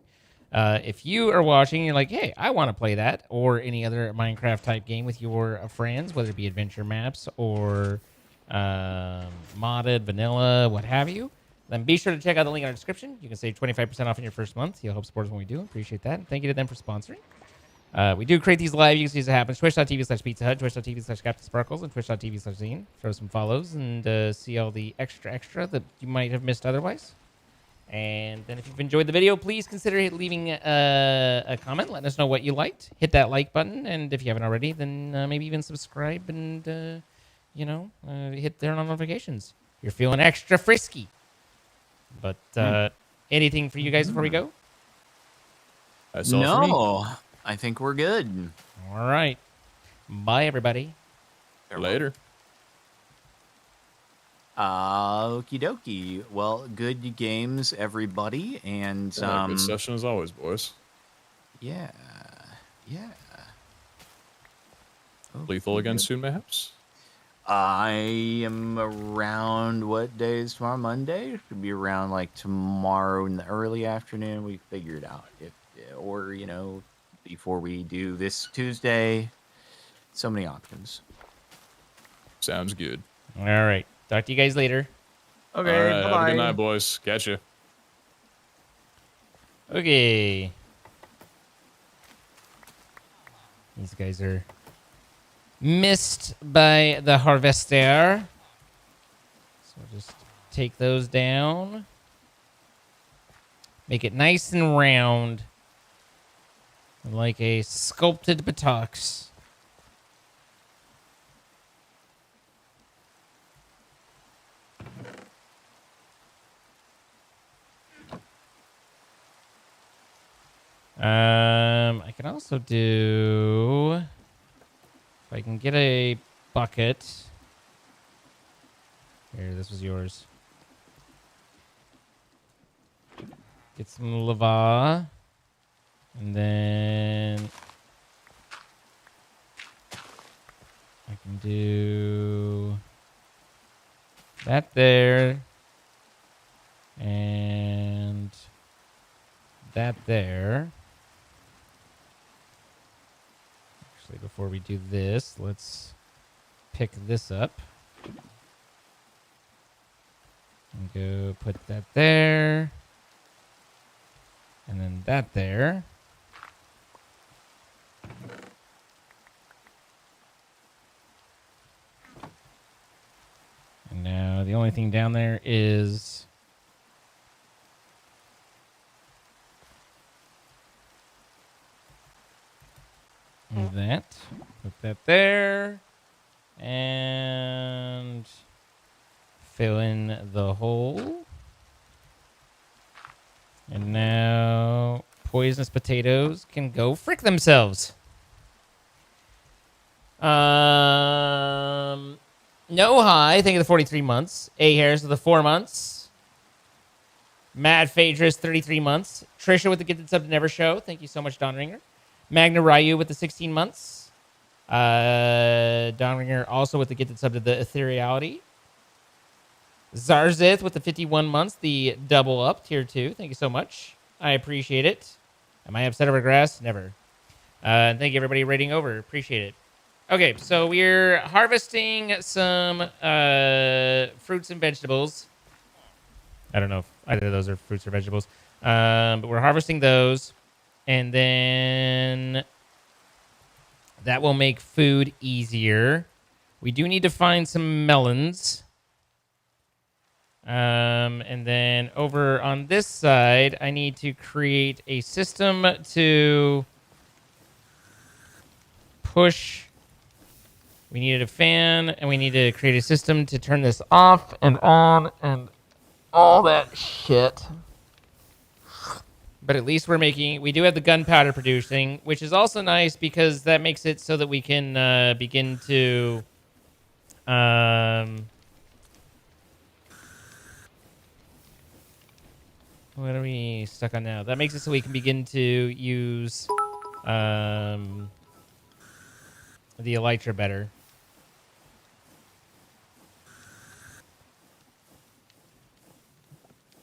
If you are watching, you're like, hey, I want to play that or any other Minecraft type game with your friends, whether it be adventure maps or modded, vanilla, what have you, then be sure to check out the link in our description. You can save 25% off in your first month. You'll help support us when we do. Appreciate that. And thank you to them for sponsoring. We do create these live. You can see as it happens. Twitch.tv/Pizza Hut, Twitch.tv/Captain and Twitch.tv/Zine. Throw some follows and see all the extra that you might have missed otherwise. And then if you've enjoyed the video, please consider leaving a comment. Letting us know what you liked. Hit that like button. And if you haven't already, then maybe even subscribe and, hit turn on notifications. You're feeling extra frisky. But anything for you guys before we go? That's all for me. No, I think we're good. All right. Bye, everybody. Later. Okie dokie. Well, good games, everybody. And Good session as always, boys. yeah. Lethal again soon, mayhaps? I am around, what day is tomorrow? Monday? Should be around like tomorrow in the early afternoon. We figure it out. Or, before we do this Tuesday. So many options. Sounds good. All right. Talk to you guys later. Okay, All right, bye-bye. have a good night, boys. Catch you. Okay. These guys are missed by the harvester. So we'll just take those down. Make it nice and round. Like a sculpted buttocks. I can also do, if I can get a bucket. Here, this was yours. Get some lava. And then I can do that there. And that there. Actually, before we do this, let's pick this up. And go put that there. And then that there. And now the only thing down there is that. Put that there. And fill in the hole. And now poisonous potatoes can go frick themselves. No High, thank you for the 43 months. A Harris with the 4 months. Mad Phaedrus, 33 months. Trisha with the gifted sub to Never Show. Thank you so much, Don Ringer. Magna Ryu with the 16 months. Don Ringer also with the gifted sub to the Ethereality. Zarzith with the 51 months, the double up, tier 2. Thank you so much. I appreciate it. Am I upset over grass? Never. Thank you, everybody, rating over. Appreciate it. Okay, so we're harvesting some fruits and vegetables. I don't know if either of those are fruits or vegetables. But we're harvesting those. And then that will make food easier. We do need to find some melons. And then over on this side, I need to create a system to push. We needed a fan, and we need to create a system to turn this off and on and all that shit. But at least we do have the gunpowder producing, which is also nice because that makes it so that we can begin to what are we stuck on now? That makes it so we can begin to use the elytra better.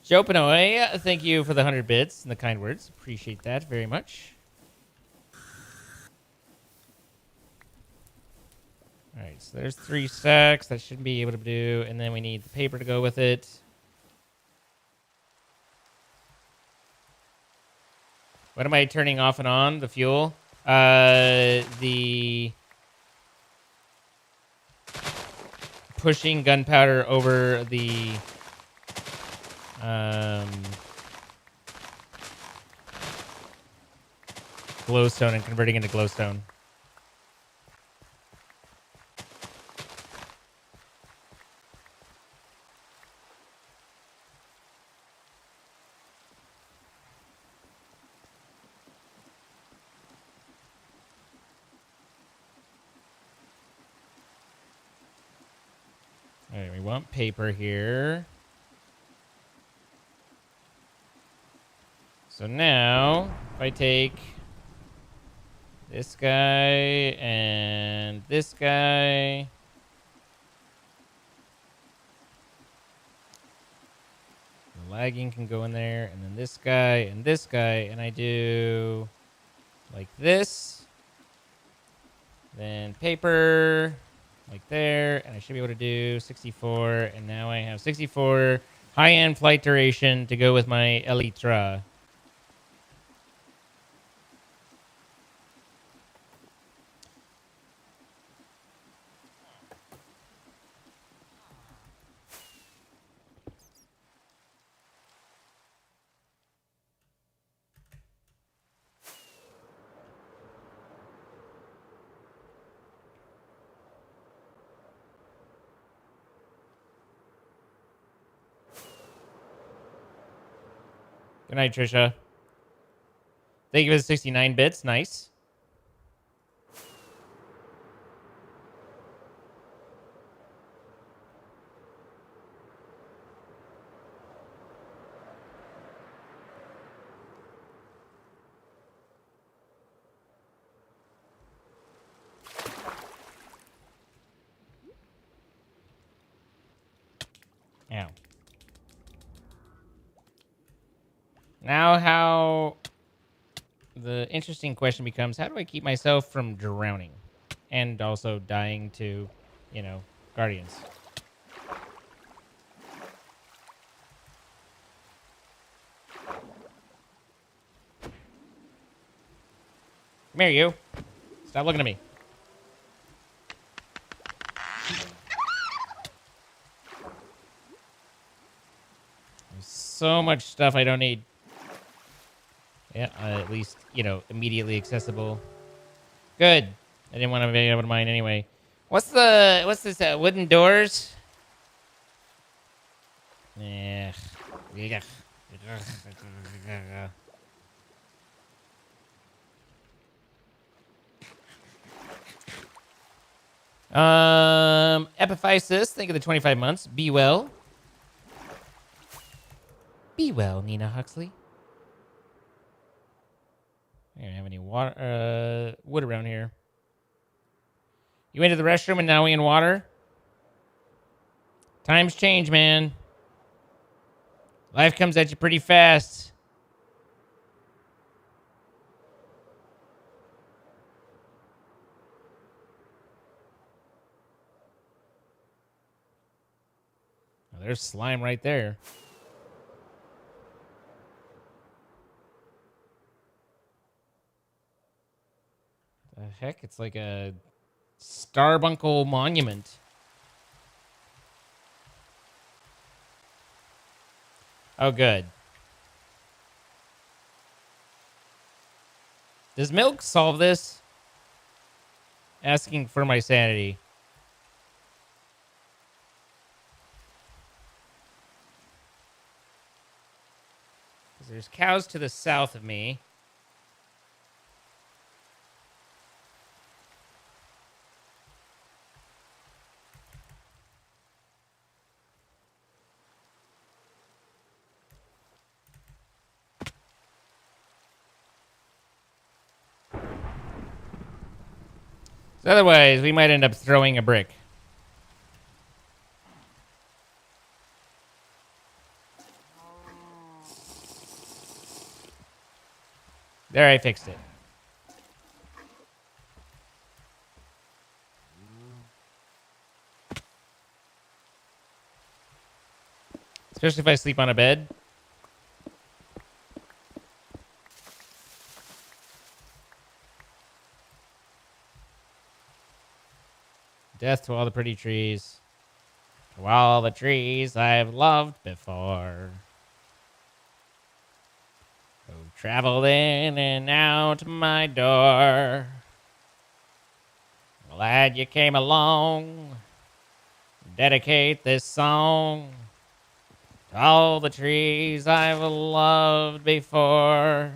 Joe Pinoy, thank you for the 100 bits and the kind words. Appreciate that very much. All right, so there's 3 stacks. That should be able to do. And then we need the paper to go with it. What am I turning off and on? The fuel? The pushing gunpowder over the glowstone and converting into glowstone. All right, we want paper here. So now, if I take this guy and this guy, the lagging can go in there, and then this guy and this guy, and I do like this, then paper, like there, and I should be able to do 64, and now I have 64 high-end flight duration to go with my Elytra. Good night, Trisha. Thank you for the 69 bits. Nice. Ow. Now how... The interesting question becomes, how do I keep myself from drowning? And also dying to, you know, guardians. Come here, you. Stop looking at me. There's so much stuff I don't need. Yeah, at least, you know, immediately accessible. Good. I didn't want to be able to mine anyway. What's this, wooden doors? Yeah. Epiphysis, thank you for the 25 months. Be well. Be well, Nina Huxley. I don't have any water, wood around here. You went to the restroom and now we in water? Times change, man. Life comes at you pretty fast. Oh, there's slime right there. The heck? It's like a Starbuncle monument. Oh, good. Does milk solve this? Asking for my sanity. Because there's cows to the south of me. So otherwise, we might end up throwing a brick. There, I fixed it. Especially if I sleep on a bed. Death to all the pretty trees. To all the trees I've loved before. Who traveled in and out my door. Glad you came along. Dedicate this song to all the trees I've loved before.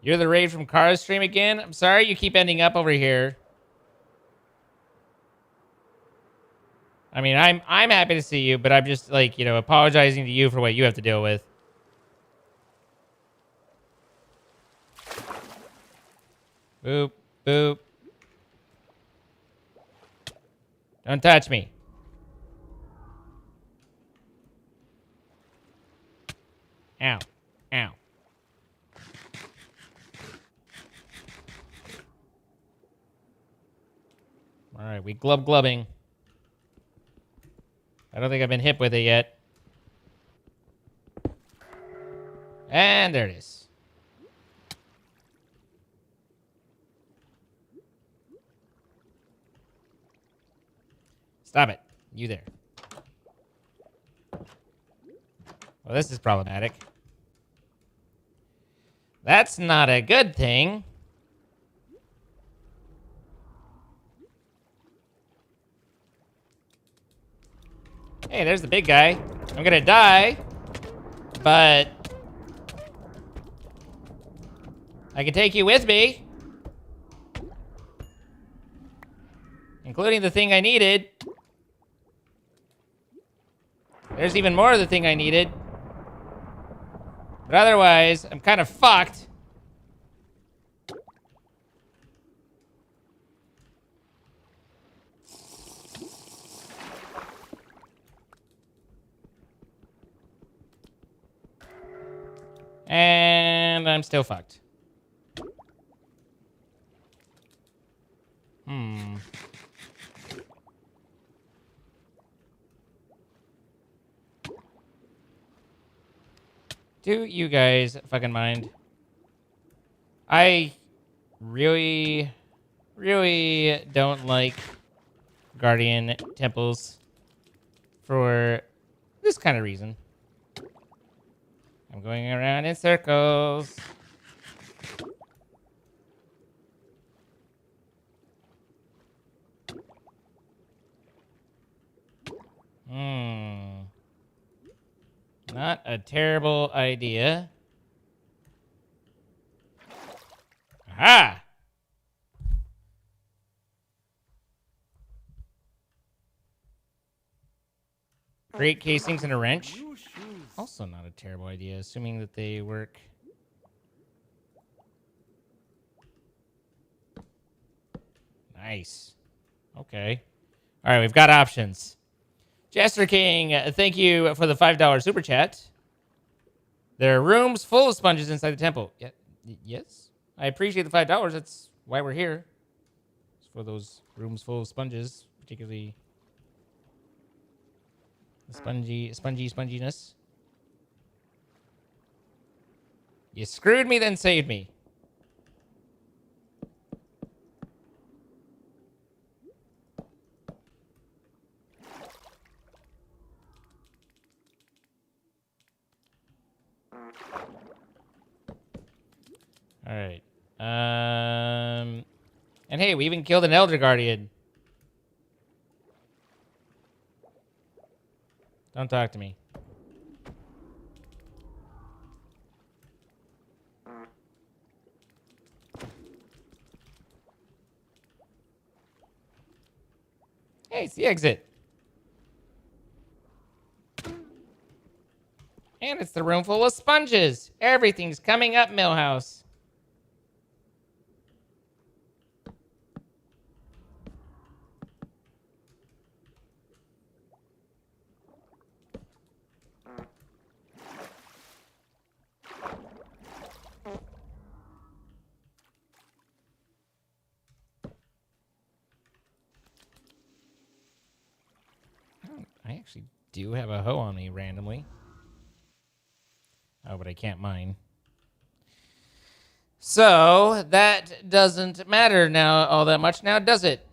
You're the raid from Cars stream again? I'm sorry you keep ending up over here. I mean, I'm happy to see you, but I'm just like, you know, apologizing to you for what you have to deal with. Boop, boop. Don't touch me. Ow. Ow. All right, we glubbing. I don't think I've been hit with it yet. And there it is. Stop it. You there. Well, this is problematic. That's not a good thing. Hey, there's the big guy. I'm gonna die, but I can take you with me, including the thing I needed. There's even more of the thing I needed. But otherwise, I'm kind of fucked. And I'm still fucked. Do you guys fucking mind? I really don't like Guardian temples for this kind of reason. I'm going around in circles. Not a terrible idea. Aha! Great casings and a wrench. Also not a terrible idea, assuming that they work. Nice. Okay. All right, we've got options. Jester King, thank you for the $5 super chat. There are rooms full of sponges inside the temple. Yeah, yes. I appreciate the $5. That's why we're here. It's for those rooms full of sponges, particularly the sponginess. You screwed me, then saved me. All right. And hey, we even killed an Elder Guardian. Don't talk to me. Hey, it's the exit. And it's the room full of sponges. Everything's coming up, Millhouse. actually do have a hoe on me randomly. Oh, but I can't mine. So that doesn't matter now all that much now, does it?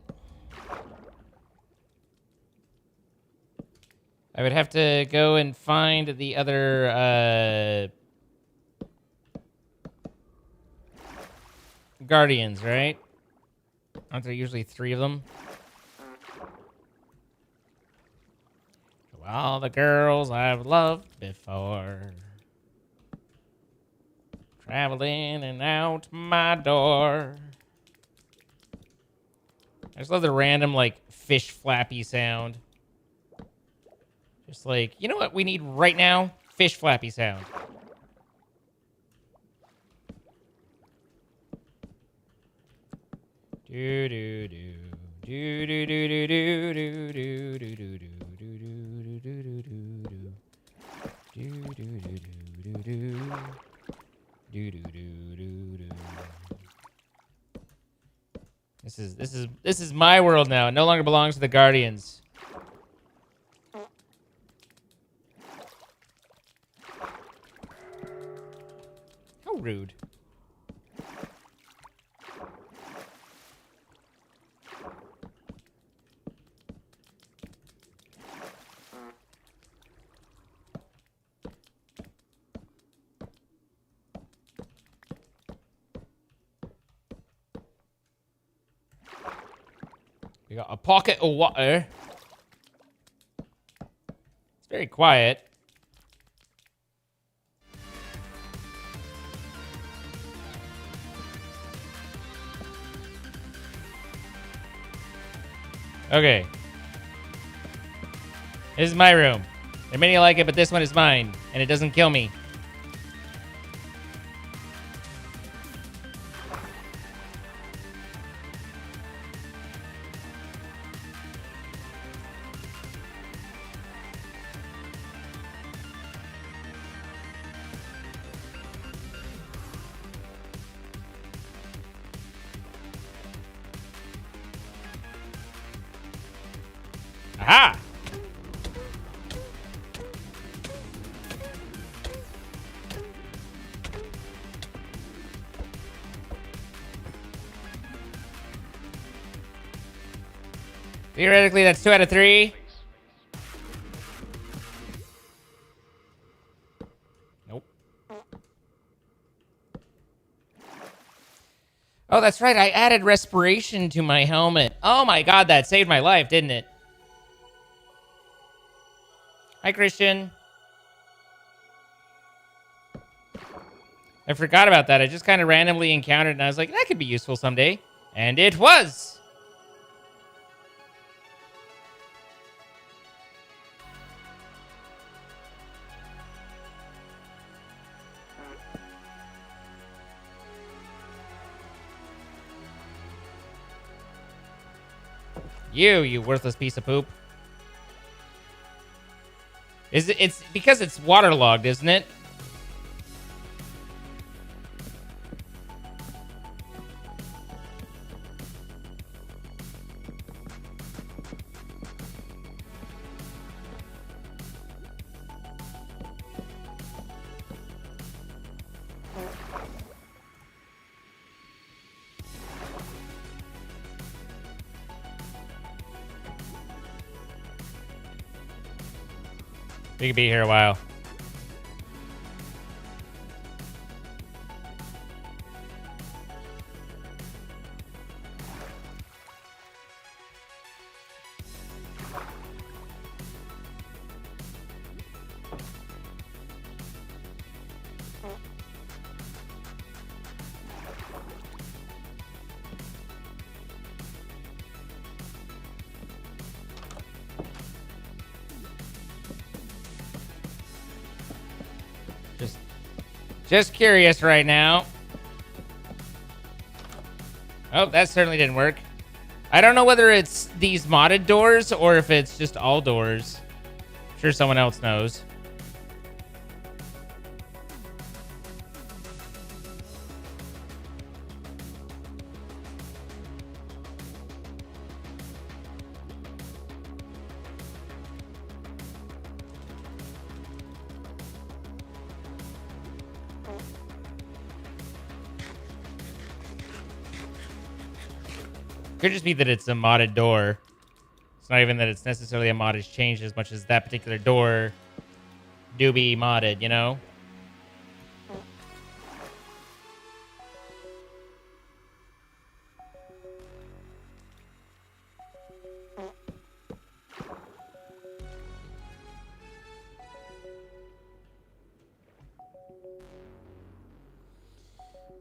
I would have to go and find the other guardians, right? Aren't there usually 3 of them? All the girls I've loved before, traveling in and out my door. I just love the random, like, fish flappy sound. Just like, you know what we need right now? Fish flappy sound. Do do do do do do do do do do do do do. This is my world now. It no longer belongs to the Guardians. How rude. We got a pocket of water. It's very quiet. Okay. This is my room. There are many like it, but this one is mine, and it doesn't kill me. Aha! Theoretically, that's 2 out of 3. Nope. Oh, that's right. I added respiration to my helmet. Oh my god, that saved my life, didn't it? Hi, Christian. I forgot about that. I just kind of randomly encountered it, and I was like, that could be useful someday. And it was! You worthless piece of poop. It's because it's waterlogged, isn't it? We could be here a while. Just curious right now. Oh, that certainly didn't work. I don't know whether it's these modded doors or if it's just all doors. I'm sure someone else knows. Could just be that it's a modded door. It's not even that it's necessarily a mod has changed as much as that particular door do be modded, you know?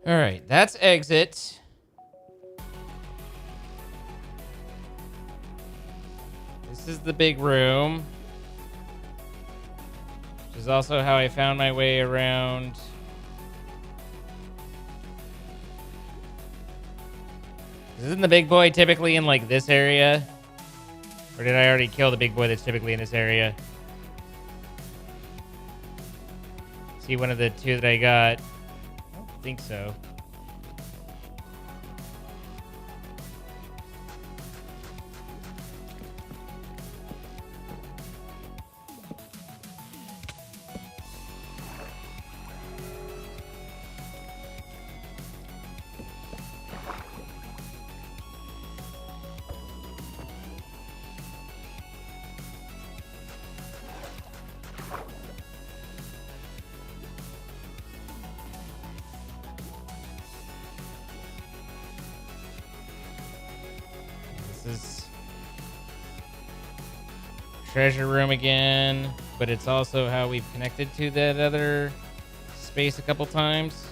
All right, that's exit. This is the big room. Which is also how I found my way around. Isn't the big boy typically in like this area? Or did I already kill the big boy that's typically in this area? See one of the two that I got. I think so. Is treasure room again, but it's also how we've connected to that other space a couple times.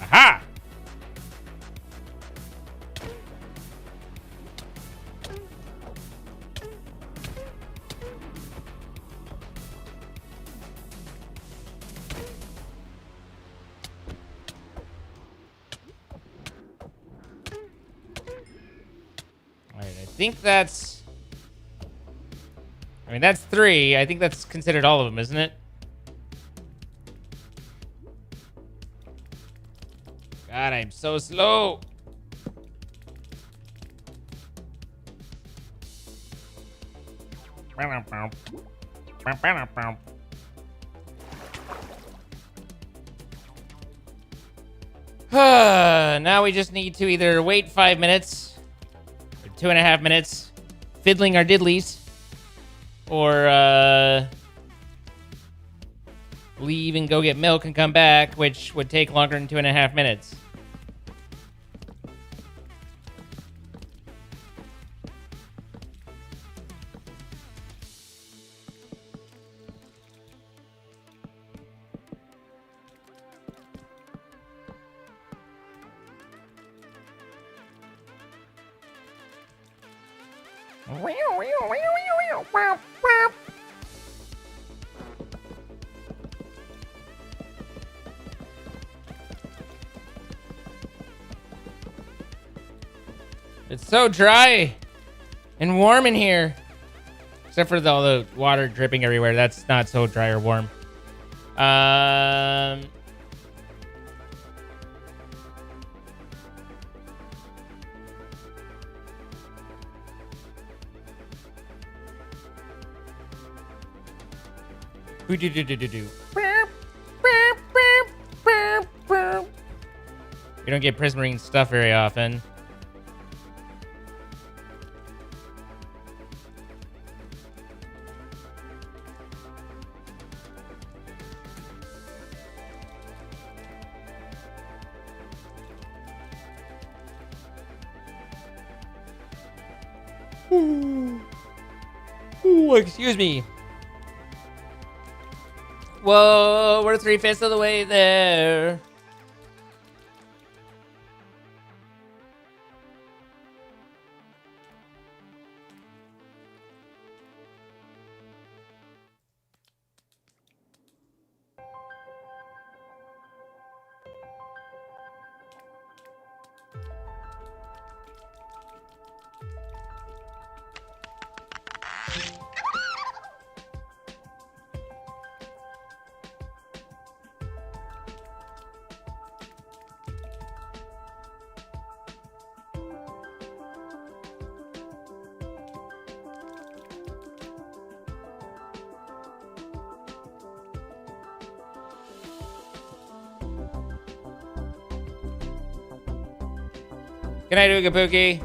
Aha! All right, I think that's... I mean, that's 3. I think that's considered all of them, isn't it? God, I'm so slow. Now we just need to either wait 5 minutes or 2.5 minutes, fiddling our diddlies, or leave and go get milk and come back, which would take longer than 2.5 minutes. It's so dry and warm in here. Except for all the water dripping everywhere. That's not so dry or warm. You don't get Prismarine stuff very often. Ooh, excuse me. Whoa, we're 3/5 of the way there. Good night, Ooga Pookie.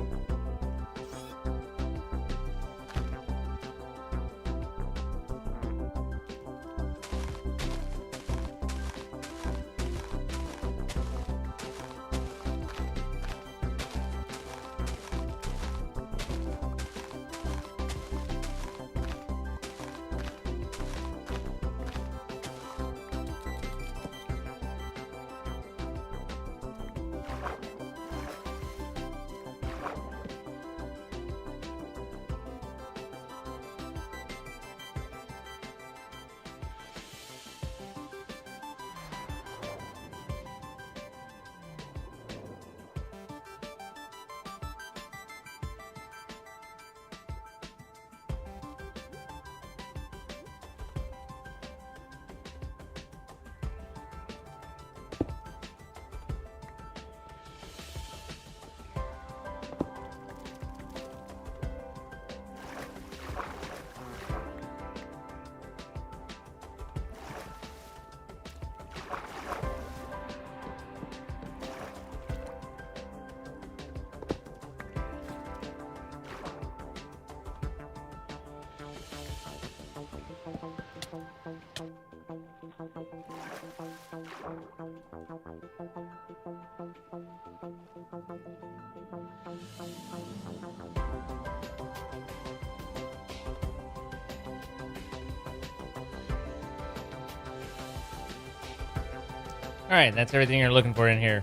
All right, that's everything you're looking for in here.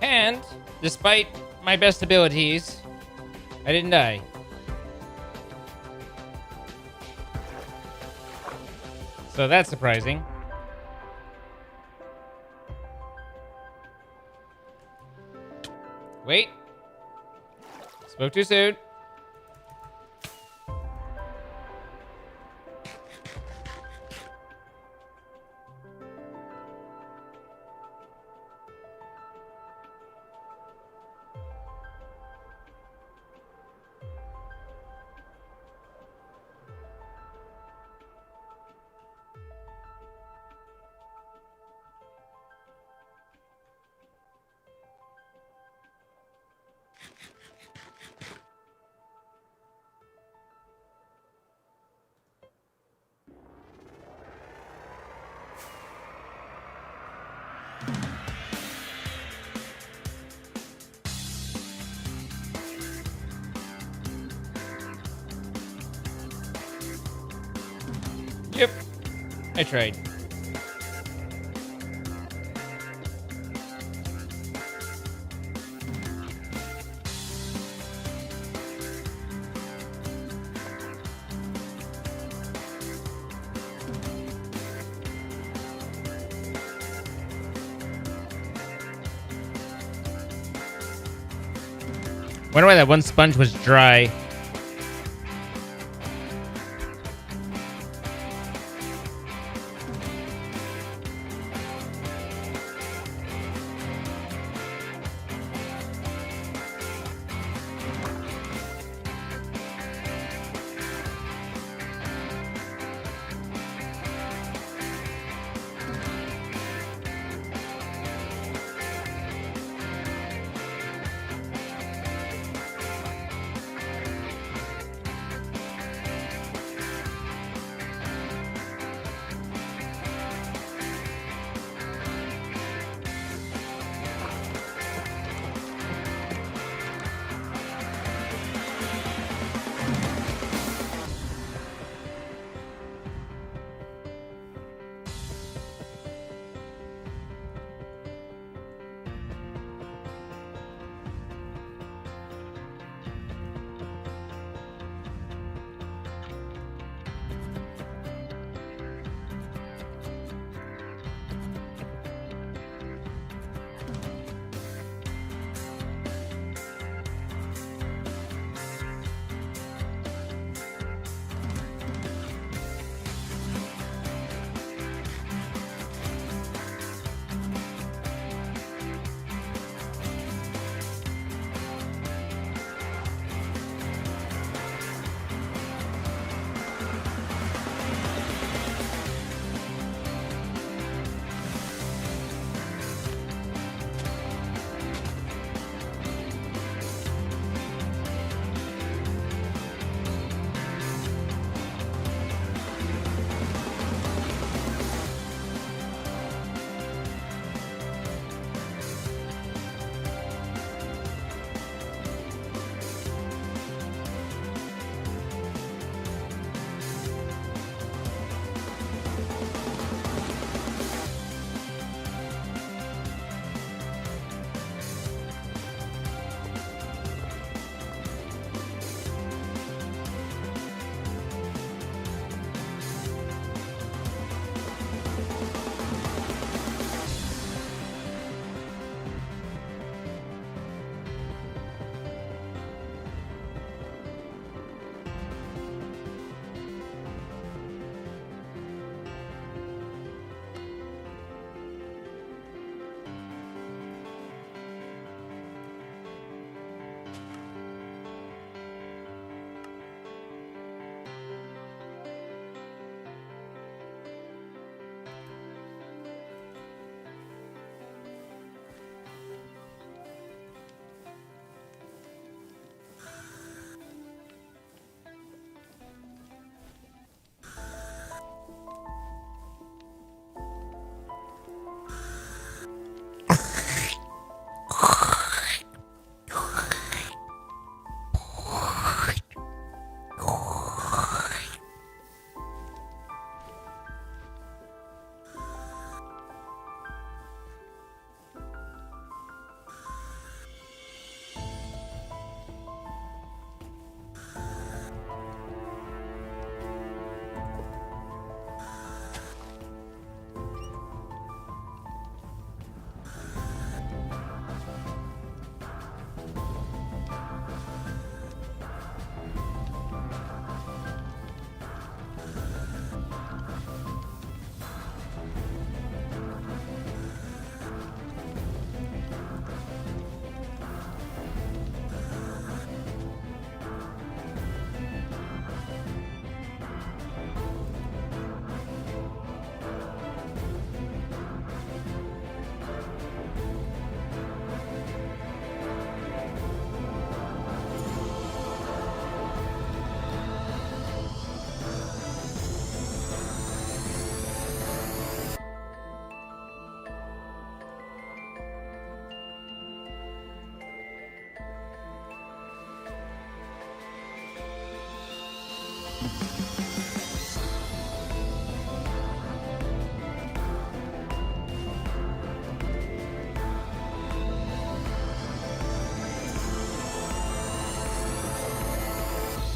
And despite my best abilities, I didn't die. So that's surprising. Wait. Spoke too soon. Yep, I tried. Wonder why that one sponge was dry.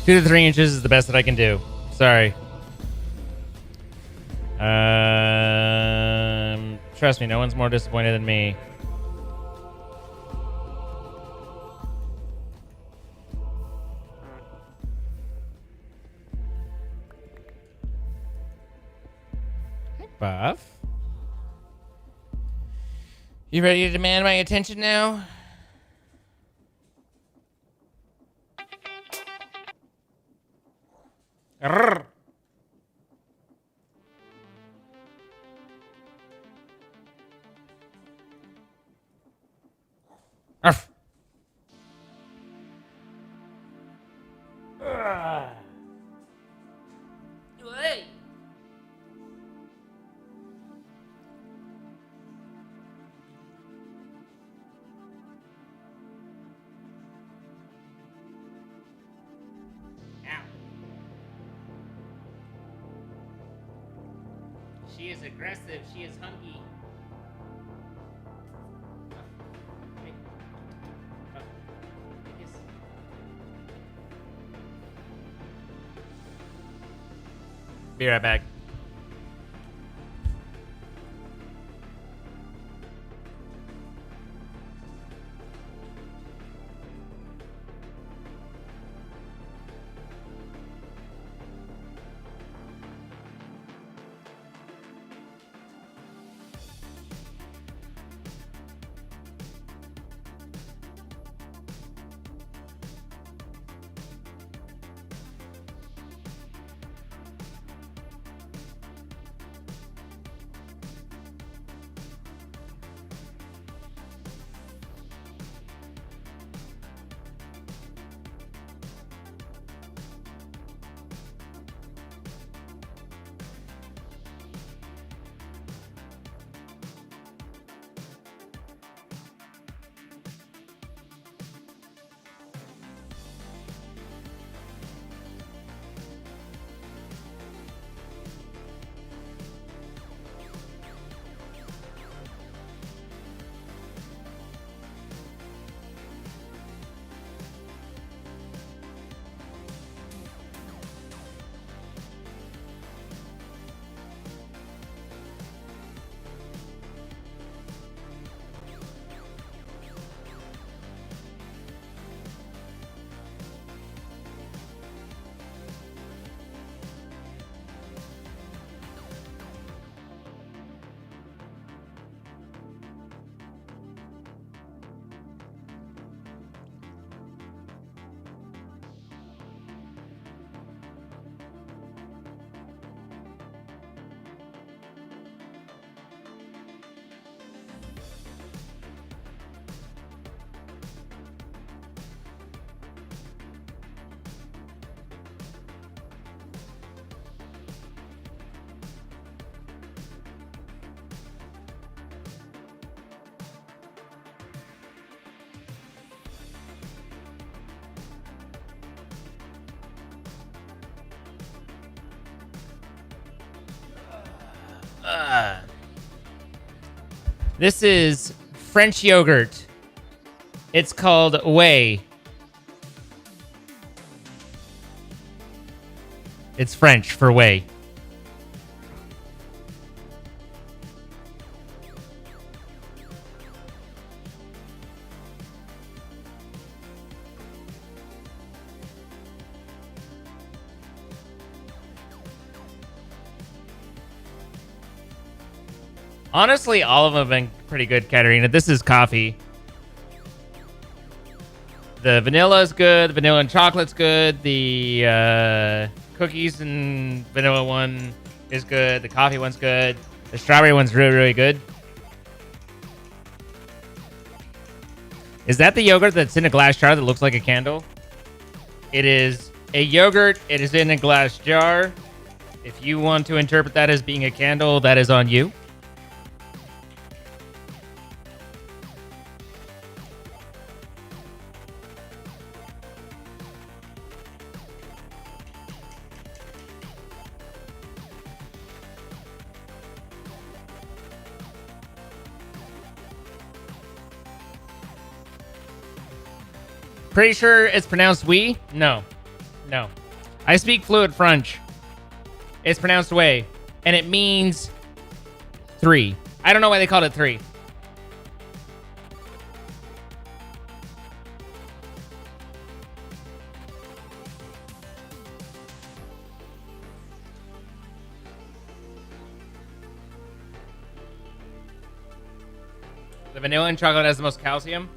Two to 3 inches is the best that I can do. Sorry. Trust me, no one's more disappointed than me. Hey, Buff. You ready to demand my attention now? Arrgh. Arf. Hey. Ow. She is aggressive. She is hunky. Be right back. This is French yogurt. It's called whey. It's French for whey. Honestly, all of them have been pretty good, Katarina. This is coffee. The vanilla is good. The vanilla and chocolate's good. The cookies and vanilla one is good. The coffee one's good. The strawberry one's really, really good. Is that the yogurt that's in a glass jar that looks like a candle? It is a yogurt. It is in a glass jar. If you want to interpret that as being a candle, that is on you. Pretty sure it's pronounced we? No. No. I speak fluent French. It's pronounced way. And it means 3. I don't know why they called it 3. The vanilla and chocolate has the most calcium.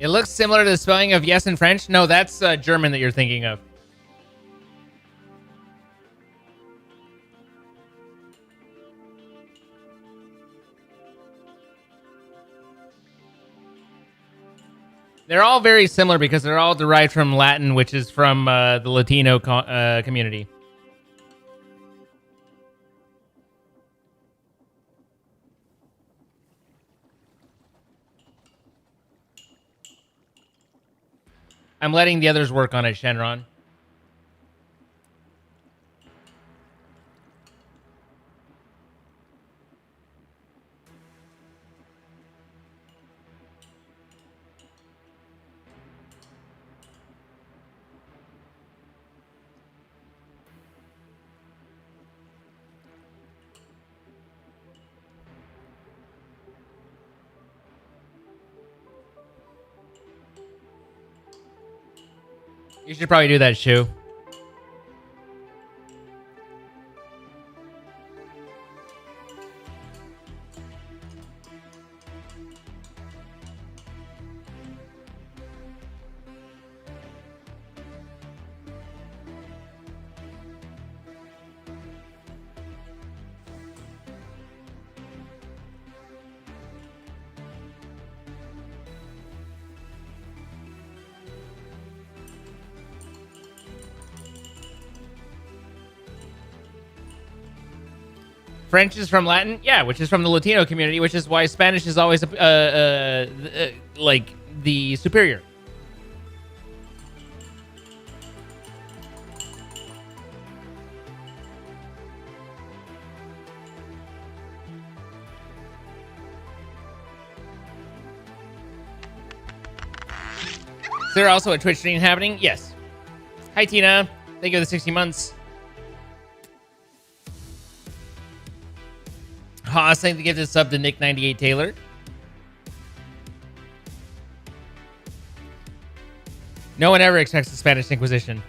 It looks similar to the spelling of yes in French. No, that's German that you're thinking of. They're all very similar because they're all derived from Latin, which is from the Latino community. I'm letting the others work on it, Shenron. You should probably do that, Shu. French is from Latin, yeah, which is from the Latino community, which is why Spanish is always like the superior. Is there also a Twitch stream happening? Yes. Hi, Tina. Thank you for the 60 months. Haas, thank you for the gifted sub to Nick98 Taylor. No one ever expects the Spanish Inquisition.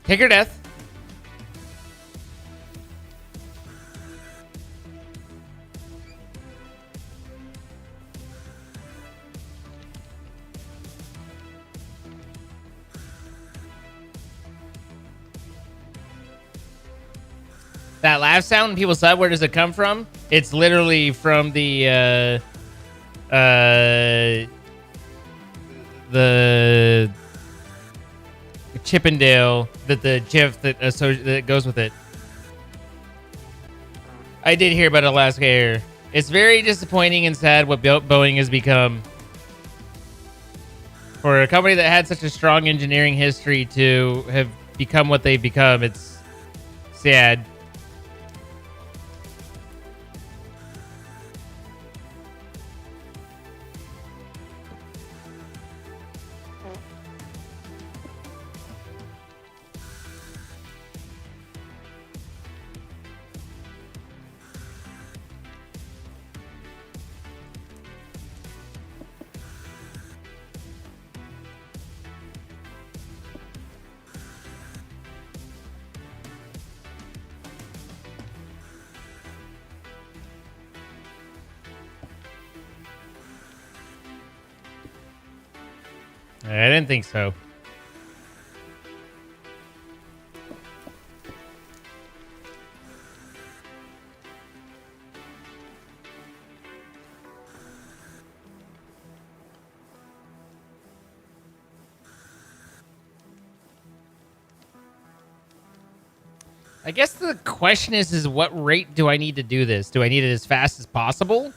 Take her death. That laugh sound when people sub, where does it come from? It's literally from the Chippendale, that the GIF that goes with it. I did hear about Alaska Air. It's very disappointing and sad what Boeing has become. For a company that had such a strong engineering history to have become what they've become, it's sad. I didn't think so. I guess the question is what rate do I need to do this? Do I need it as fast as possible?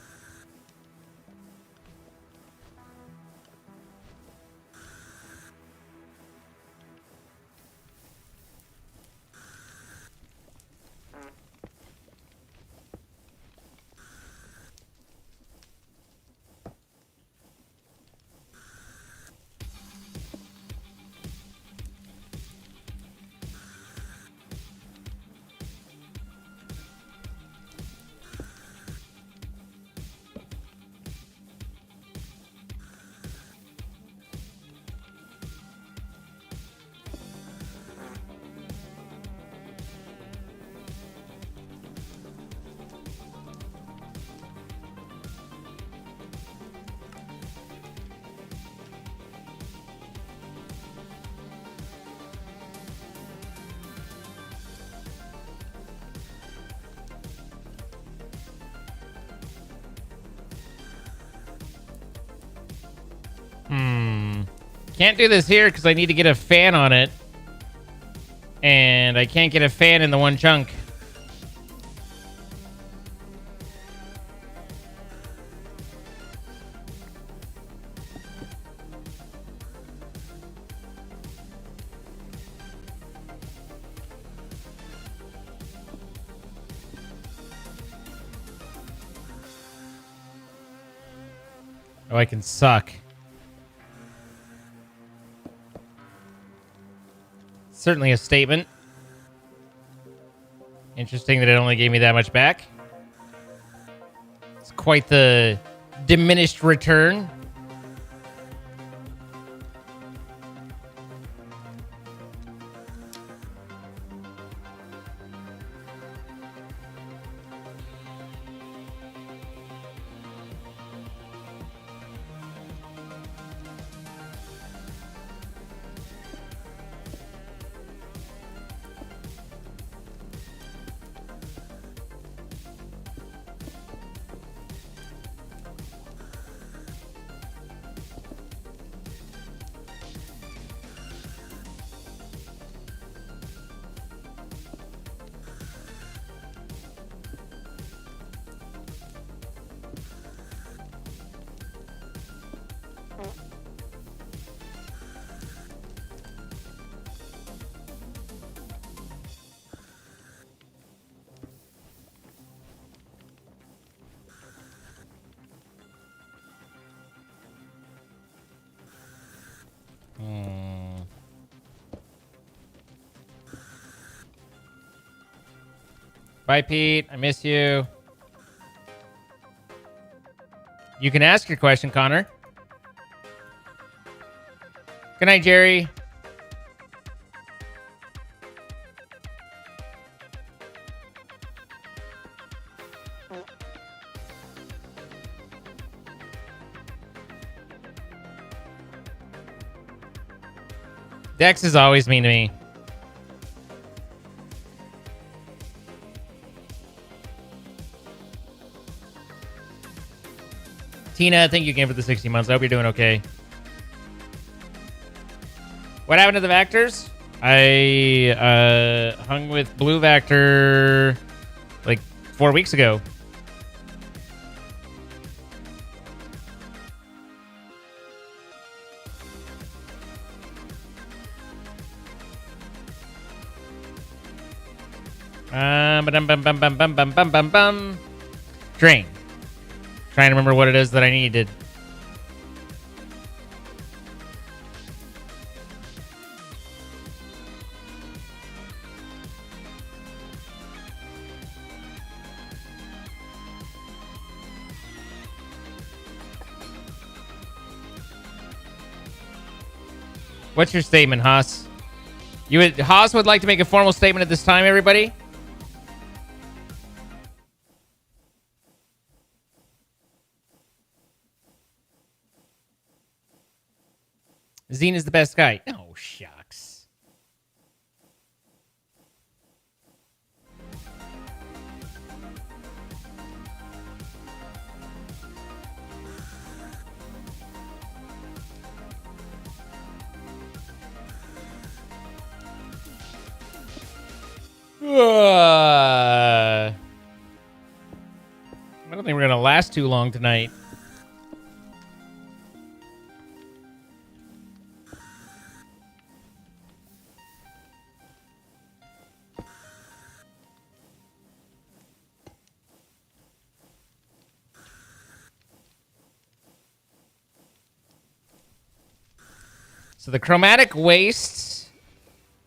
Can't do this here because I need to get a fan on it. And I can't get a fan in the one chunk. Oh, I can suck. Certainly a statement. Interesting that it only gave me that much back. It's quite the diminished return. Bye, Pete. I miss you. You can ask your question, Connor. Good night, Jerry. Dex is always mean to me. Tina, thank you again for the 60 months. I hope you're doing okay. What happened to the Vactors? I hung with Blue Vactor like 4 weeks ago. Drain. Trying to remember what it is that I needed. What's your statement, Haas? Haas would like to make a formal statement at this time, everybody. Zine is the best guy. Oh, shucks. I don't think we're gonna last too long tonight. So the chromatic waste.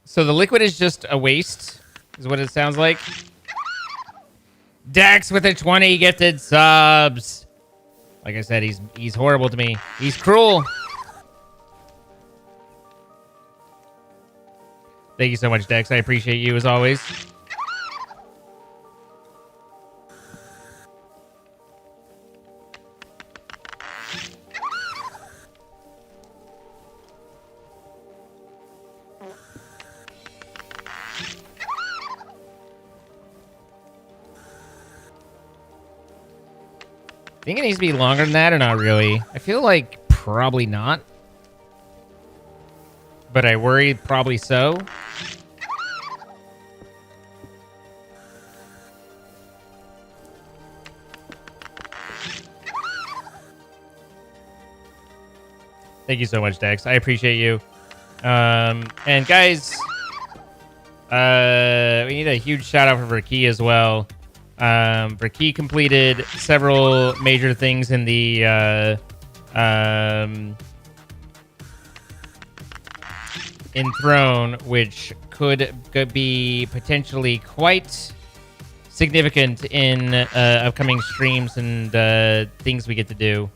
So the liquid is just a waste, is what it sounds like. Dex with the 20 gifted subs. Like I said, he's horrible to me. He's cruel. Thank you so much, Dex. I appreciate you as always. Think it needs to be longer than that or not really? I feel like probably not. But I worry probably so. Thank you so much, Dex. I appreciate you. And guys, we need a huge shout out for Verkey as well. Verkey completed several major things in the in Throne, which could be potentially quite significant in upcoming streams and things we get to do.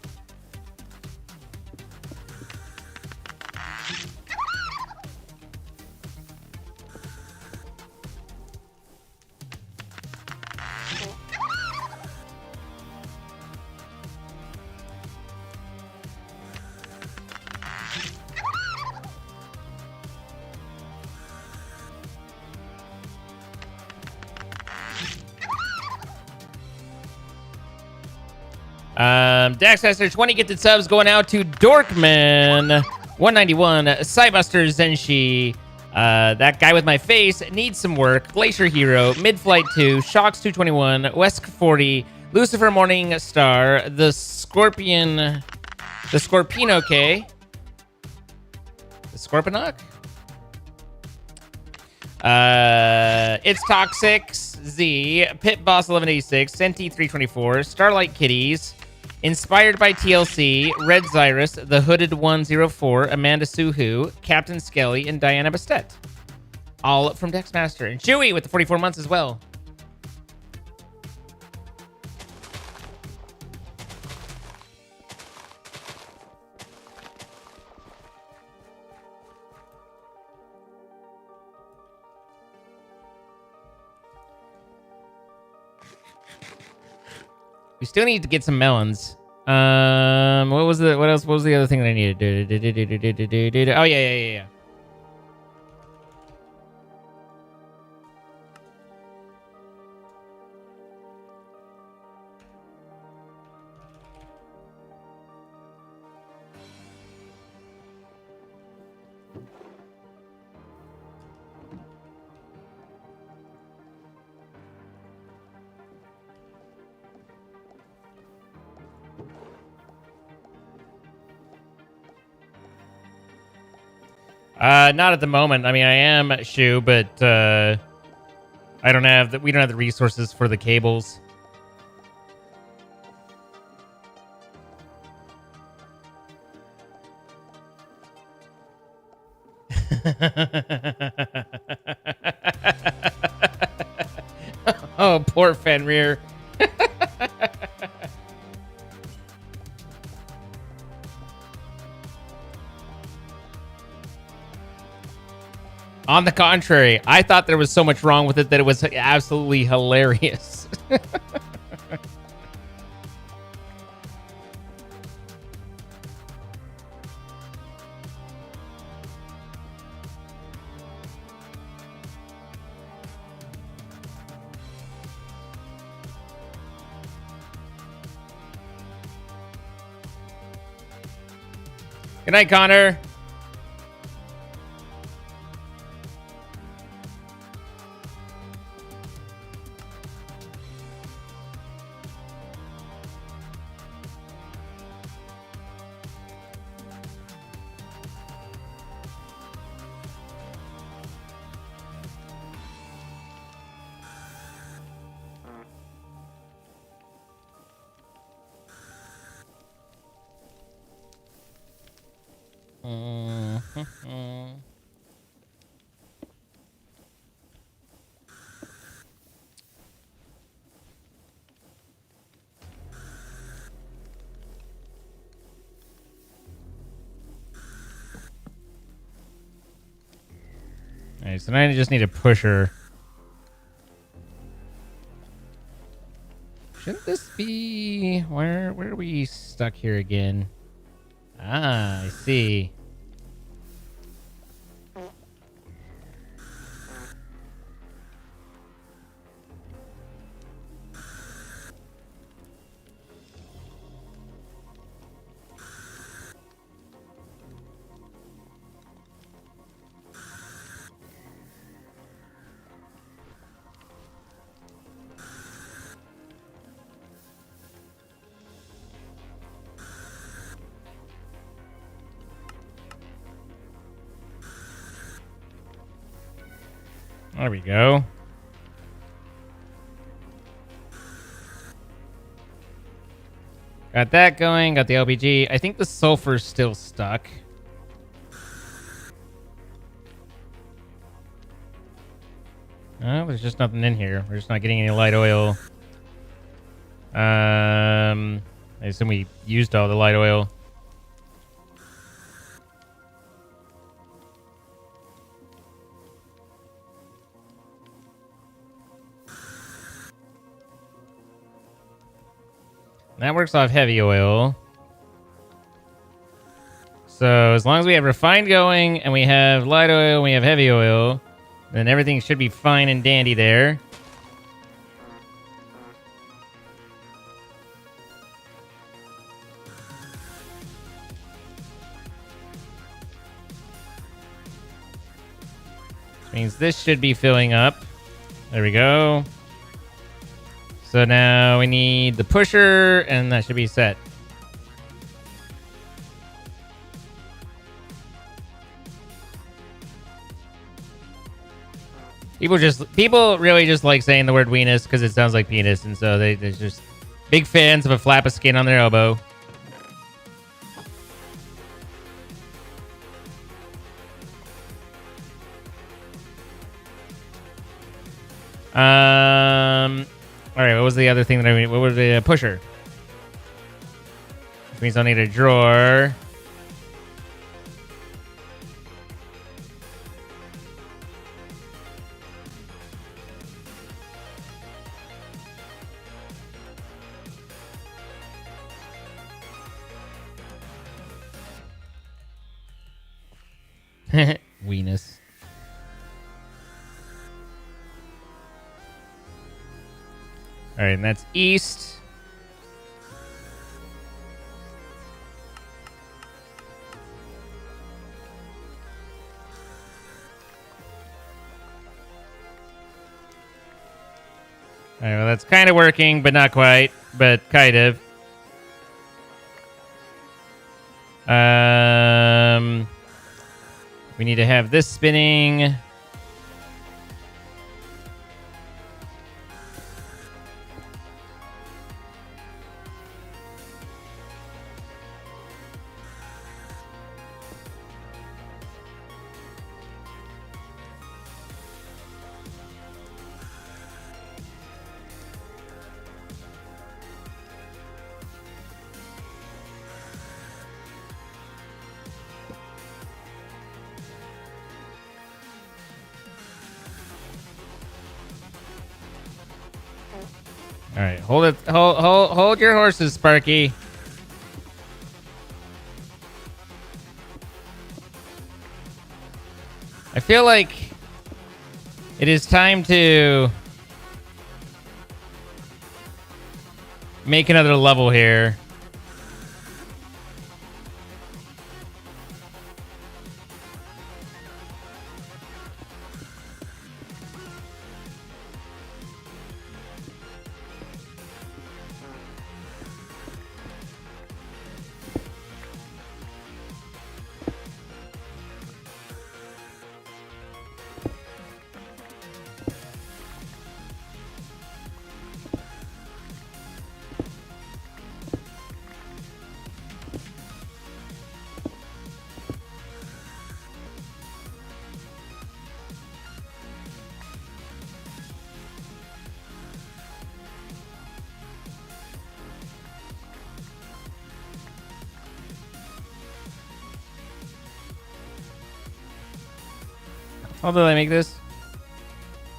Daxcaster 20 gifted subs going out to Dorkman 191, Cybuster Zenshi, that guy with my face needs some work, Glacier Hero, Midflight 2, Shocks 221, Wesk 40, Lucifer Morning Star, the Scorpion, the Scorpino K, the Scorponok, It's Toxic Z, Pit Boss 1186, Senti 324, Starlight Kitties, Inspired by TLC, Red Zyrus, The Hooded 104, Amanda Suhu, Captain Skelly, and Diana Bastet. All from Dexmaster. And Chewy with the 44 months as well. We still need to get some melons. What else? What was the other thing that I needed? Oh yeah. Not at the moment. I mean, I am Shu, but I don't have the, we don't have the resources for the cables. Oh, poor Fenrir. On the contrary, I thought there was so much wrong with it that it was absolutely hilarious. Good night, Connor. Alright, so now I just need a pusher. Shouldn't this be... Where are we stuck here again? Ah, I see. There we go. Got that going. Got the LPG. I think the sulfur's still stuck. Oh, there's just nothing in here. We're just not getting any light oil. I assume we used all the light oil. That works off heavy oil. So as long as we have refined going and we have light oil and we have heavy oil, then everything should be fine and dandy there. Which means this should be filling up. There we go. So now we need the pusher, and that should be set. People really just like saying the word weenus because it sounds like penis, and so they're just big fans of a flap of skin on their elbow. All right, what was the other thing that I mean? What was the pusher? Which means I'll need a drawer. Weenus. All right, and that's east. All right, well, that's kind of working, but not quite, but kind of. We need to have this spinning. All right, hold it. Hold your horses, Sparky. I feel like it is time to make another level here. How did I make this?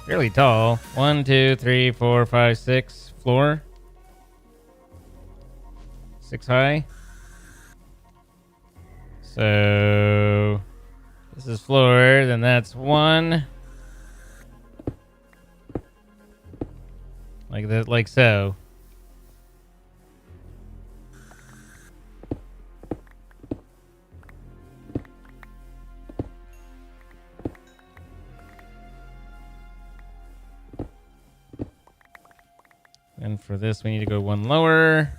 Fairly tall. 1, 2, 3, 4, 5, 6 floor. 6 high. So this is floor, then that's 1. Like that, like so. And for this, we need to go 1 lower.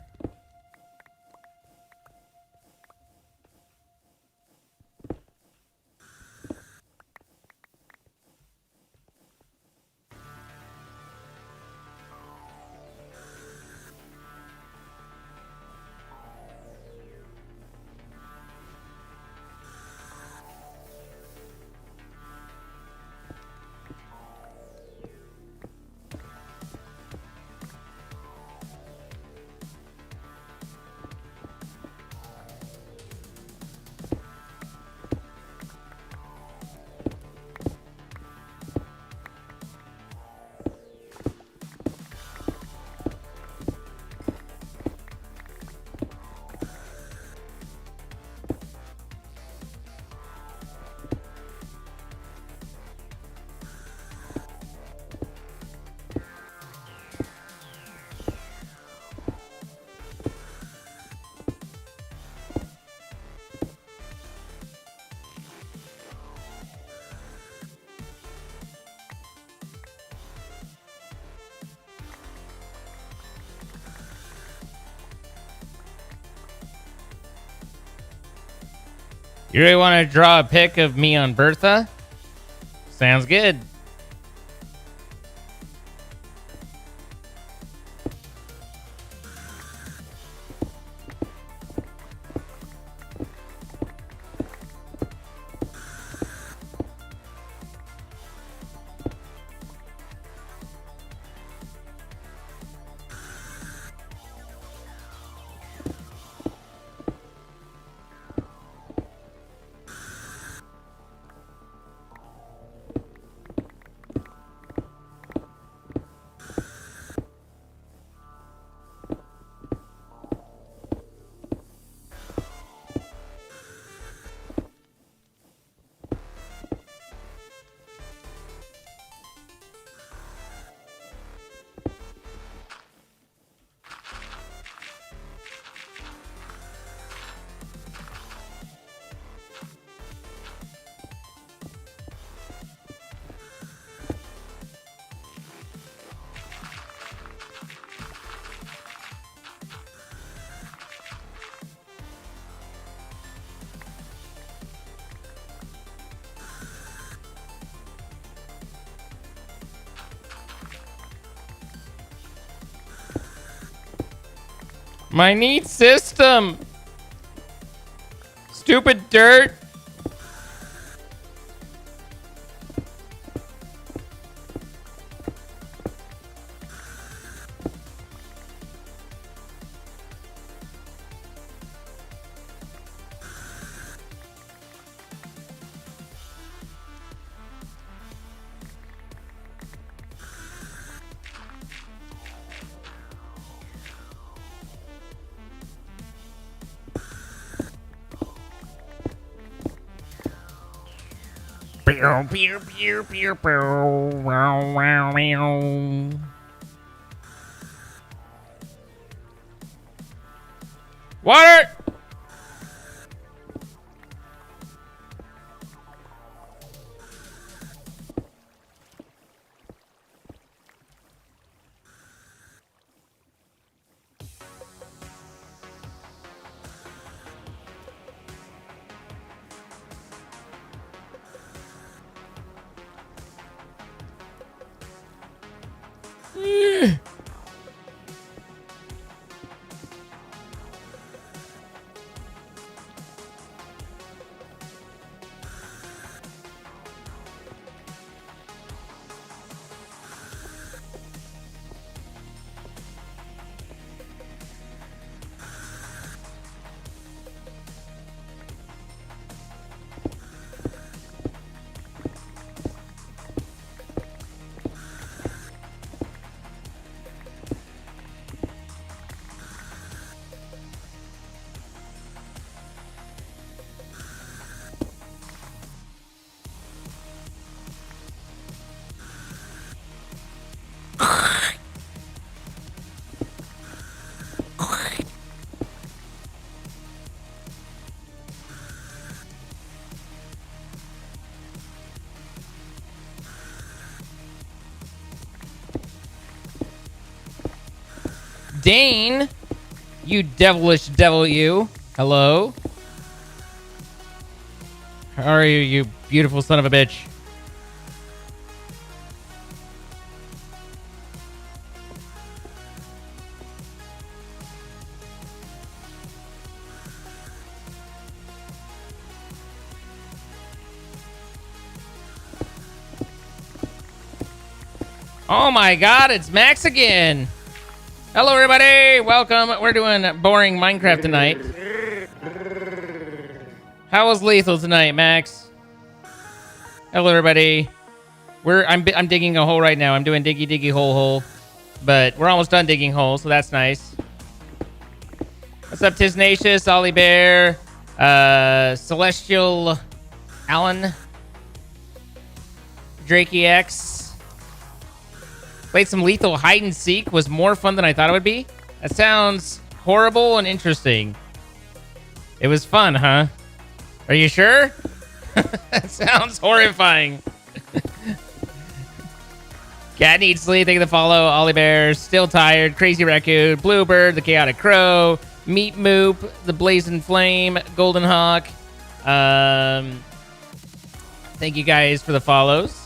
You really want to draw a pic of me on Bertha? Sounds good. My neat system. Stupid dirt. Pew, pew, pew, pew, pew. Wow, wow, wow. Water! Dane. You devilish devil, you. Hello. How are you, you beautiful son of a bitch? Oh my god, it's Max again. Hello, everybody. Welcome. We're doing boring Minecraft tonight. How was Lethal tonight, Max? Hello, everybody. I'm digging a hole right now. I'm doing diggy hole. But we're almost done digging holes, so that's nice. What's up, Tiznacious, Ollie Bear, Celestial Alan, Drakey X. Played some Lethal Hide and Seek. Was more fun than I thought it would be. That sounds horrible and interesting. It was fun, huh? Are you sure? That sounds horrifying. Cat needs sleep. Thank you for the follow. Ollie Bear, still tired. Crazy Raccoon, Bluebird, the Chaotic Crow, Meat Moop, the Blazing Flame, Golden Hawk. Thank you guys for the follows.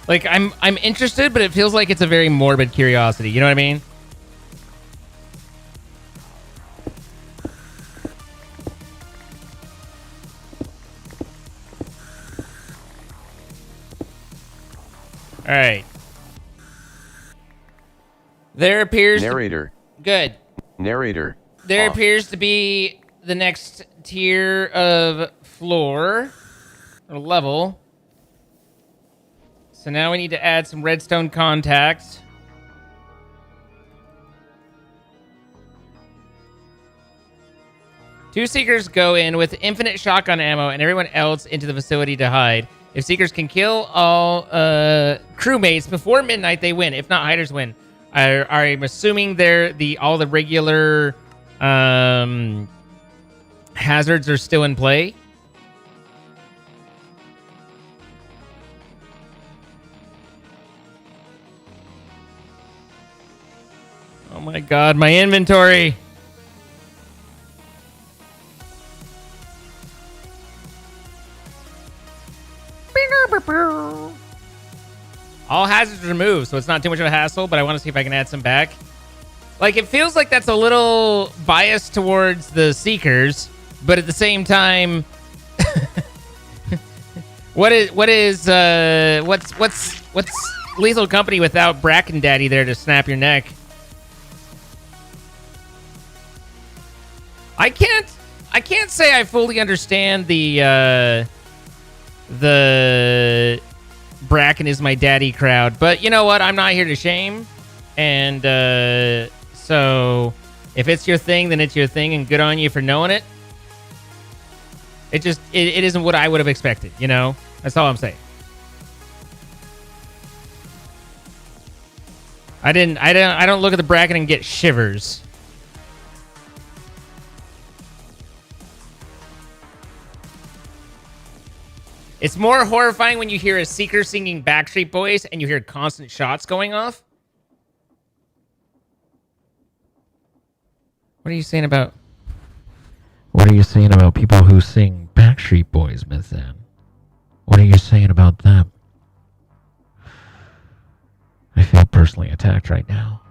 Like, I'm interested, but it feels like it's a very morbid curiosity. You know what I mean? All right. There appears Narrator. Good. Narrator. There Off. appears to be the next tier of floor or level. So now we need to add some redstone contacts. Two Seekers go in with infinite shotgun ammo and everyone else into the facility to hide. If Seekers can kill all crewmates before midnight, they win. If not, hiders win. I'm assuming all the regular hazards are still in play. Oh my god, my inventory! All hazards removed, so it's not too much of a hassle, but I want to see if I can add some back. Like, it feels like that's a little biased towards the Seekers, but at the same time, what's Lethal Company without Bracken Daddy there to snap your neck? I can't say I fully understand the Bracken is my daddy crowd, but you know what? I'm not here to shame, and so if it's your thing, then it's your thing, and good on you for knowing it. It isn't what I would have expected, you know? That's all I'm saying. I don't look at the Bracken and get shivers. It's more horrifying when you hear a Seeker singing Backstreet Boys and you hear constant shots going off. What are you saying about people who sing Backstreet Boys, Miss Ann? What are you saying about them? I feel personally attacked right now.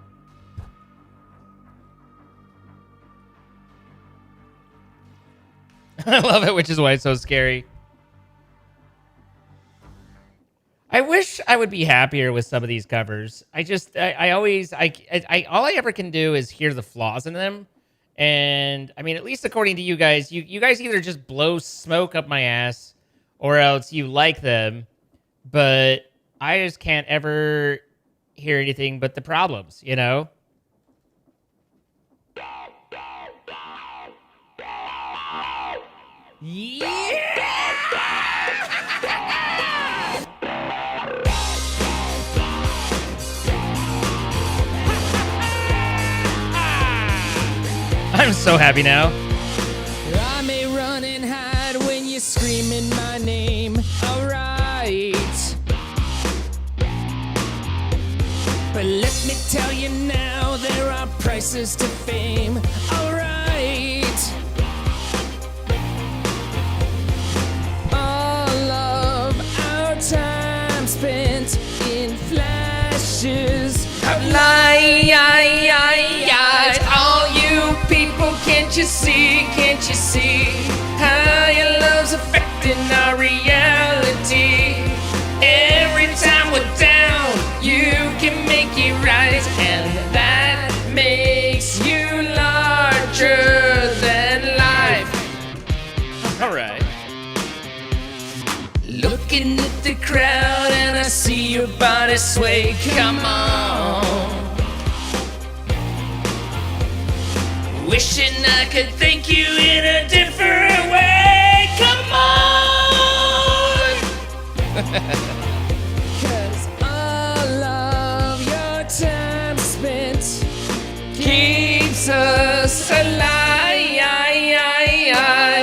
I love it, which is why it's so scary. I wish I would be happier with some of these covers. I always all I ever can do is hear the flaws in them. And I mean, at least according to you guys, you guys either just blow smoke up my ass or else you like them. But I just can't ever hear anything but the problems, you know? Yeah! I'm so happy now. I may run and hide when you're screaming my name. Alright. sacrifices to fame. Alright. All of our time spent in flashes of light. All you people, can't you see how your love's affecting our reality? Every time we're down, you can make it right, and that makes you larger than life. All right. Looking at the crowd and I see your body sway. Come on. Wishing I could thank you in a different way. Come on. 'Cause all of your time spent keeps us alive.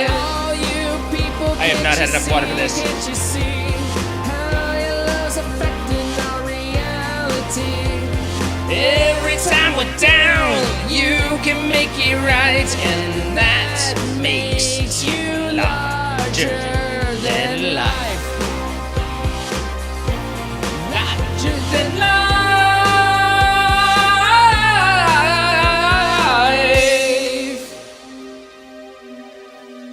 All you people, I have not had enough water for this. Can't you see how your love's affecting our reality? Every time we're down, you can make it right, and that makes you larger than life. Larger than life.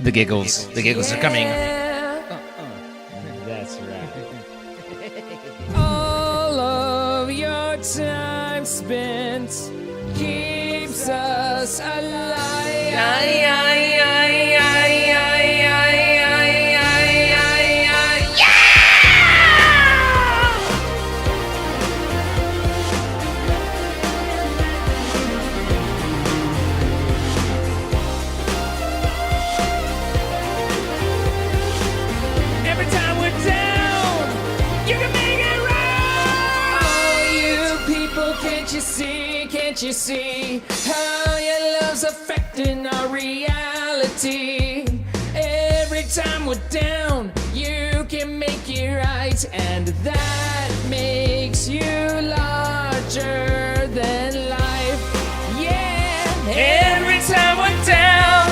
The giggles are coming. That's right. All of your time spent keeps us alive. Every time we're down, you can make it right. Oh, you people, can't you see how your love's affecting our reality? Every time we're down, you can make it right, and that makes you larger than life. Yeah, every time we're down,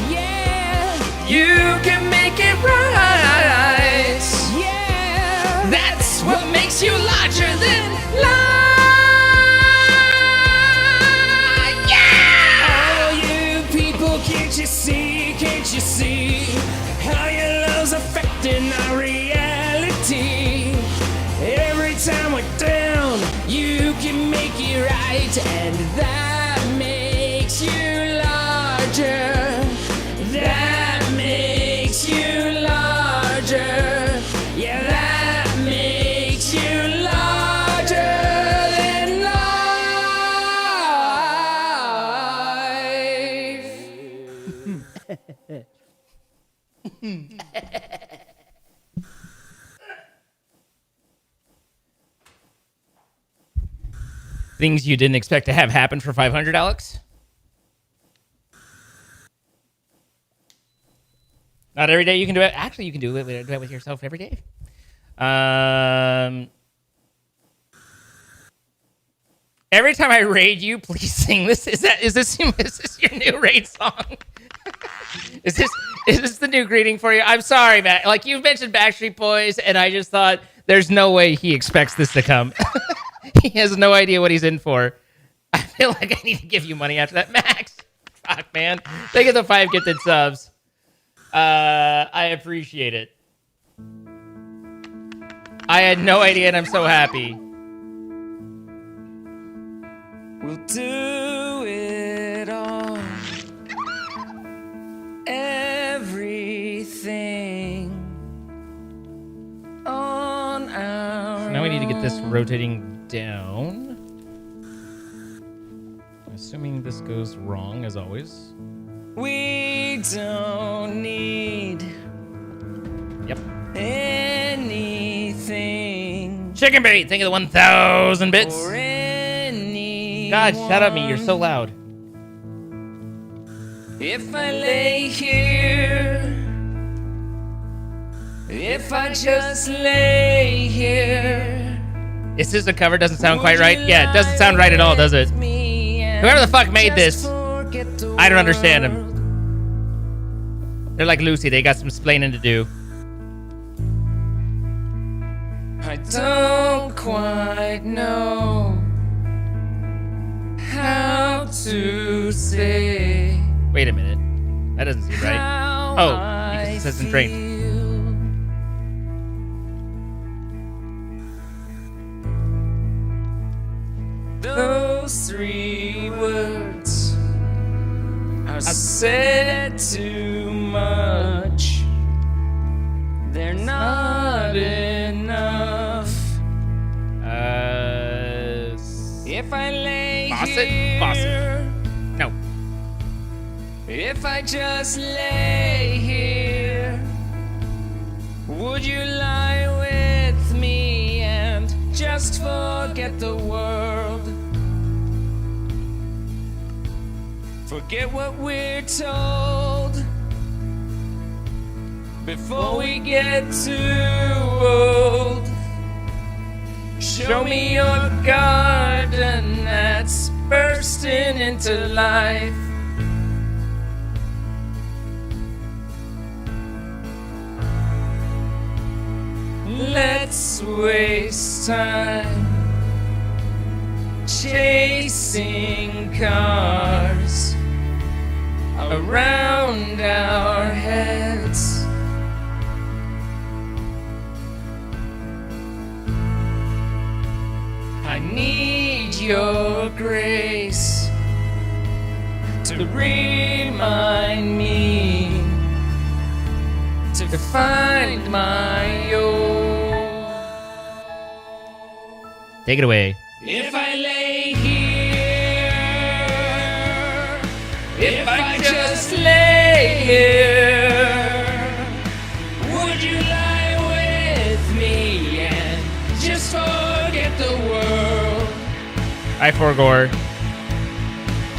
yeah, you can make it right. Yeah, that's what makes you larger than life. Can't you see how your love's affecting our reality? Every time we're down, you can make it right, and that makes you larger. That makes you larger. Yeah, that makes you larger than life. Things you didn't expect to have happen for 500, Alex? Not every day you can do it. Actually, you can do it with yourself every day. Every time I raid you, please sing this. Is this your new raid song? Is this the new greeting for you? I'm sorry, Matt. Like, you mentioned Backstreet Boys, and I just thought there's no way he expects this to come. He has no idea what he's in for. I feel like I need to give you money after that. Max, fuck, man. Thank you for the 5 gifted subs. I appreciate it. I had no idea, and I'm so happy. We'll do it all. Everything on our So now we need to get this rotating down. Assuming this goes wrong, as always. We don't need anything. Chicken bait, think of the 1,000 bits. God, shut up me, you're so loud. If I lay here, if I just lay here. Is this a cover? Doesn't sound quite right? Yeah, it doesn't sound right at all, does it? Whoever the fuck made this, I don't understand them. They're like Lucy. They got some splaining to do. I don't quite know how to say. Wait a minute. That doesn't seem right. Oh, because it says in train. Those 3 words are said too much. They're not enough. If I lay here, Faucet. No. If I just lay here, would you lie with me and just forget the world? Forget what we're told before we get too old. Show me your garden that's bursting into life. Let's waste time chasing cars around our heads. I need your grace to remind me to find my own. Take it away. If I lay here, if I just lay here, would you lie with me and just forget the world? I forgore.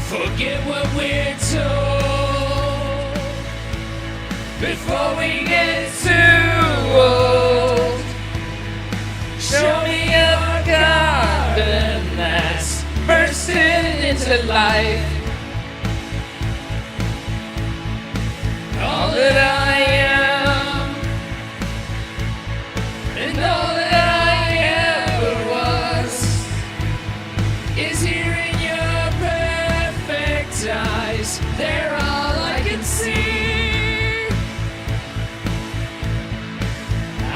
Forget what we're told before we get too old. Show me a garden that's bursting into life. All that I am and all that I ever was is here in your perfect eyes. They're all I can see.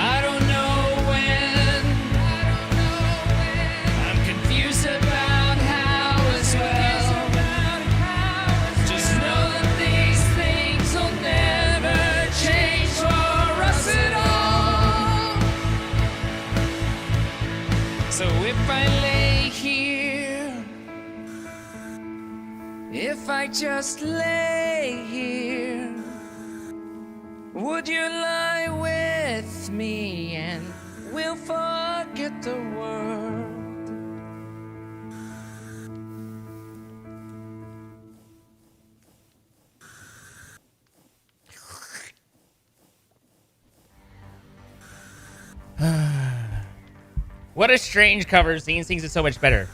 I don't know when. I'm confused about how as well. Just know that these things will never change for us at all. So if I lay here, if I just lay here, would you lie with me and we'll forget the world? What a strange cover. Zine sings it so much better.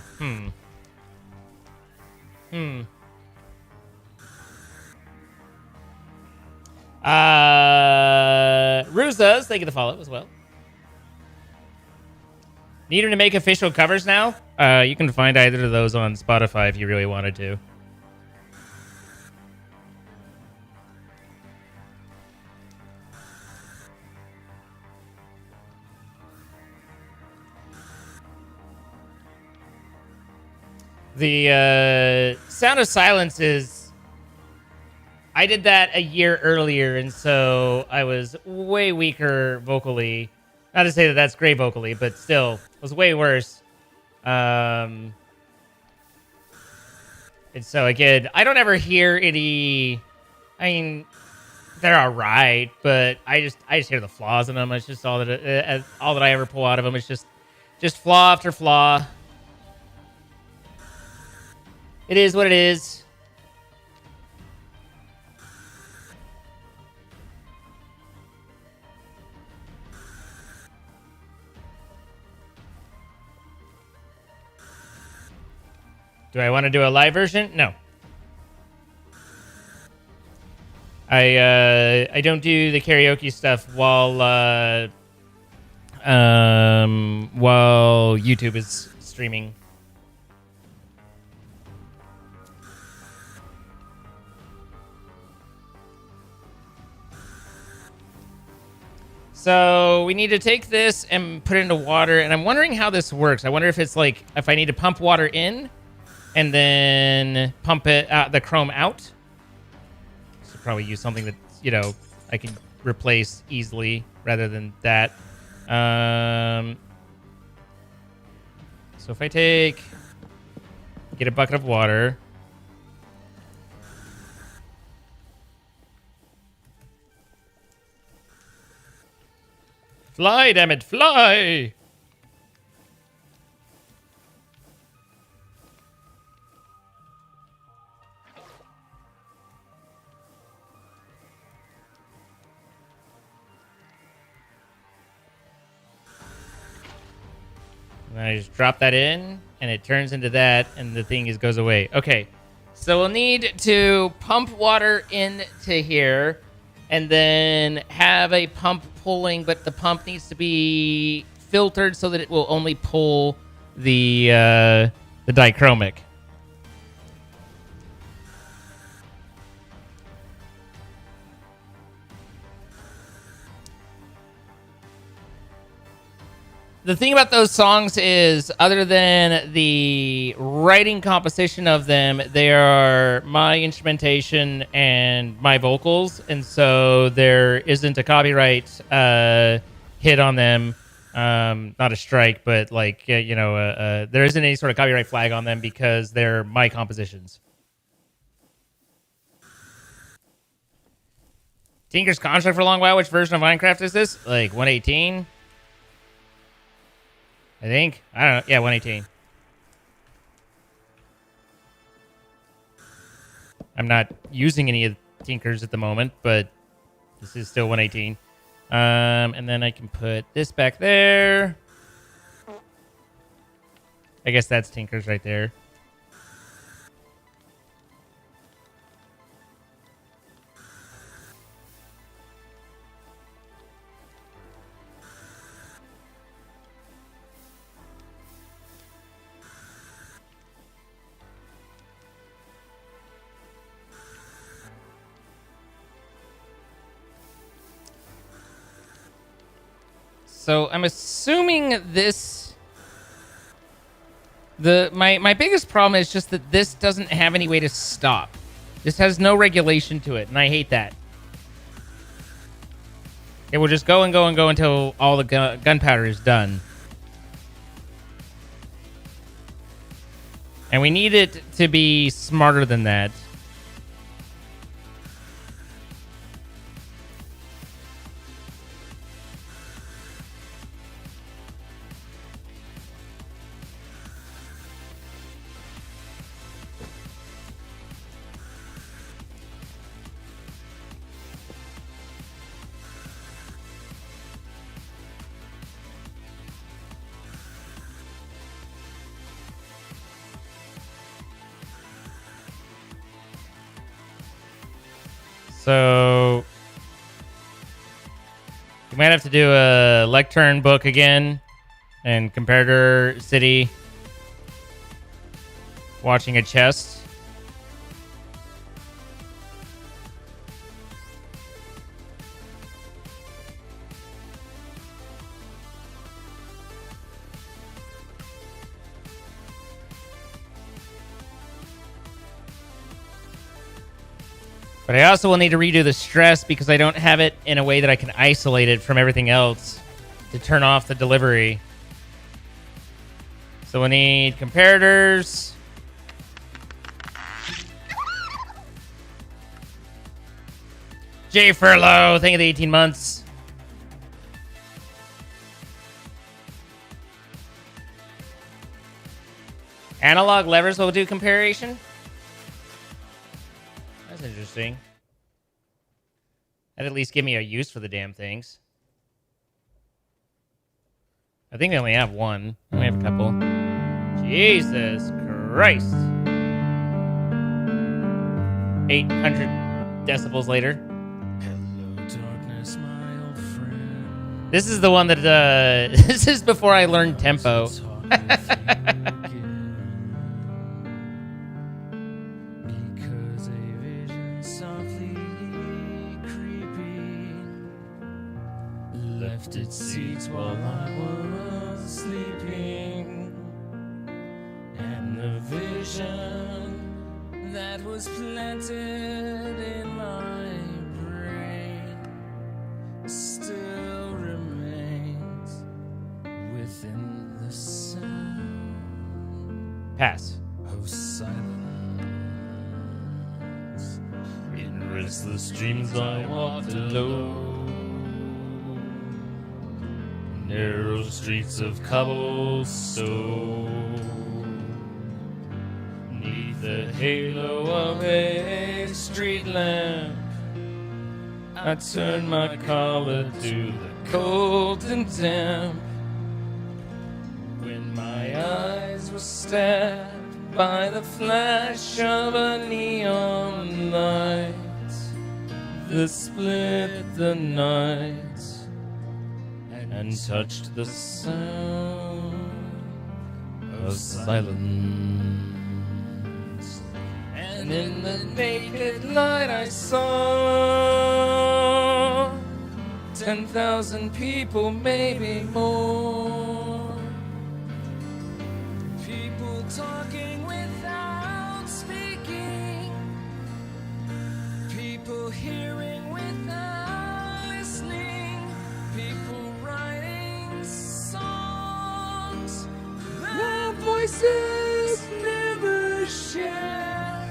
Ruzas, thank you for the follow as well. Need him to make official covers now? You can find either of those on Spotify if you really wanted to. The Sound of Silence is... I did that a year earlier, and so I was way weaker vocally. Not to say that that's great vocally, but still, it was way worse. And so, again, I don't ever hear any... I mean, they're all right, but I just hear the flaws in them. It's just all that I ever pull out of them. It's just flaw after flaw. It is what it is. Do I want to do a live version? No. I don't do the karaoke stuff while YouTube is streaming. So we need to take this and put it into water, and I'm wondering how this works. I wonder if it's like if I need to pump water in and then pump it the chrome out. So probably use something that I can replace easily rather than that. So if I get a bucket of water. Fly, damn it, fly! And I just drop that in, and it turns into that, and the thing goes away. Okay, so we'll need to pump water into here, and then have a pump pulling, but the pump needs to be filtered so that it will only pull the dichromic. The thing about those songs is, other than the writing composition of them, they are my instrumentation and my vocals, and so there isn't a copyright hit on them. Not a strike, but there isn't any sort of copyright flag on them because they're my compositions. Tinker's Construct for a long while. Which version of Minecraft is this? Like 118? I think. I don't know. Yeah, 118. I'm not using any of Tinker's at the moment, but this is still 118. And then I can put this back there. I guess that's Tinker's right there. So I'm assuming this. My biggest problem is just that this doesn't have any way to stop. This has no regulation to it, and I hate that. It will just go and go and go until all the gunpowder is done. And we need it to be smarter than that. So you might have to do a lectern book again and comparator city. Watching a chest. But I also will need to redo the stress because I don't have it in a way that I can isolate it from everything else to turn off the delivery. So we'll need comparators. Jay Furlow, thank you for the 18 months. Analog levers will do comparison. That's interesting. That'd at least give me a use for the damn things. I think they only have one. I only have a couple. Jesus Christ. 800 decibels later. Hello, darkness, my old friend. This is the one that, this is before I learned tempo. Talk with you again. Because a vision softly creeping left its seeds while I was sleeping. And the vision that was planted in my brain still remains within the sound Pass. of silence. In restless dreams I walked alone, narrow streets of cobblestone, neath the halo of a street lamp. I turned my collar to the cold and damp. When my eyes were stabbed by the flash of a neon light that split the night and touched the sound of silence. And in the naked light I saw 10,000 people, maybe more. People talking without speaking. People hearing without listening. People writing songs. Their voices never share.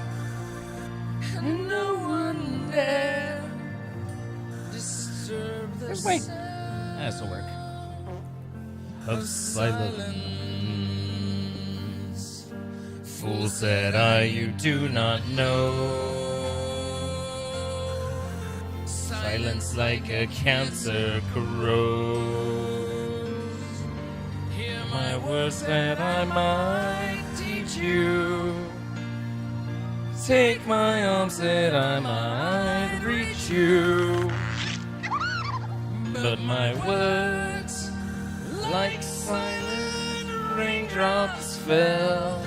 And no one dare disturb the Wait. sound This will work. of silence. Fool said I, you do not know. Silence like a cancer corrodes. Hear my words that I might teach you. Take my arms that I might reach you. But my words, like silent raindrops, fell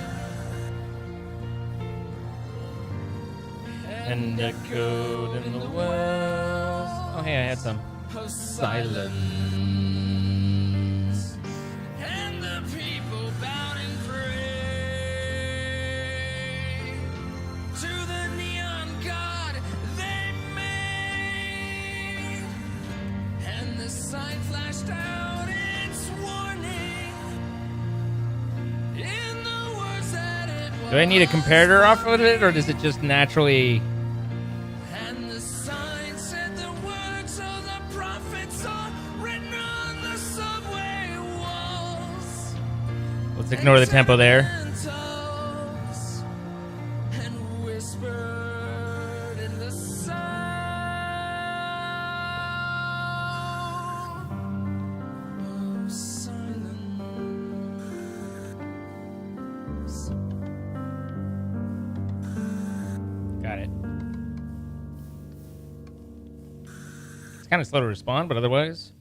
and echoed in the wells Oh, hey, I had some. of silence. And the people bowed and prayed to the neon god they made. And the sign flashed out its warning in the words that it was. Do I need a comparator off of it, or does it just naturally... And the sign said the words of the prophets are written on the subway walls. Let's ignore the tempo there. And whispered in the sound of silence. Got it. It's kind of slow to respond, but otherwise...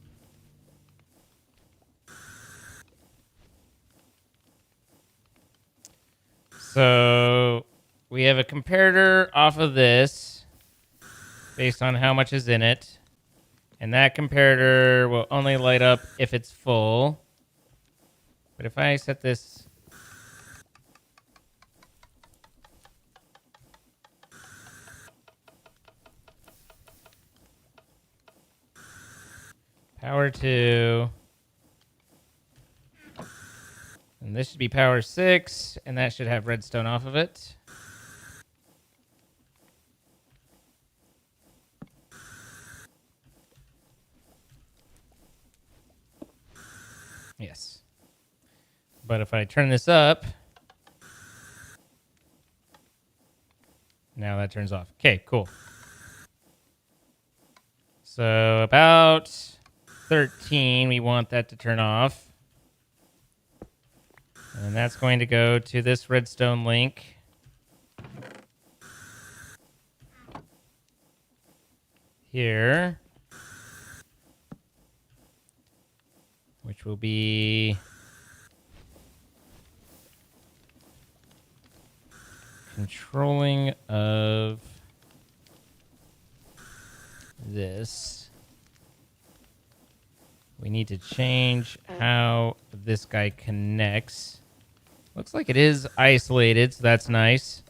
So we have a comparator off of this based on how much is in it. And that comparator will only light up if it's full. But if I set this... Power 2. And this should be power 6, and that should have redstone off of it. Yes. But if I turn this up, now that turns off. Okay, cool. So about 13, we want that to turn off. And that's going to go to this redstone link. here, which will be controlling of this. We need to change how this guy connects. Looks like it is isolated, so that's nice.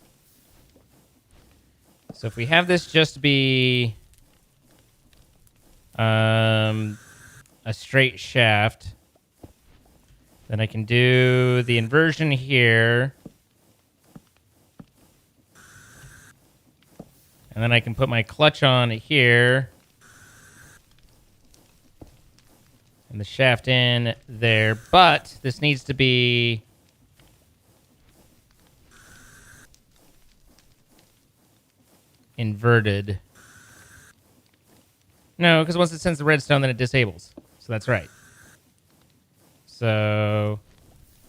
So if we have this just be a straight shaft, then I can do the inversion here. And then I can put my clutch on here. And the shaft in there. But this needs to be inverted. No, because once it sends the redstone, then it disables. So that's right. So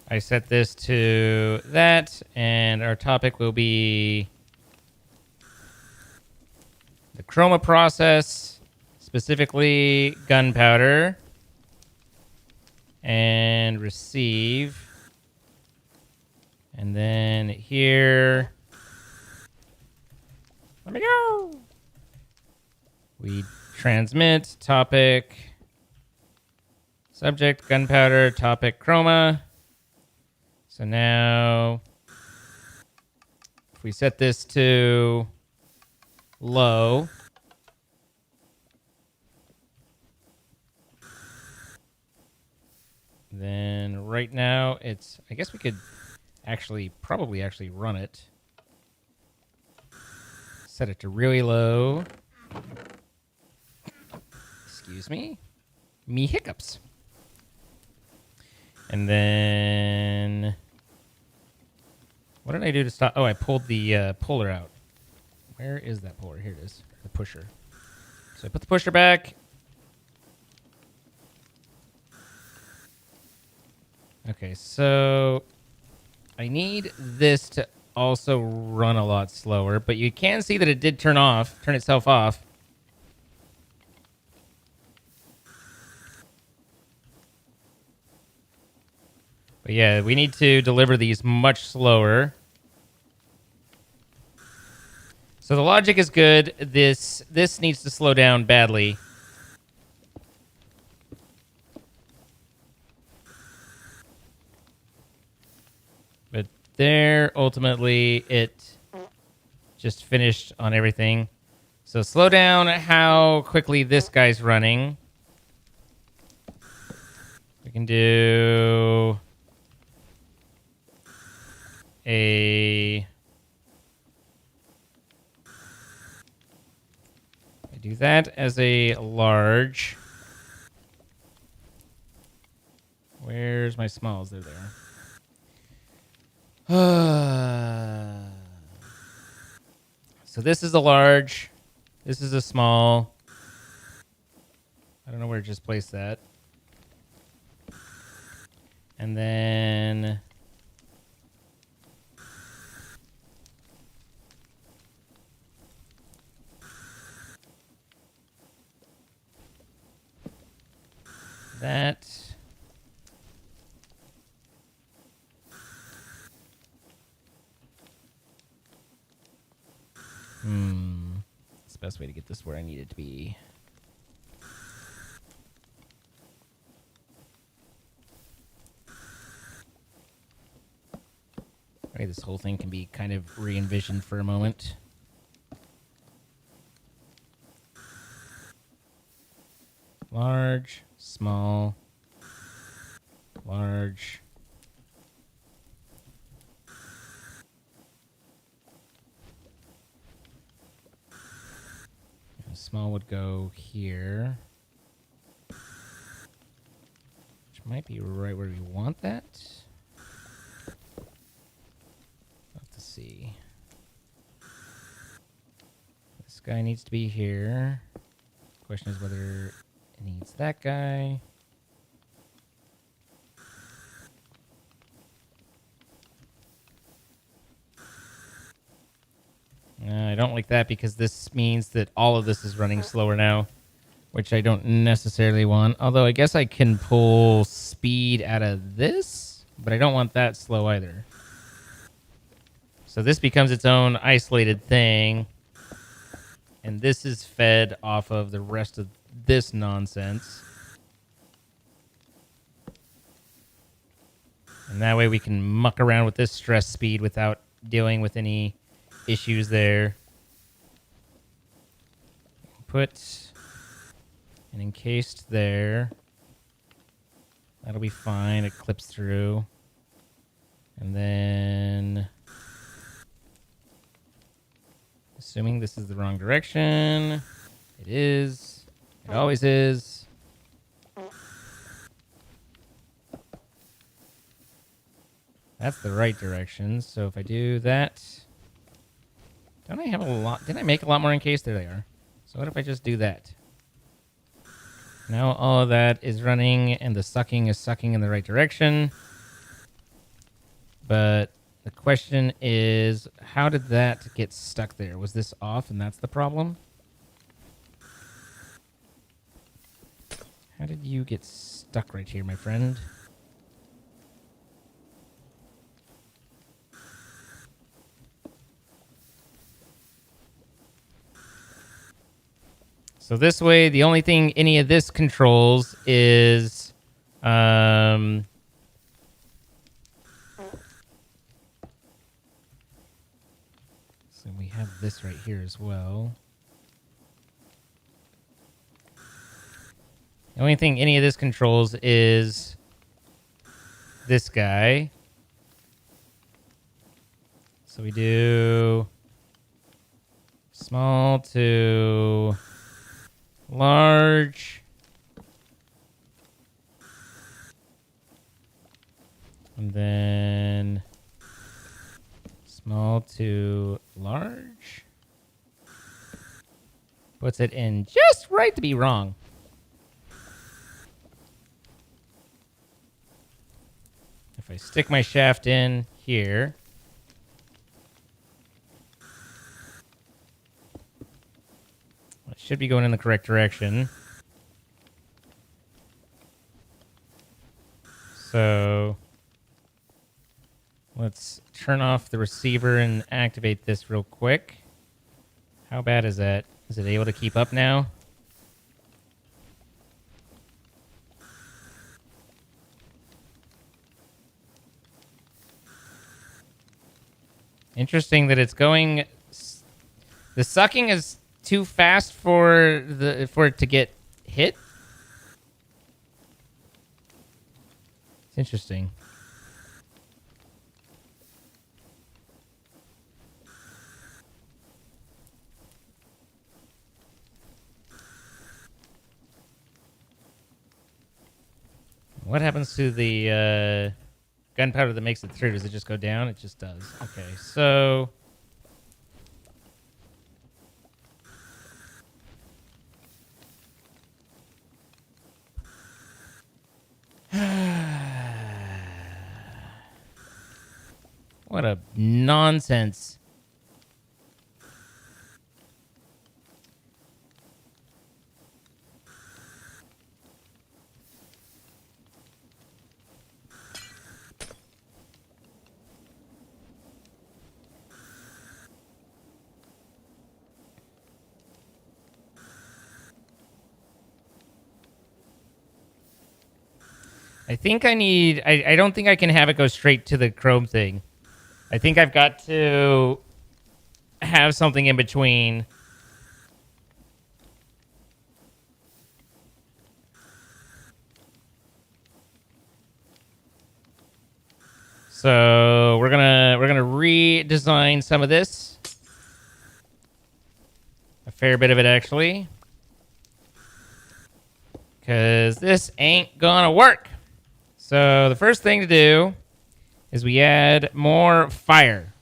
I set this to that, and our topic will be the chroma process, specifically gunpowder, and receive. And then here, let me go. We transmit topic, subject, gunpowder, topic, chroma. So now, if we set this to low, then right now it's, I guess we could probably actually run it. Set it to really low. Excuse me. Me hiccups. And then, what did I do to stop? Oh, I pulled the puller out. Where is that puller? Here it is. The pusher. So I put the pusher back. Okay, so I need this to also run a lot slower, but you can see that it did turn itself off. But yeah, we need to deliver these much slower. So the logic is good. This needs to slow down badly. But there, ultimately, it just finished on everything. So slow down how quickly this guy's running. We can do I do that as a large. Where's my smalls? They're there. So this is a large. This is a small. I don't know where to just place that. And then that. It's the best way to get this where I need it to be. Okay, this whole thing can be kind of re-envisioned for a moment. Large, small, large. And small would go here. Which might be right where we want that. We'll have to see. This guy needs to be here. Question is whether it needs that guy. I don't like that because this means that all of this is running slower now, which I don't necessarily want. Although I guess I can pull speed out of this, but I don't want that slow either. So this becomes its own isolated thing. And this is fed off of the rest of this nonsense. And that way we can muck around with this stress speed without dealing with any issues there. Put an encased there. That'll be fine. It clips through. And then... assuming this is the wrong direction. It is. It always is. That's the right direction. So if I do that... don't I have a lot... did I make a lot more encased? There they are. So what if I just do that? Now all of that is running and the sucking is sucking in the right direction. But the question is, how did that get stuck there? Was this off and that's the problem? How did you get stuck right here, my friend? So this way, the only thing any of this controls is... so we have this right here as well. The only thing any of this controls is this guy. So we do small to large. And then small to large. Puts it in just right to be wrong. If I stick my shaft in here, it should be going in the correct direction. So let's turn off the receiver and activate this real quick. How bad is that? Is it able to keep up now? Interesting that it's going... the sucking is too fast for it to get hit. It's interesting. What happens to the gunpowder that makes it through? Does it just go down? It just does. Okay, so... what a nonsense. I think I need... I don't think I can have it go straight to the chrome thing. I think I've got to have something in between. So we're gonna redesign some of this. A fair bit of it, actually. Because this ain't gonna work. So the first thing to do is we add more fire.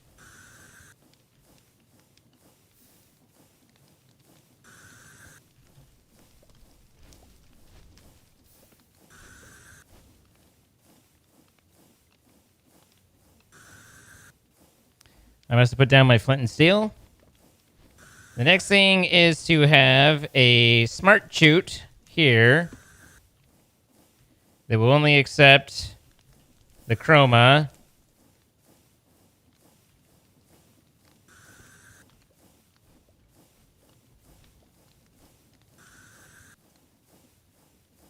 I must have put down my flint and steel. The next thing is to have a smart chute here that will only accept the chroma.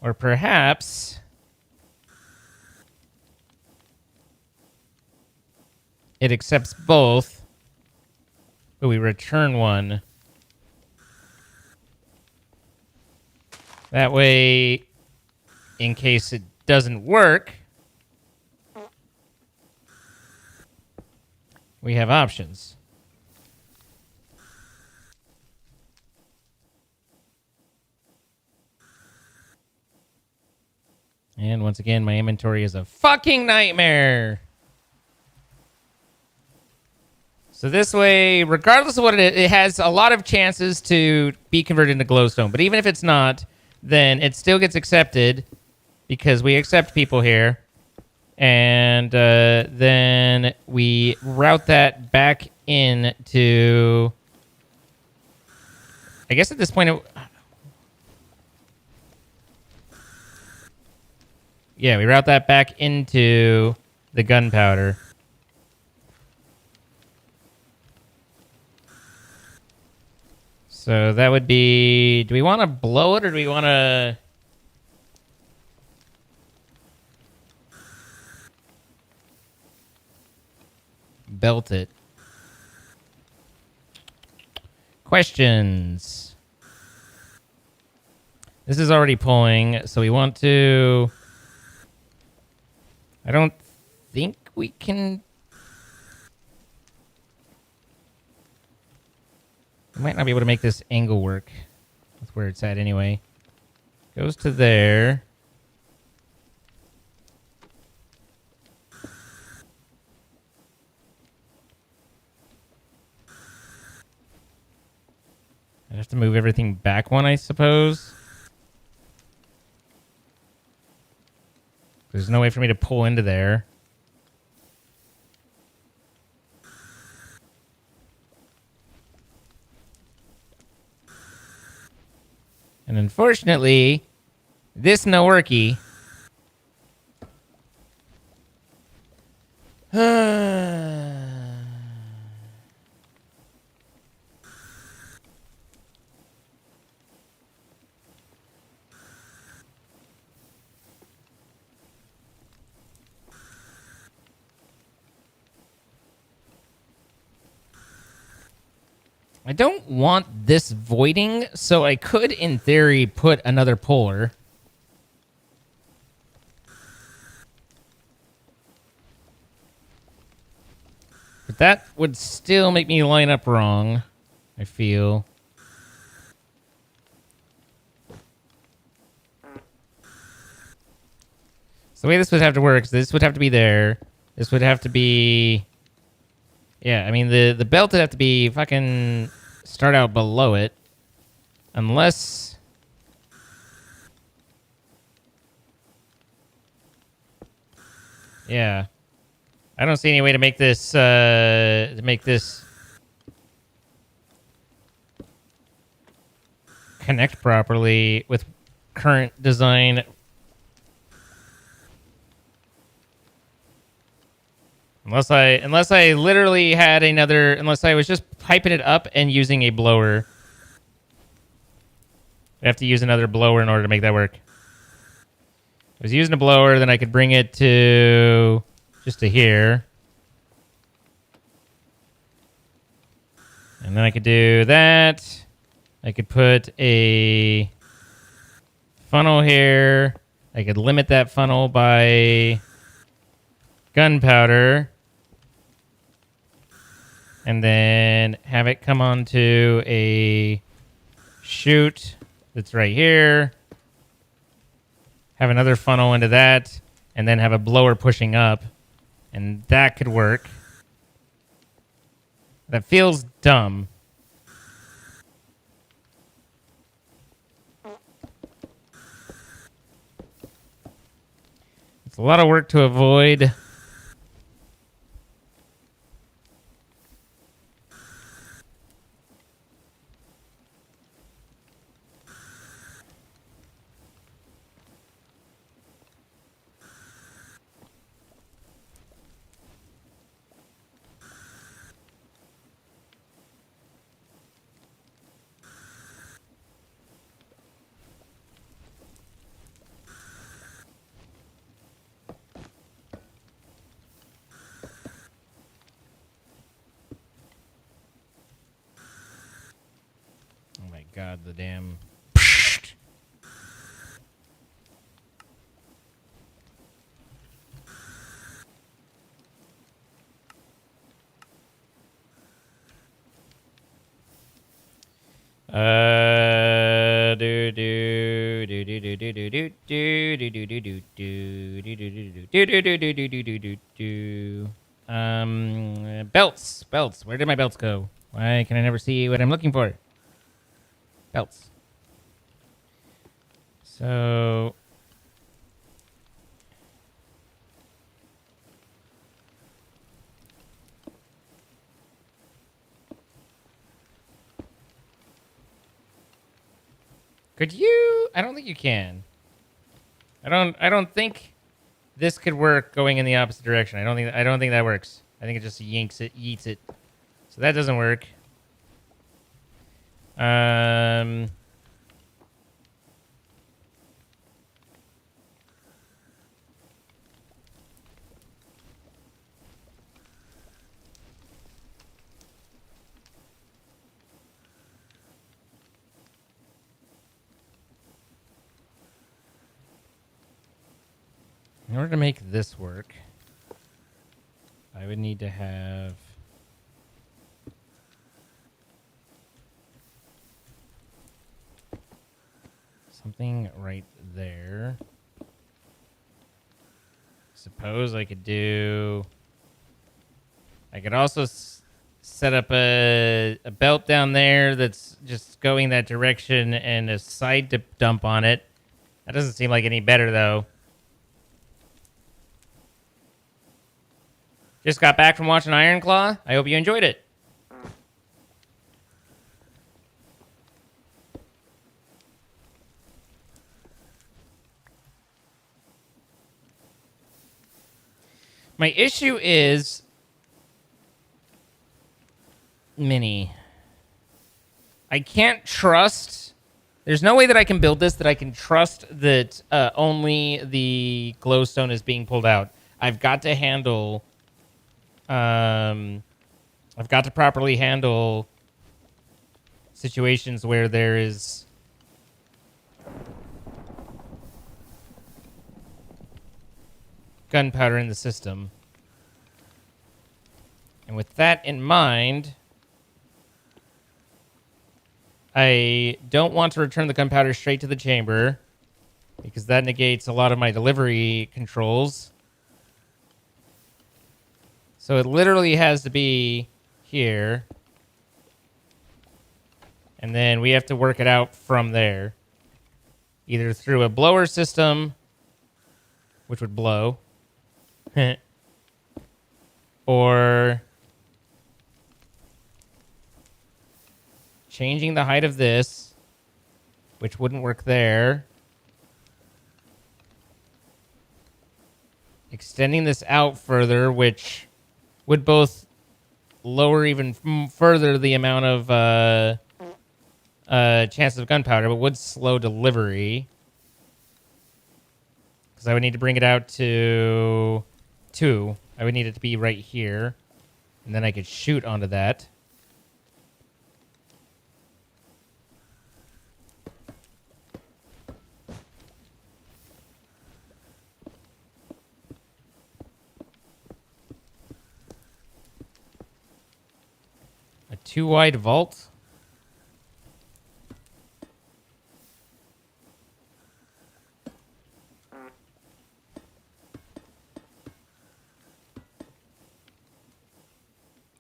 Or perhaps it accepts both, but we return one. That way, in case it doesn't work, we have options. And once again, my inventory is a fucking nightmare. So this way, regardless of what it is, it has a lot of chances to be converted into glowstone. But even if it's not, then it still gets accepted because we accept people here. And then we route that back into... I guess at this point... Yeah, we route that back into the gunpowder. So that would be... Do we want to blow it or do we want to... belt it? Questions. This is already pulling, so we want to... I don't think we can... I might not be able to make this angle work. That's where it's at anyway. Goes to there. I have to move everything back one, I suppose. There's no way for me to pull into there. And unfortunately, this no worky. I don't want this voiding, so I could, in theory, put another puller. But that would still make me line up wrong, I feel. So the way this would have to work is this would have to be there. This would have to be... Yeah, I mean, the belt would have to be fucking start out below it. Unless... Yeah. I don't see any way to make this, connect properly with current design. Unless I literally had another, unless I was just piping it up and using a blower. I have to use another blower in order to make that work. If I was using a blower, then I could bring it to just to here. And then I could do that. I could put a funnel here. I could limit that funnel by gunpowder. And then have it come onto a chute that's right here. Have another funnel into that. And then have a blower pushing up. And that could work. That feels dumb. It's a lot of work to avoid. God, the damn. Do do do do do do do do do do do do do do do. Belts, belts. Where did my belts go? Why can I never see what I'm looking for? Belts. So could you? I don't think you can. I don't think this could work going in the opposite direction. I don't think that works. I think it just yeets it. So that doesn't work. In order to make this work, I would need to have something right there. Suppose I could do. I could also set up a belt down there that's just going that direction and a side dip dump on it. That doesn't seem like any better though. Just got back from watching Iron Claw. I hope you enjoyed it. My issue is Mini. I can't trust. There's no way that I can build this that I can trust that only the glowstone is being pulled out. I've got to handle. I've got to properly handle situations where there is gunpowder in the system. And with that in mind, I don't want to return the gunpowder straight to the chamber because that negates a lot of my delivery controls. So it literally has to be here. And then we have to work it out from there. Either through a blower system, which would blow, or changing the height of this, which wouldn't work there. Extending this out further, which would both lower even further the amount of chances of gunpowder, but would slow delivery. Because I would need to bring it out to 2. I would need it to be right here. And then I could shoot onto that. A 2-wide vault.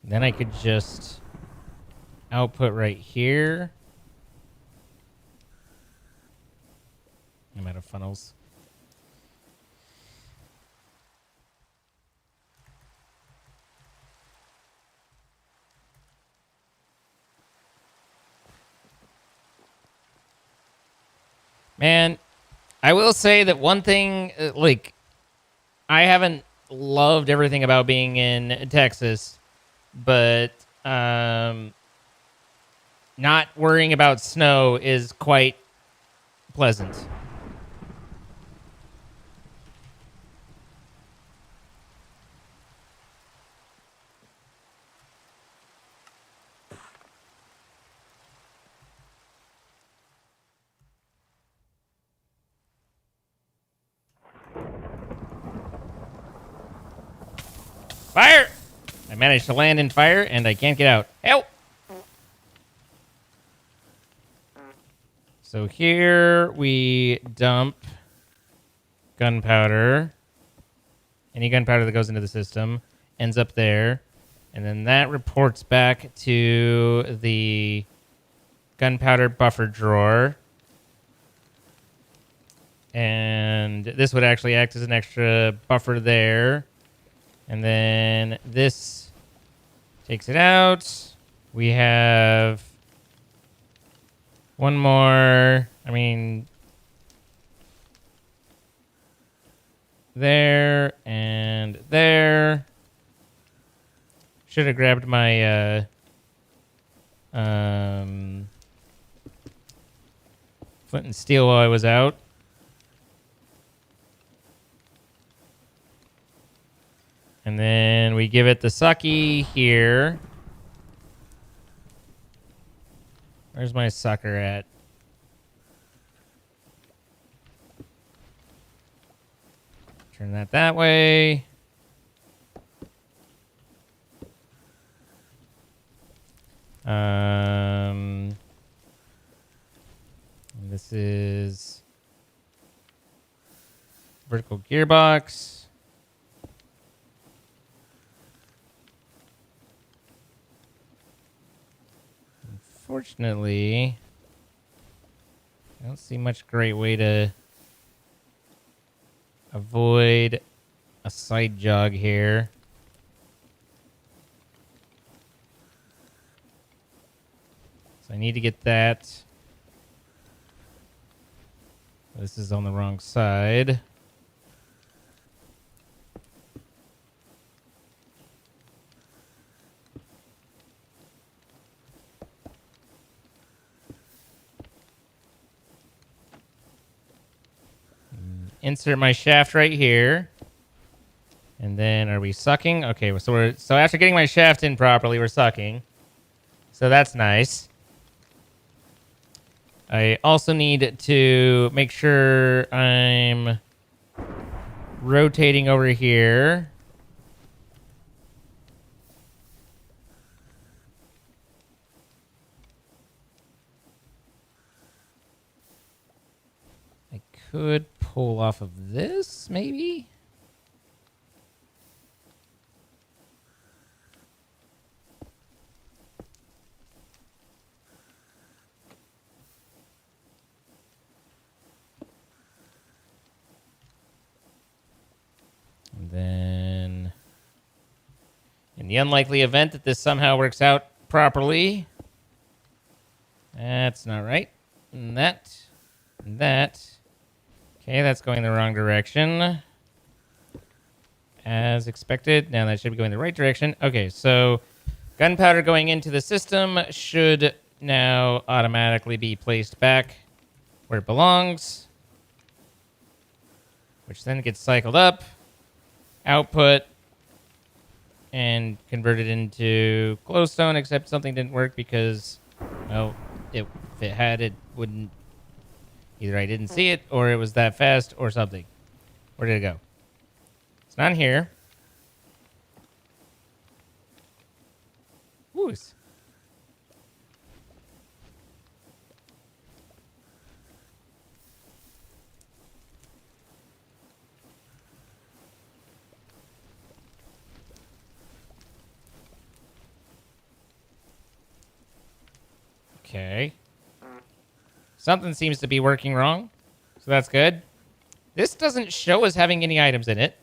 Then I could just output right here. I'm out of funnels. Man, I will say that one thing, like, I haven't loved everything about being in Texas, but not worrying about snow is quite pleasant. Fire! I managed to land in fire, and I can't get out. Help! So here we dump gunpowder. Any gunpowder that goes into the system ends up there. And then that reports back to the gunpowder buffer drawer. And this would actually act as an extra buffer there. And then this takes it out. We have one more. I mean, there and there. Should have grabbed my flint and steel while I was out. And then we give it the sucky here. Where's my sucker at? Turn that way. This is vertical gearbox. Unfortunately, I don't see much great way to avoid a side jog here. So I need to get that. This is on the wrong side. Insert my shaft right here. And then are we sucking? Okay, so after getting my shaft in properly, we're sucking. So that's nice. I also need to make sure I'm rotating over here. I could pull off of this, maybe? And then, in the unlikely event that this somehow works out properly, that's not right. And that, and that. Okay, that's going the wrong direction. As expected. Now that should be going the right direction. Okay, so gunpowder going into the system should now automatically be placed back where it belongs, which then gets cycled up, output, and converted into glowstone, except something didn't work because, well, if it had, it wouldn't. Either I didn't see it, or it was that fast, or something. Where did it go? It's not here. Ooh. Okay. Something seems to be working wrong, so that's good. This doesn't show as having any items in it.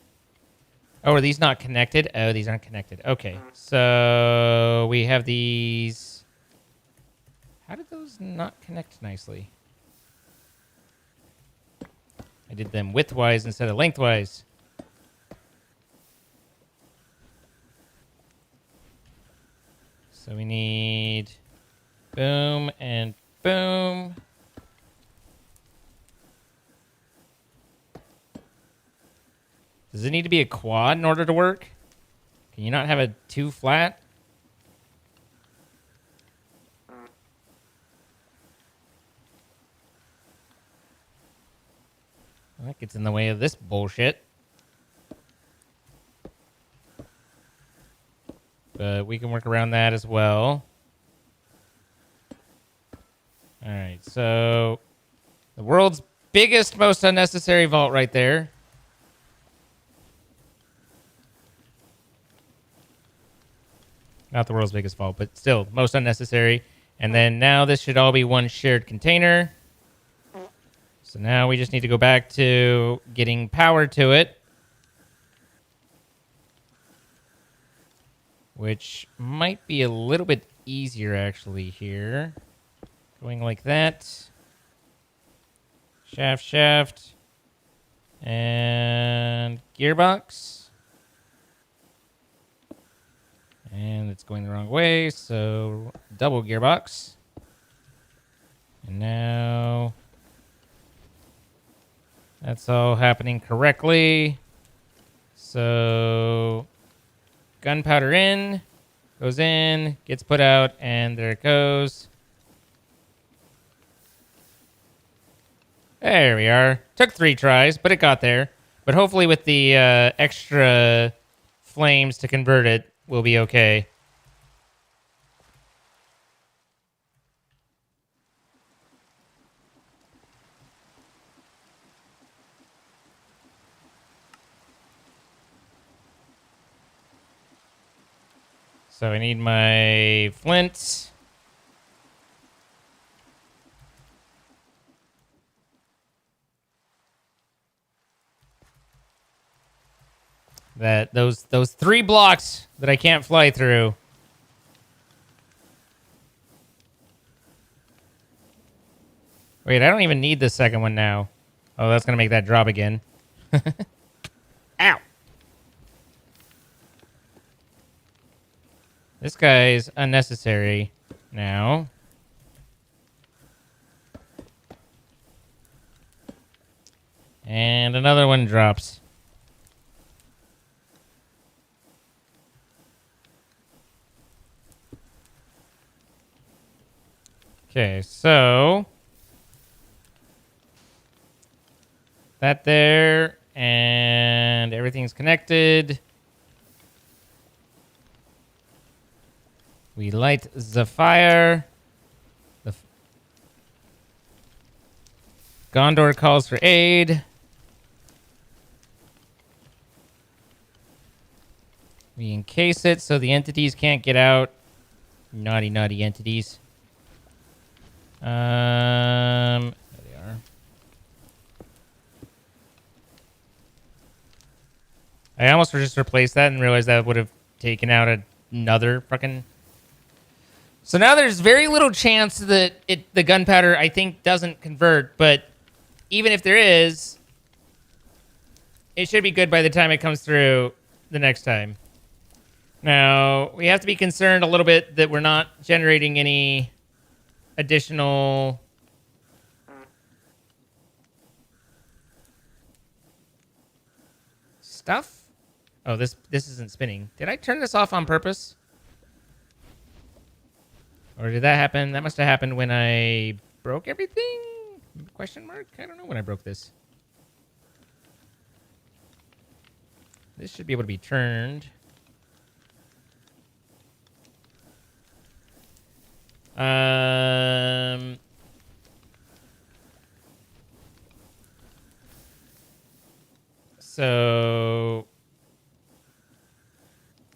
Oh, are these not connected? Oh, these aren't connected. Okay, so we have these. How did those not connect nicely? I did them widthwise instead of lengthwise. So we need boom and boom. Does it need to be a quad in order to work? Can you not have a 2 flat? That gets in the way of this bullshit. but we can work around that as well. All right, so the world's biggest, most unnecessary vault right there. Not the world's biggest vault, but still most unnecessary. And then now this should all be one shared container. So now we just need to go back to getting power to it, which might be a little bit easier actually here. Going like that. Shaft. And gearbox. And it's going the wrong way, so double gearbox. And now that's all happening correctly. So gunpowder in, goes in, gets put out, and there it goes. There we are. Took 3 tries, but it got there. But hopefully with the extra flames to convert it, we'll be okay. So I need my flint. Those 3 blocks that I can't fly through. Wait, I don't even need the second one now. Oh, that's gonna make that drop again. Ow! This guy's unnecessary now. And another one drops. Okay, so that there, and everything's connected. We light the fire. Gondor calls for aid. We encase it so the entities can't get out. Naughty, naughty entities. There they are. I almost just replaced that and realized that would have taken out another fucking... So now there's very little chance that the gunpowder, I think, doesn't convert, but even if there is, it should be good by the time it comes through the next time. Now, we have to be concerned a little bit that we're not generating any additional stuff. Oh, this isn't spinning. Did I turn this off on purpose? Or did that happen? That must have happened when I broke everything? Question mark? I don't know when I broke this. This should be able to be turned. So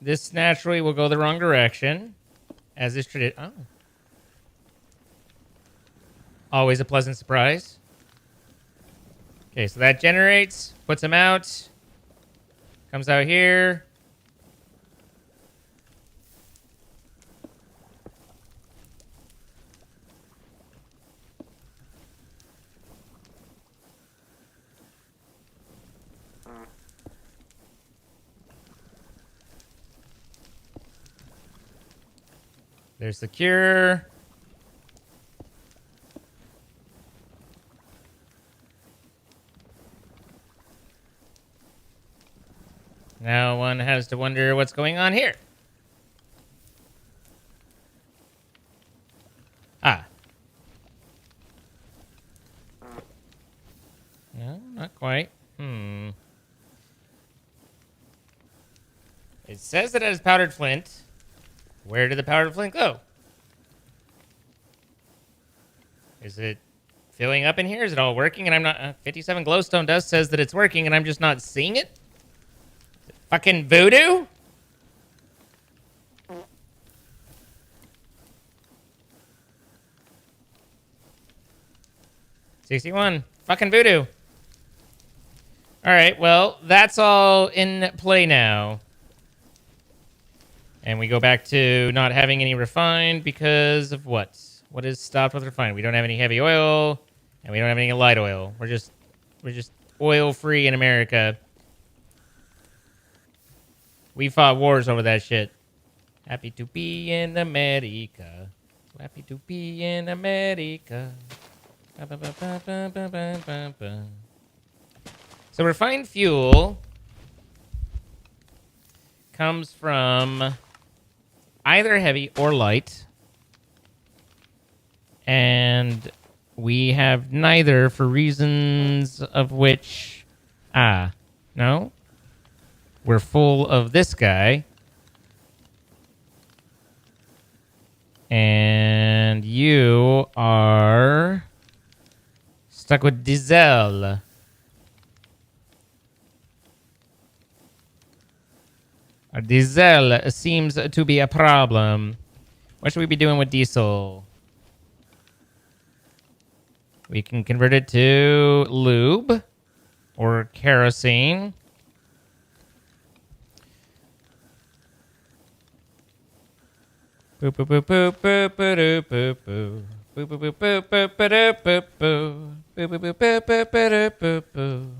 this naturally will go the wrong direction, as is tradition. Oh, always a pleasant surprise. Okay, so that generates, puts them out, comes out here. There's the cure. Now one has to wonder what's going on here. Ah. No, not quite. It says that it has powdered flint. Where did the powered flint go? Is it filling up in here? Is it all working? And I'm not... 57 glowstone dust says that it's working, and I'm just not seeing it? Is it fucking voodoo? $61. Fucking voodoo. All right, well, that's all in play now. And we go back to not having any refined because of what? What is stopped with refined? We don't have any heavy oil, and we don't have any light oil. We're just oil free in America. We fought wars over that shit. Happy to be in America. So happy to be in America. So refined fuel comes from either heavy or light. And we have neither for reasons of which... no. We're full of this guy. And you are stuck with diesel. Diesel seems to be a problem. What should we be doing with diesel? We can convert it to lube or kerosene. Boop boop boop boop boop boop boop boop. Boop boop boop boop boop boop boop boop. Boop boop boop boop boop boop boop boop.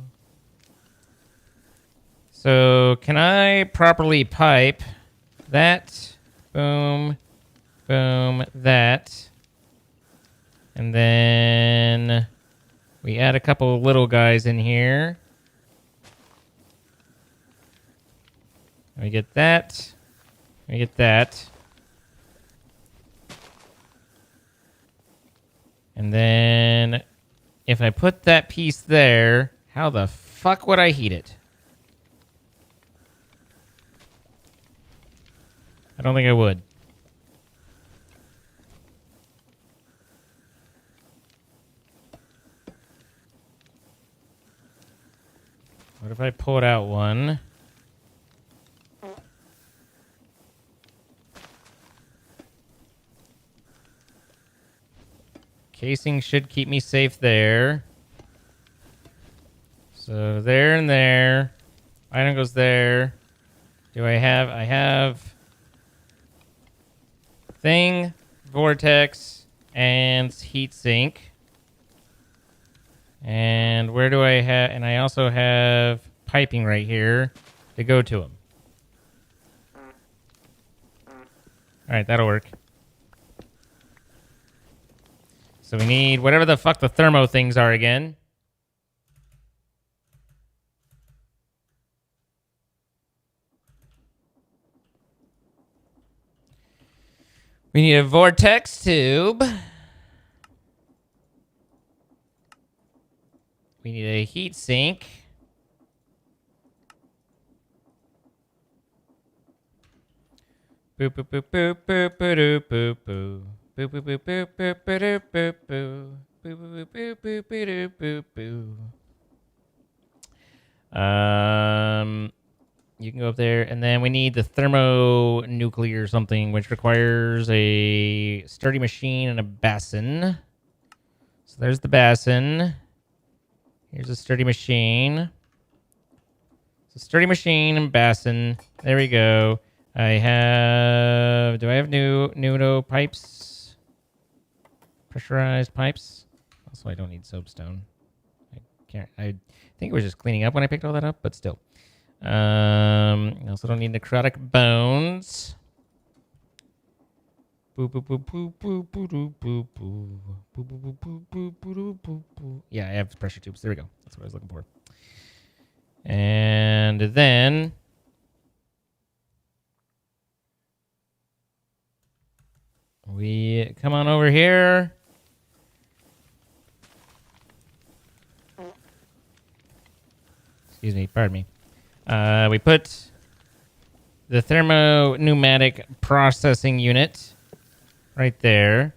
So, can I properly pipe that? Boom, boom, that. And then we add a couple of little guys in here. We get that. We get that. And then if I put that piece there, how the fuck would I heat it? I don't think I would. What if I pulled out one? Casing should keep me safe there. So there and there. Item goes there. Do I have thing, vortex, and heat sink. And where do I have... And I also have piping right here to go to them. All right, that'll work. So we need whatever the fuck the thermo things are again. We need a vortex tube. We need a heat sink. Boop boop boop boop boop boop boop boop. Boop boop boop boop boop boop boop boop. Boop boop boop boop boop boop boop boop. You can go up there, and then we need the thermonuclear something, which requires a sturdy machine and a basin. So there's the basin. Here's a sturdy machine. So sturdy machine and basin. There we go. I have... Do I have new pipes? Pressurized pipes? Also, I don't need soapstone. I can't... I think it was just cleaning up when I picked all that up, but still. I also don't need necrotic bones. Yeah, I have pressure tubes. There we go. That's what I was looking for. And then we come on over here. Excuse me, pardon me. We put the thermo-pneumatic processing unit right there.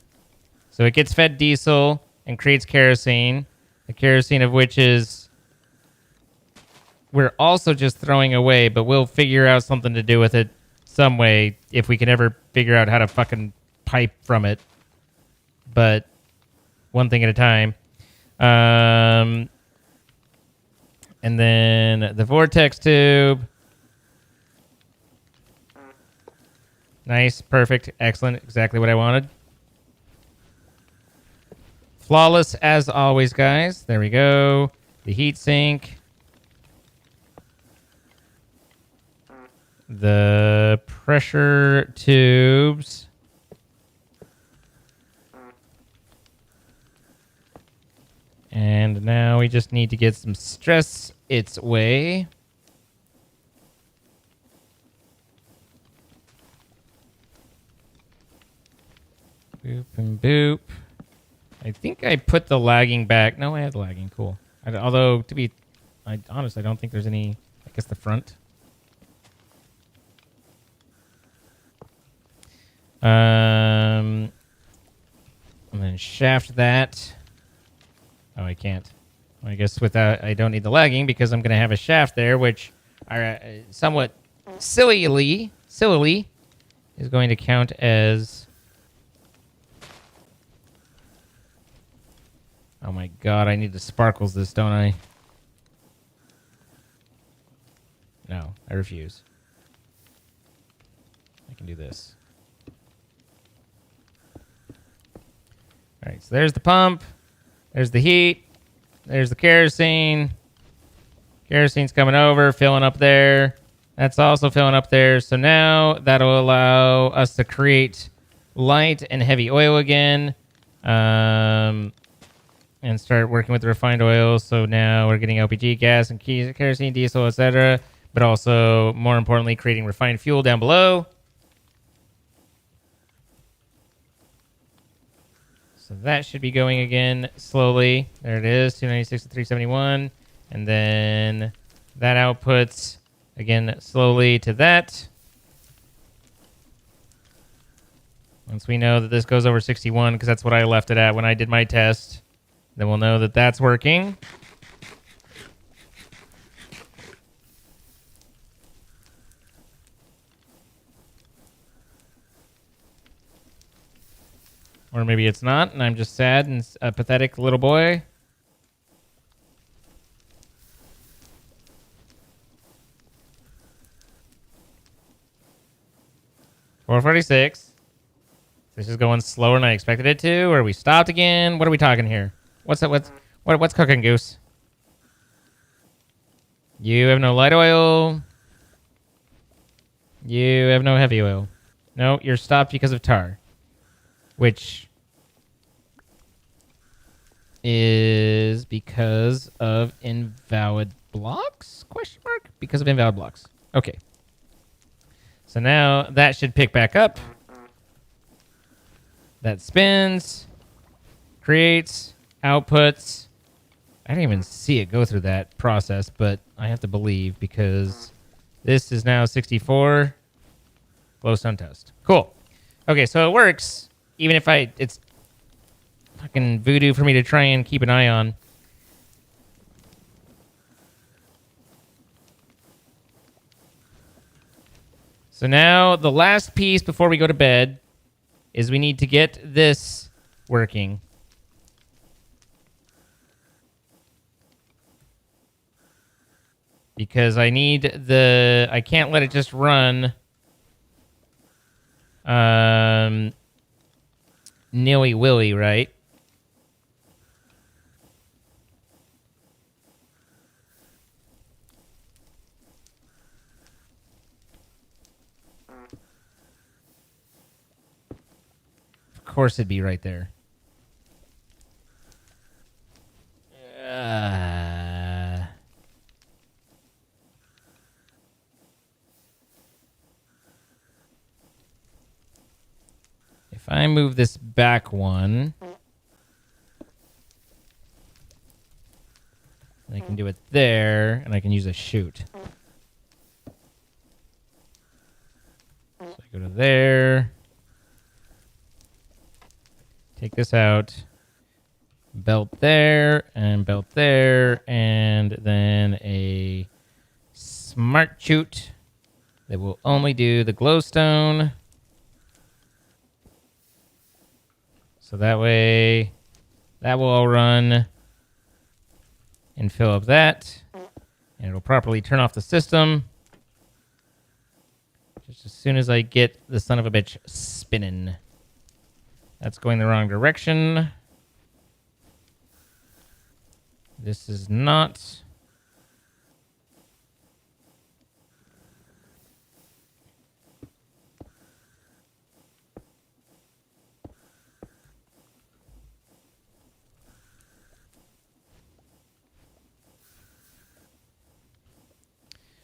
So it gets fed diesel and creates kerosene. The kerosene of which is we're also just throwing away, but we'll figure out something to do with it some way if we can ever figure out how to fucking pipe from it. But one thing at a time. And then the vortex tube. Nice, perfect, excellent, exactly what I wanted. Flawless as always, guys. There we go. The heat sink. The pressure tubes. And now we just need to get some stress its way. Boop and boop. I think I put the lagging back. No, I had the lagging. Cool. Although, to be honest, I don't think there's any. I guess the front. And then shaft that. Oh, I can't. Well, I guess without, I don't need the lagging because I'm going to have a shaft there, which somewhat sillily is going to count as. Oh my god, I need to sparkles this, don't I? No, I refuse. I can do this. Alright, so there's the pump. There's the heat. There's the kerosene. Kerosene's coming over, filling up there. That's also filling up there. So now that'll allow us to create light and heavy oil again. And start working with the refined oil. So now we're getting LPG, gas, and kerosene, diesel, etc. But also, more importantly, creating refined fuel down below. So that should be going again slowly. There it is, 296 to 371. And then that outputs again slowly to that. Once we know that this goes over 61, because that's what I left it at when I did my test, then we'll know that that's working. Or maybe it's not, and I'm just sad and a pathetic little boy. $446. This is going slower than I expected it to, or we stopped again. What are we talking here? What's cooking, Goose? You have no light oil. You have no heavy oil. No, you're stopped because of tar. Which is because of invalid blocks? Question mark? Because of invalid blocks. Okay. So now that should pick back up. That spins, creates, outputs. I didn't even see it go through that process, but I have to believe because this is now 64. Glowstone test. Cool. Okay, so it works. Even if it's fucking voodoo for me to try and keep an eye on. So now the last piece before we go to bed is we need to get this working. Because I can't let it just run nilly-willy, right? Of course it'd be right there. If I move this back one, I can do it there, and I can use a chute. of there. Take this out. Belt there, and then a smart chute that will only do the glowstone. So that way, that will all run and fill up that, and it'll properly turn off the system. Just as soon as I get the son of a bitch spinning. That's going the wrong direction. This is not.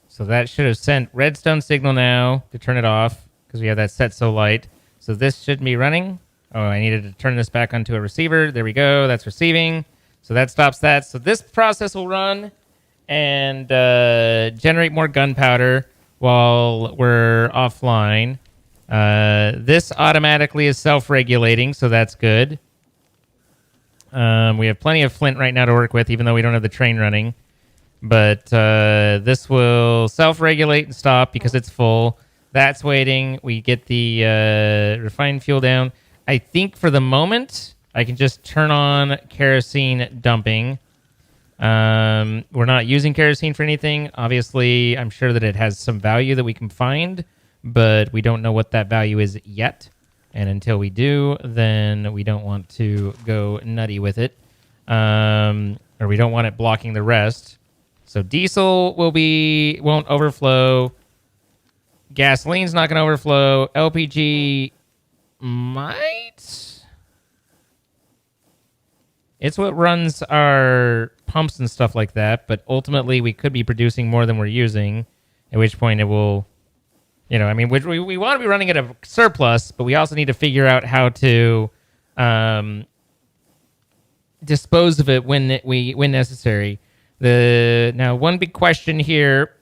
So that should have sent redstone signal now to turn it off because we have that set so light. So this should be running. Oh, I needed to turn this back onto a receiver. There we go. That's receiving. So that stops that. So this process will run and generate more gunpowder while we're offline. This automatically is self-regulating, so that's good. We have plenty of flint right now to work with, even though we don't have the train running. But this will self-regulate and stop because it's full. That's waiting. We get the refined fuel down. I think for the moment, I can just turn on kerosene dumping. We're not using kerosene for anything. Obviously, I'm sure that it has some value that we can find, but we don't know what that value is yet. And until we do, then we don't want to go nutty with it. Or we don't want it blocking the rest. So diesel won't overflow. Gasoline's not going to overflow. LPG might. It's what runs our pumps and stuff like that, but ultimately we could be producing more than we're using, at which point it will, we want to be running at a surplus, but we also need to figure out how to dispose of it when necessary. Now, one big question here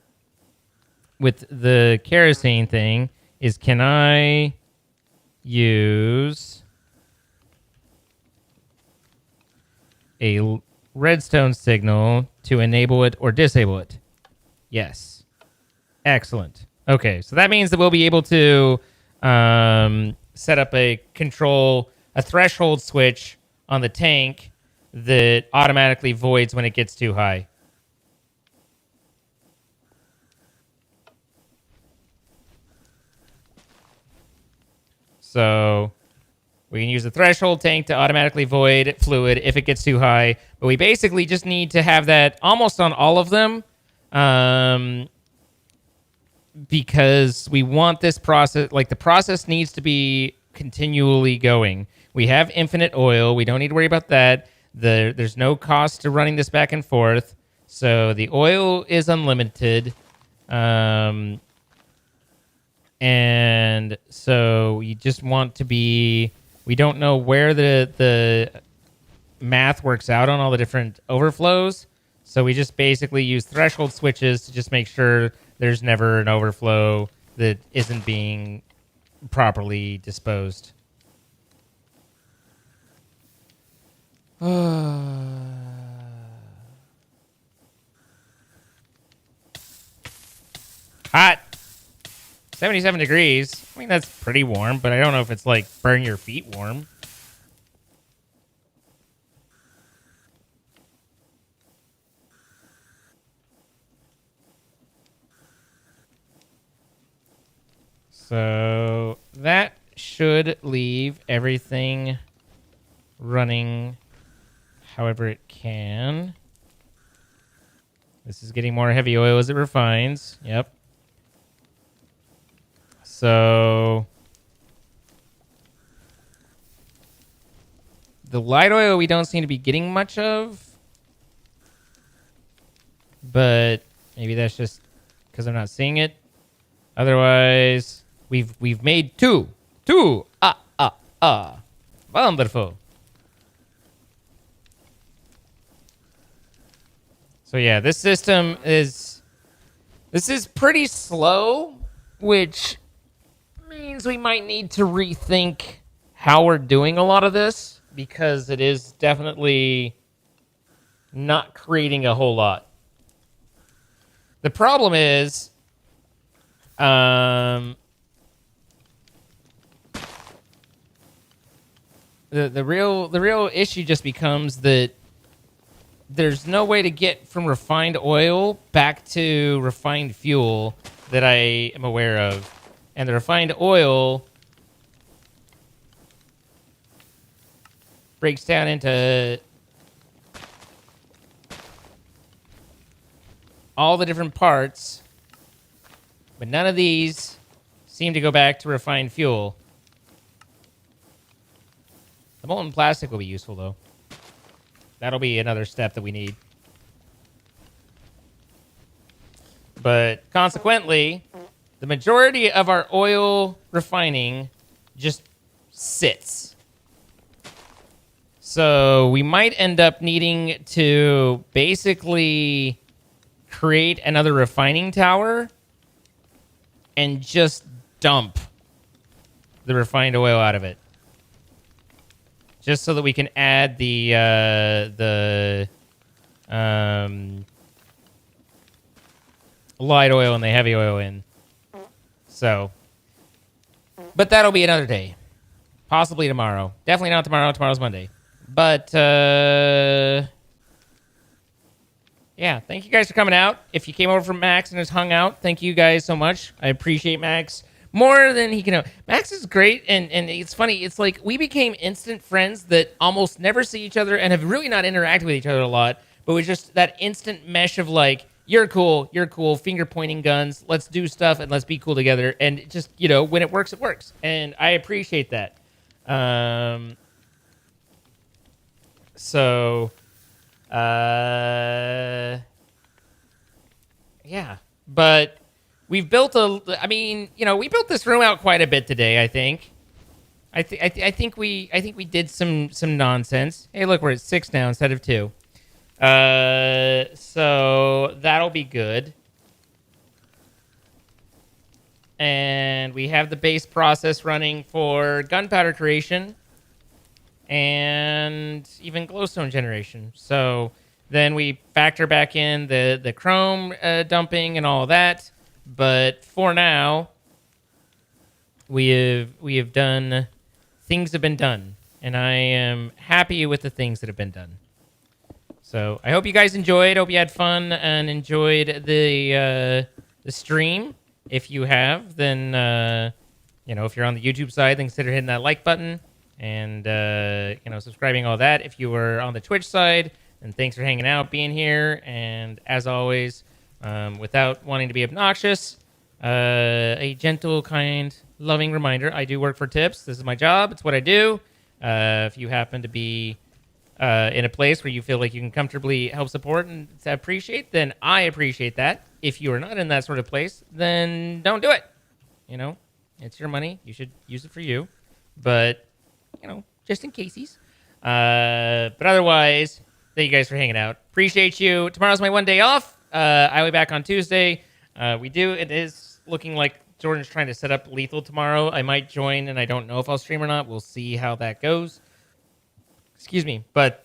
with the kerosene thing is, can I use a redstone signal to enable it or disable it? Yes. Excellent. Okay, so that means that we'll be able to set up a threshold switch on the tank that automatically voids when it gets too high. So we can use the threshold tank to automatically void fluid if it gets too high. But we basically just need to have that almost on all of them because we want this process, the process needs to be continually going. We have infinite oil. We don't need to worry about that. There's no cost to running this back and forth. So the oil is unlimited. And so you just want to be... We don't know where the math works out on all the different overflows. So we just basically use threshold switches to just make sure there's never an overflow that isn't being properly disposed. Hot. 77 degrees. I mean, that's pretty warm, but I don't know if it's like burn your feet warm. So that should leave everything running however it can. This is getting more heavy oil as it refines. Yep. So the light oil we don't seem to be getting much of, but maybe that's just because I'm not seeing it. Otherwise, we've made two. Wonderful. So yeah, this system is pretty slow, which means we might need to rethink how we're doing a lot of this, because it is definitely not creating a whole lot. The problem is, the real issue just becomes that there's no way to get from refined oil back to refined fuel that I am aware of. And the refined oil breaks down into all the different parts, but none of these seem to go back to refined fuel. The molten plastic will be useful, though. That'll be another step that we need. But consequently, the majority of our oil refining just sits. So we might end up needing to basically create another refining tower and just dump the refined oil out of it. Just so that we can add the light oil and the heavy oil in. So, but that'll be another day. Possibly tomorrow. Definitely not tomorrow. Tomorrow's Monday. But, yeah, thank you guys for coming out. If you came over from Max and just hung out, thank you guys so much. I appreciate Max more than he can. Max is great, and it's funny. It's like we became instant friends that almost never see each other and have really not interacted with each other a lot. But it was just that instant mesh of like, you're cool, finger pointing guns. Let's do stuff and let's be cool together. And it just, you know, when it works, it works. And I appreciate that. Yeah, but we've built we built this room out quite a bit today, I think. I think we did some nonsense. Hey, look, we're at 6 now instead of 2. So that'll be good. And we have the base process running for gunpowder creation and even glowstone generation. So then we factor back in the chrome dumping and all that. But for now, we have done, things have been done, and I am happy with the things that have been done. So I hope you guys enjoyed. Hope you had fun and enjoyed the stream. If you have, then if you're on the YouTube side, then consider hitting that like button and subscribing, all that. If you were on the Twitch side, then thanks for hanging out, being here, and as always, without wanting to be obnoxious, a gentle, kind, loving reminder: I do work for tips. This is my job. It's what I do. If you happen to be in a place where you feel like you can comfortably help support and appreciate, then I appreciate that. If you are not in that sort of place, then don't do it. It's your money. You should use it for you. But, just in cases. But otherwise, thank you guys for hanging out. Appreciate you. Tomorrow's my one day off. I'll be back on Tuesday. It is looking like Jordan's trying to set up Lethal tomorrow. I might join, and I don't know if I'll stream or not. We'll see how that goes. Excuse me. But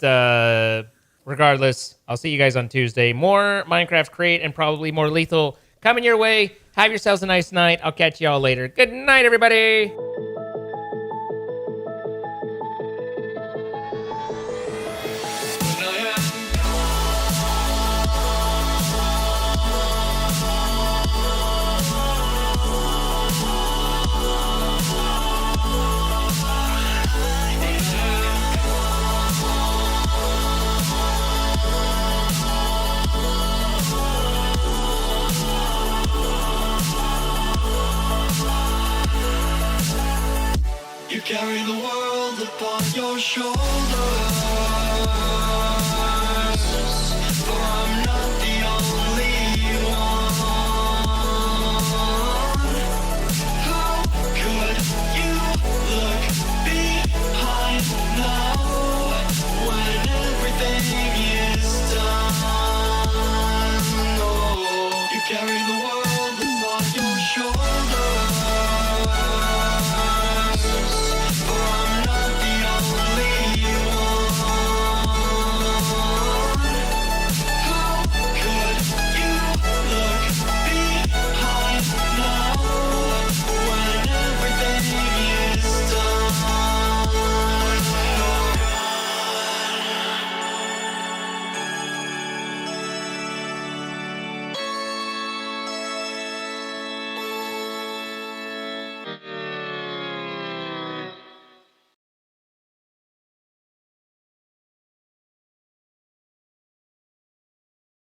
regardless, I'll see you guys on Tuesday. More Minecraft Crate and probably more Lethal coming your way. Have yourselves a nice night. I'll catch you all later. Good night, everybody. You carry the world upon your shoulders.